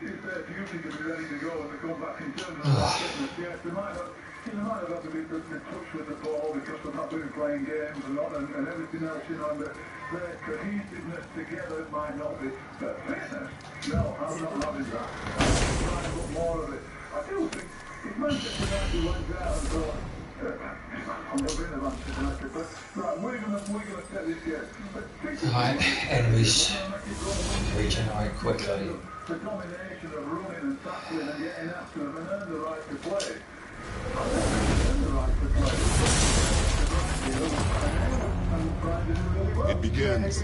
S9: It's their duty to be ready to go and to come back in terms of fitness. Yes, they might have had to be the touch with the ball because they've not been playing games and everything else, you know, but their cohesiveness together might not be. But fitness? No, I'm not having that. I'm trying to put more of it. I do think if Manchester United went out and thought, I'm not being a Manchester United, but right, we're gonna set this game.
S2: Right, enemies regenerate quickly.
S9: The combination of running and tackling and getting after them and earn the right to play.
S23: It begins.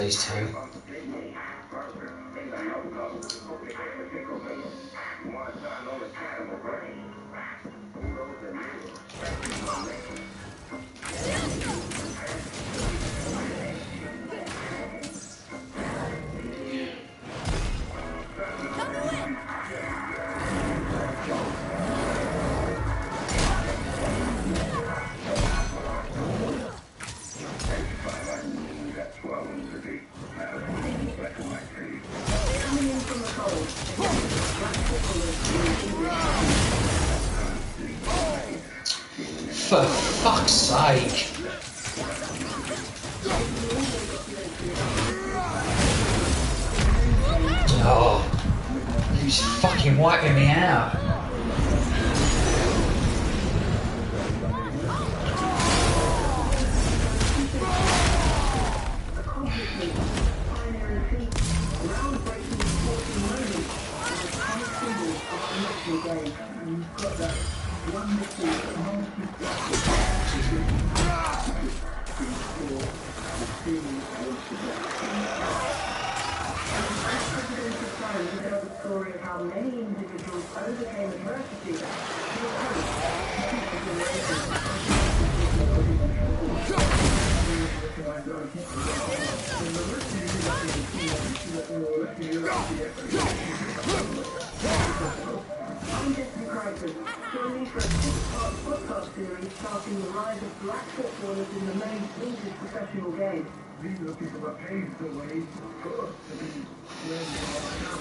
S2: These two. For fuck's sake! Oh, he's fucking wiping me out.
S7: Story of how many individuals overcame adversity. I'm Jessica Crichton. Join me for a 6-part podcast series starting the rise of black footballers in the main English professional game. These are the people that paved the way for us to be where we are now.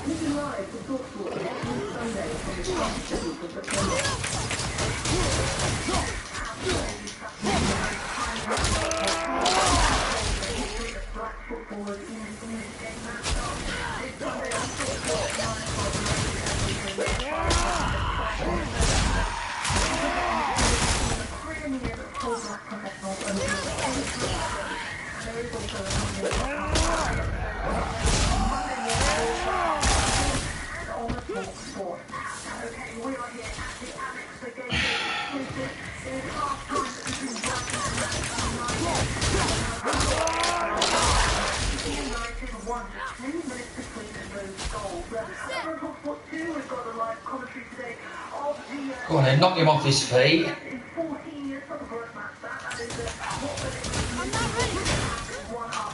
S7: Listen live to TalkSport every Sunday from the 27th of September. Black footballers in the English game match up. This Sunday on TalkSport 9 o'clock. Professionals and there is also on the talk sport. Okay, we are here at the Alex the Game exclusive. It is half time between Brighton and Manchester United. 1 to 10 minutes between those goals. On talk sport 2, we've got a live commentary today of the
S2: Go on then, knock him off his feet.
S7: in 14 years for the first match. That is
S8: I'm not ready.
S7: one up.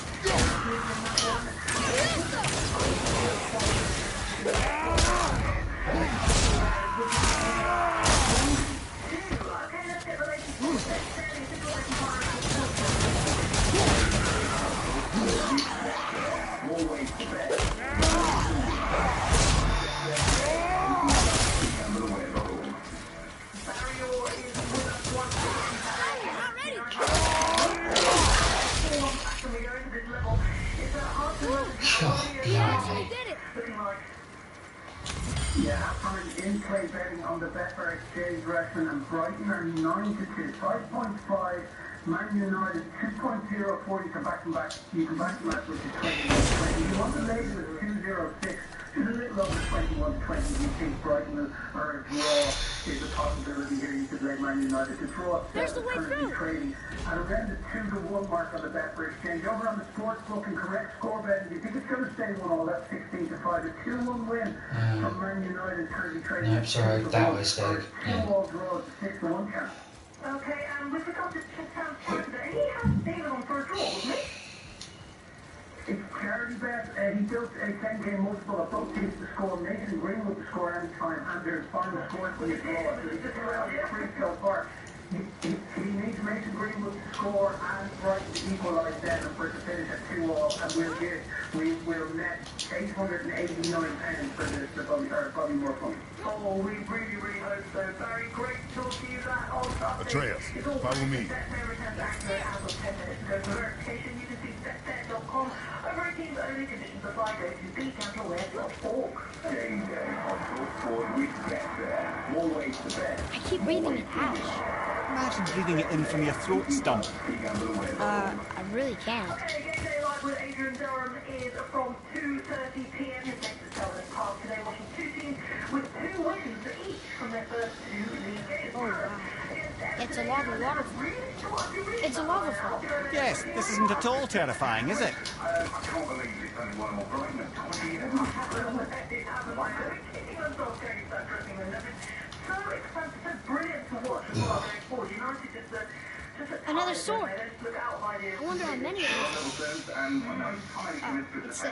S7: Okay, let's get the latest always the best. Yeah, halftime in-play betting on the Betfair Exchange Wrestling and Brighton are 9-2, 5.5. Man United 2.0 for you can back them back. You can back them back which is 21-20. You want the label at 2.06. Just a little over 21-20. You think Brighton or a draw is a possibility here. You could lay Man United to draw.
S8: There's the way through.
S7: Trading at around the 2-1 mark on the Betfair Exchange. Over on the sportsbook and correct score betting, you think it's going to stay 1-all? That's 16-5. A 2-1 win from Man United currently trading.
S2: No, sorry, that was Doug.
S7: 2-all draws, 6-1 chance. Okay, and with regard to Town today, he has David on for a draw, wasn't he? It's charity bet. He built a 10-game multiple of both teams to score. Mason Greenwood to score any time, and there's final scores for the draw. So he's just around the free so far. He needs Mason Greenwood to score and Brighton to equalise then for it to finish at 2-all, and we'll net £889 for the Bodymore Fund. Oh, we really, really hope so. Barry, great to talk to you that on Saturday.
S23: Atreus, follow me.
S7: Betfair returns accurate as of 10 minutes ago. For verification, you can see betfair.com. Over 18s only, conditions apply. Go to begambleware.org. Game day on TalkSport with Betfair. Always the best.
S8: I keep breathing it out.
S10: Imagine breathing it in from your throat stump.
S8: I really can't.
S7: Okay, Game Day Live with Adrian Durham is from 2:30 p.m. His next is Selhurst Park today, watching two teams with 2 wins each from their first 2 league games.
S8: Oh, wow.
S7: Against
S8: Yeah, It's a lava waterfall. It's a lava fall.
S10: Yes, this isn't at all terrifying, is it?
S9: I can't believe it's only one more brain than 20 years.
S8: Another sword. I wonder how many of these.
S9: It's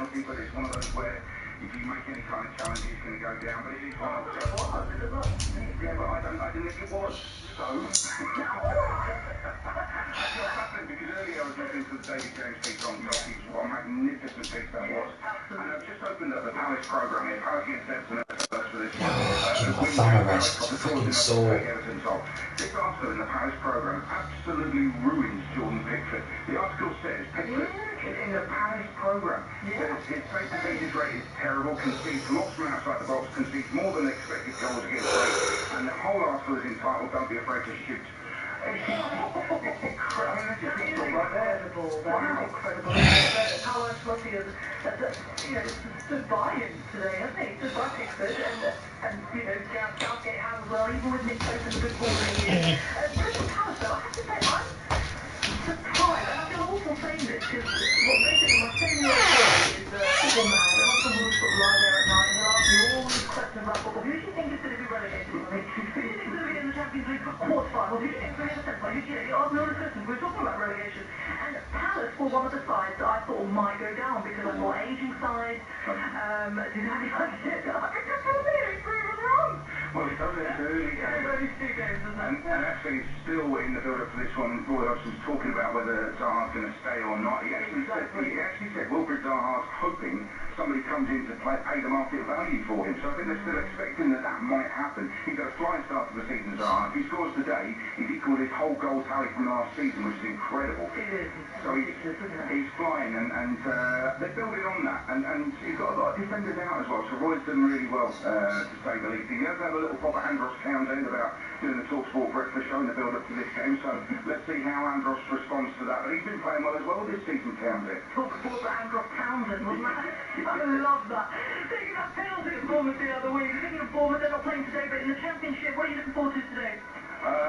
S9: one of those where if you make any kind of challenge, it's going to go down. But it is one of those. Yeah, but I didn't think it was. So. Because earlier I was listening to the David James piece on Topics, what a magnificent piece that was. And I've just opened up the Palace programme here. Palace against Everton first for this one.
S2: Give my thumb a rest, it's fucking sore.
S9: This article in the Palace programme absolutely ruins Jordan Pickford. The article says Pickford in the Palace programme says his face-to-face rate is terrible, concedes lots from outside the box, concedes more than expected goals against Wales, and the whole article is entitled "Don't Be Afraid to Shoot." Incredible. That is incredible. Palace must have stood by him today, hasn't he? Stood by Pickford and Southgate has as well, even with Nick Pope and the good ball that he is. Crystal Palace, though, I have to say, I'm surprised, and I feel awful saying this, because basically my 7-year-old son is football mad, and I can sort of lie there at night and he'll ask me all these questions about football. Who do you think is going to be relegated? Who do you think is going to be in the Champions League quarter-final? Who do you think is going to be in the semi-final? You ask me all these questions. We're talking about relegation. And Palace were one of the sides that I thought might go down because I thought aging side, did I like it? I think that's what it is. Prove us wrong. Well, it's only early games. And actually, still in the build-up for this one, Roy Hodgson's talking about whether Zaha's going to stay or not. He actually said Wilfried Zaha's hoping somebody comes in to pay the market value for him. So I think they're still expecting that might happen. He's got a flying start to the season, Zaha. If he scores today, he's equalled his whole goal tally from last season, which is incredible. So he's flying, and they're building on that. And he's got a lot of defenders out as well. So Roy's done really well, to say the least. He has had a little pop at Andros Townsend about doing the TalkSport breakfast show in the build-up to this game. So let's see how Andros responds to that. But he's been playing well as well this season, Townsend. TalkSport for Andros Townsend, wasn't it? I love that. Taking that penalty at Bournemouth the other week. Speaking of Bournemouth, they're not playing today, but in the Championship, what are you looking forward to today?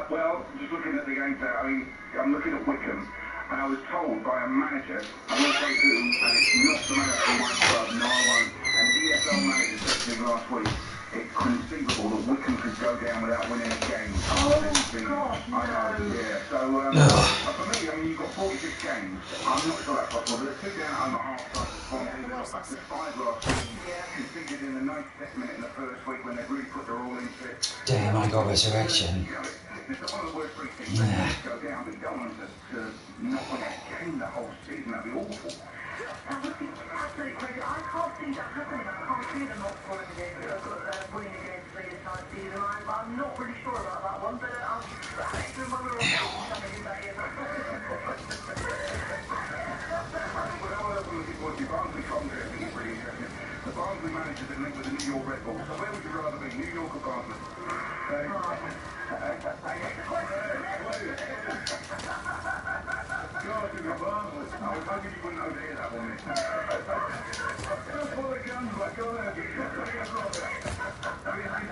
S9: Well, just looking at the games there, I'm looking at Wickham, and I was told by a manager, I won't say who, and it's not the manager of my club, no I won't, an EFL manager said to me last week, it's conceivable that Wickham could go down without winning a game. Oh, gosh, no. I know, yeah. So, for me, you've got 46 games. I'm not sure that's possible. But they're 2 down at home at half-time. They got back to 5 last week. Conceded in the 92nd minute in the first week when they really put their all into it.
S2: Damn, I got resurrection.
S9: It's one of the worst free teams to go down, but you don't want them to not win a game the whole season. That'd be awful. That would be absolutely crazy. I can't see that happening. I can't see them not winning a game for the entire season. I'm not really sure about that one, but I'm actually when we're on something in that year. The Barnsley commentary, I think, is really interesting. The Barnsley manager's been linked with the New York Red Bulls. So where would you rather be, New York or Barnsley? God, to be Barnsley. I was hoping you wouldn't overhear that one. Just for the guns back on there. It's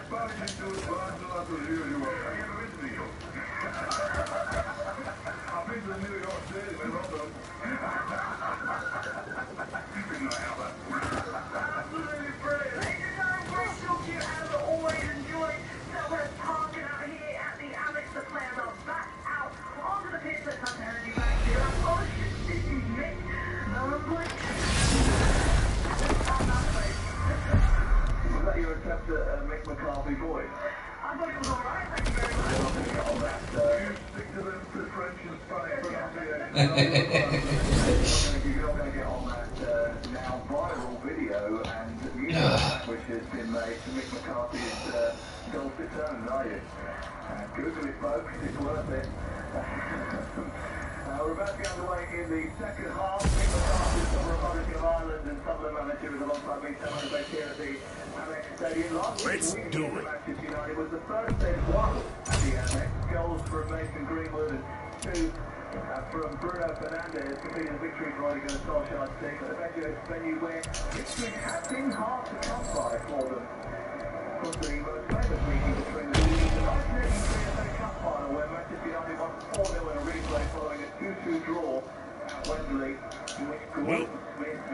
S9: Spanish into a Barnsley as usual. Have you ever been to New York? I've been to the New York City, but not them. Big night out there. Absolutely brilliant. Ladies and gentlemen, great talk to you as always. Enjoy Selhurst Parking out here at the Alex. The players are back out onto the pitch. Let's have the energy back here. Oh, this is Mick. Was that your attempt at Mick McCarthy voice? I thought it was alright, thank you very much. I'm not going to get on that. You stick to the French and Spanish pronunciation. You're not going to get on that now viral video and music which has been made to Mick McCarthy's dulcet tones, are you? Google it, folks, it's worth it. We're about to get underway in the second half. Mick McCarthy from the Republic of Ireland and Sunderland manager is alongside me, Sam based here at the Amex Stadium. Last week, Manchester United was the first they'd won at the Amex. Goals from Mason Greenwood and 2 from Bruno Fernandes, completing a victory for Ole Gunnar Solskjaer's team at the venue where history has been hard to come by for them. Of course, the most famous meeting between the 1983 FA Cup final where Manchester United
S11: Well,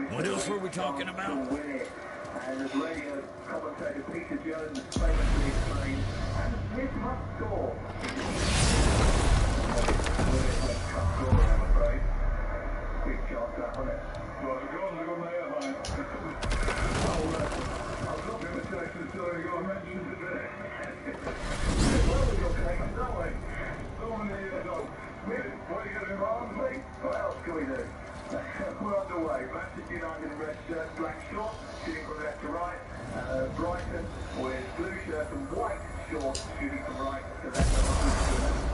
S11: what else were we talking about?
S7: And as radio commentator Peter Jones famously explained, and Smith must score. I'm afraid. Big chance that, wasn't it?
S9: Well, the goals are good there, mate. I've got the imitation story you mentioned today.
S7: Well, we've got connections, don't we?
S9: So many years on. Smith, what are you getting involved, mate?
S7: What else can we do? We're underway. Manchester United in red shirts, black shorts, shooting from left to right. Brighton with blue shirts and white shorts, shooting from right to left.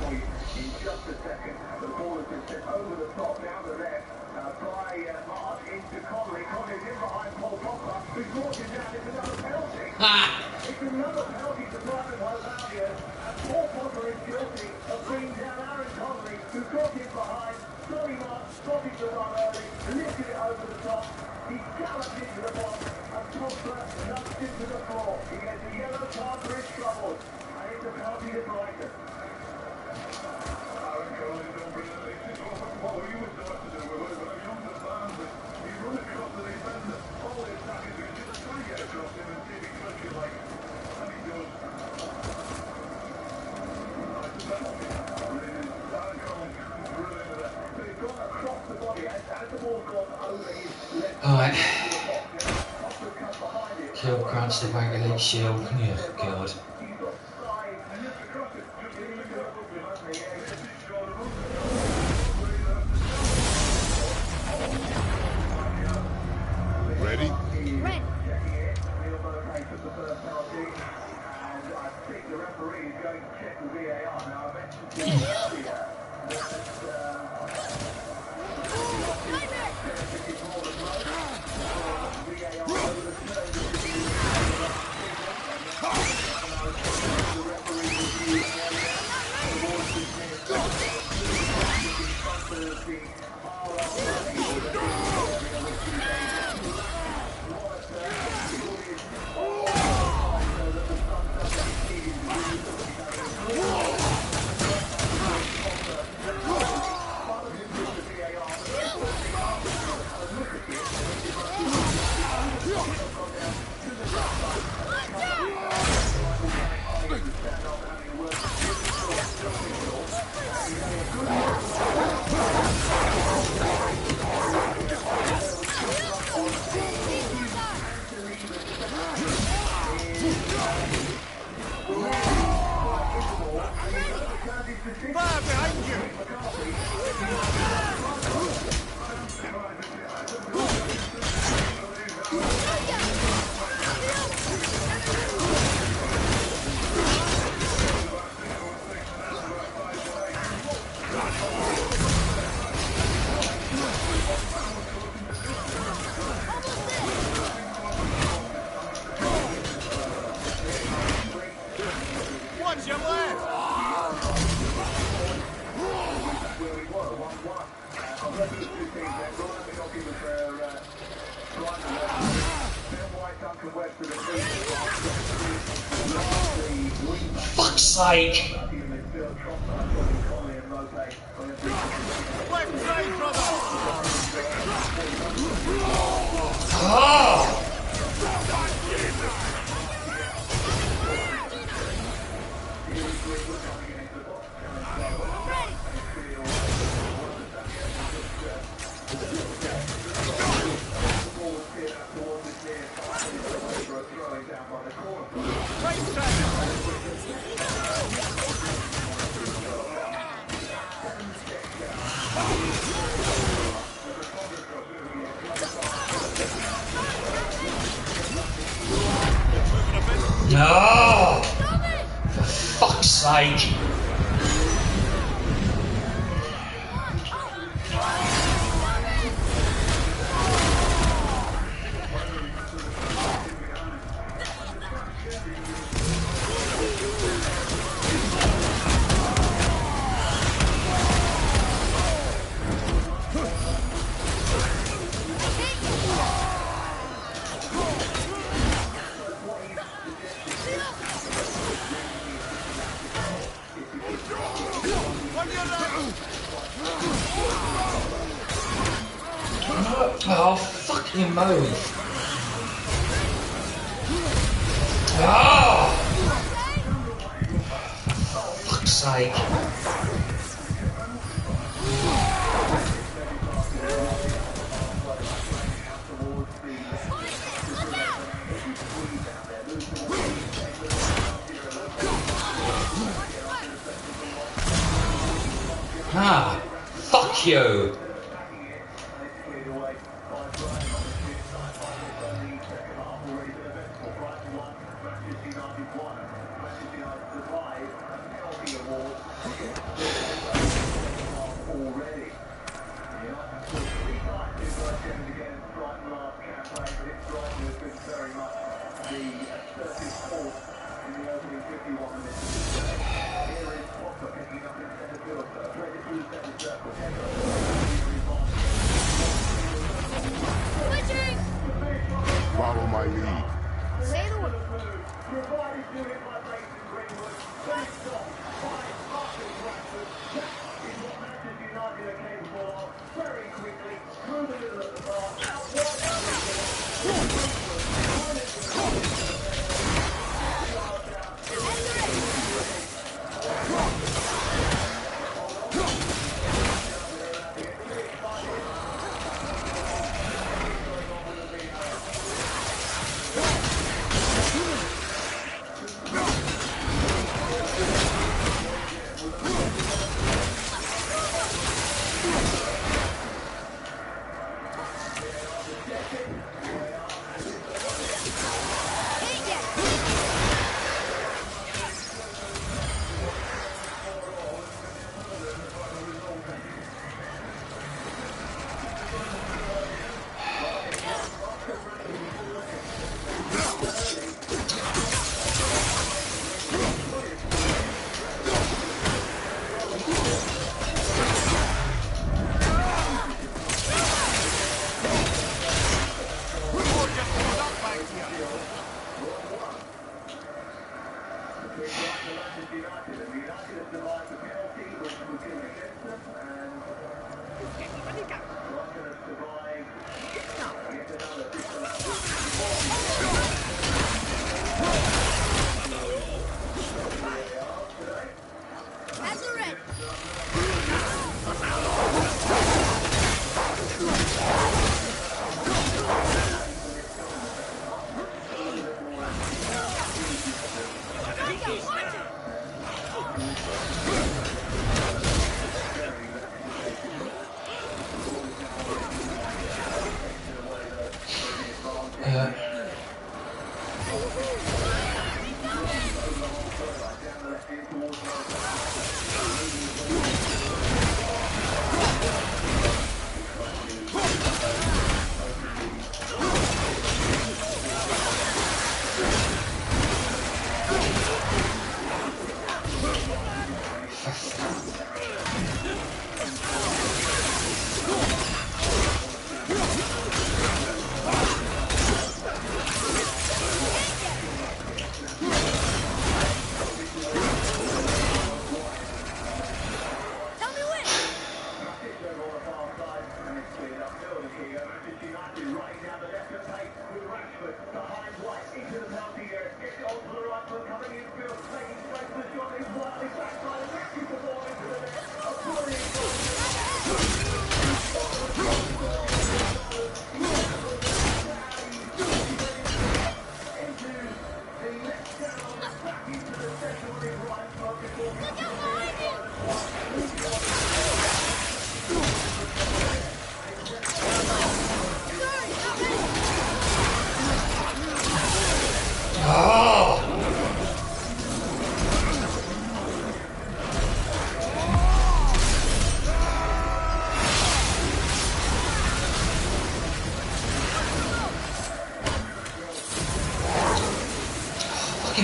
S7: For you in just a second. The ball has been sent over the top, down the left, by Mark into Conley. Conley's in behind Paul Pogba, who brought him down. It's another penalty. It's another penalty to Brighton Hove. And Paul Pogba is guilty of bringing down Aaron Conley, who got him behind. Sorry, Mark, spotted the run early, lifted it over the top. He galloped into the box, and Pogba nudged him to the floor. He gets a yellow card for his troubles, and it's a penalty to Brighton.
S9: Aaron Conley's done brilliantly. It's what you would start to do with it, but I come to the fans, but he run across the defender. All the attackers are just trying to get across him and see if he touches like, and he does. It's a penalty. Aaron Conley's brilliant with that.
S7: But he's gone across the body, as the ball's gone over his left.
S2: Alright.
S7: Pogba cut behind it.
S2: Kill Crunch the Bank Elite Shield. Oh, God.
S7: He's got side, and just across it. Just in the middle of the hasn't he?
S23: Ready?
S8: Red.
S7: The first penalty, and I think the referee is going to check the VAR. Now, I mentioned to you earlier
S10: Fire behind you! Watch your left!
S2: Fuck's sake!
S10: Left side, brother!
S2: Oh!
S10: Right side!
S2: No! For fuck's sake!
S10: On your left!
S2: Oh, fucking move. Oh! For fuck's sake. Ah, fuck you.
S23: Follow my lead.
S8: Say the word.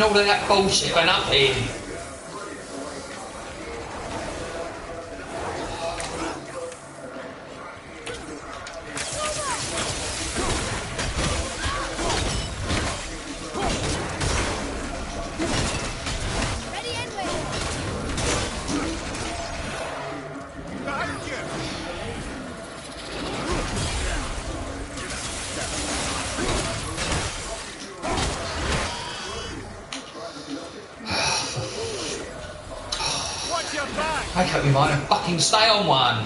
S2: All of that bullshit went up in. I hope we might fucking stay on one.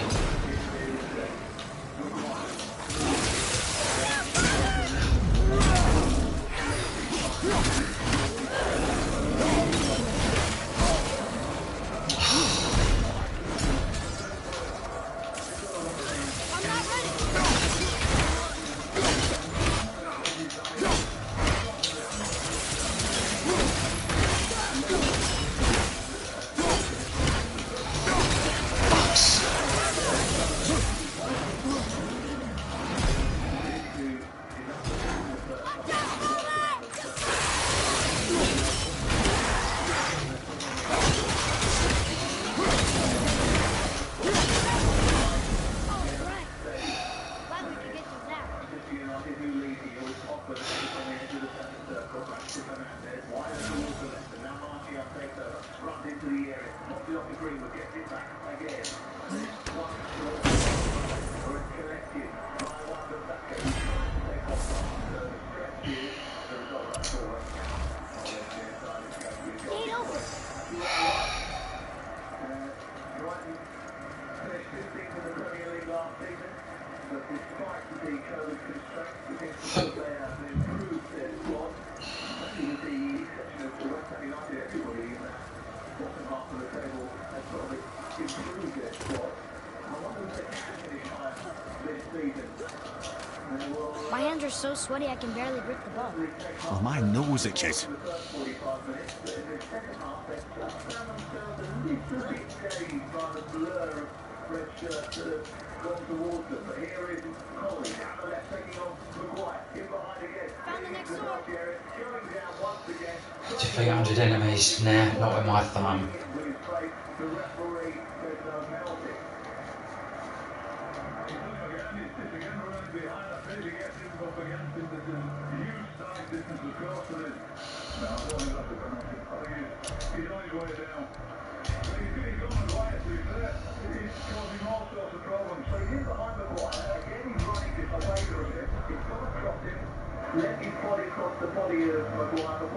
S8: My hands are so sweaty I can barely grip the ball.
S4: Well, my nose itches.
S2: To 300 enemies. Nah, not with my thumb.
S7: Let his body cross the body of Maguire.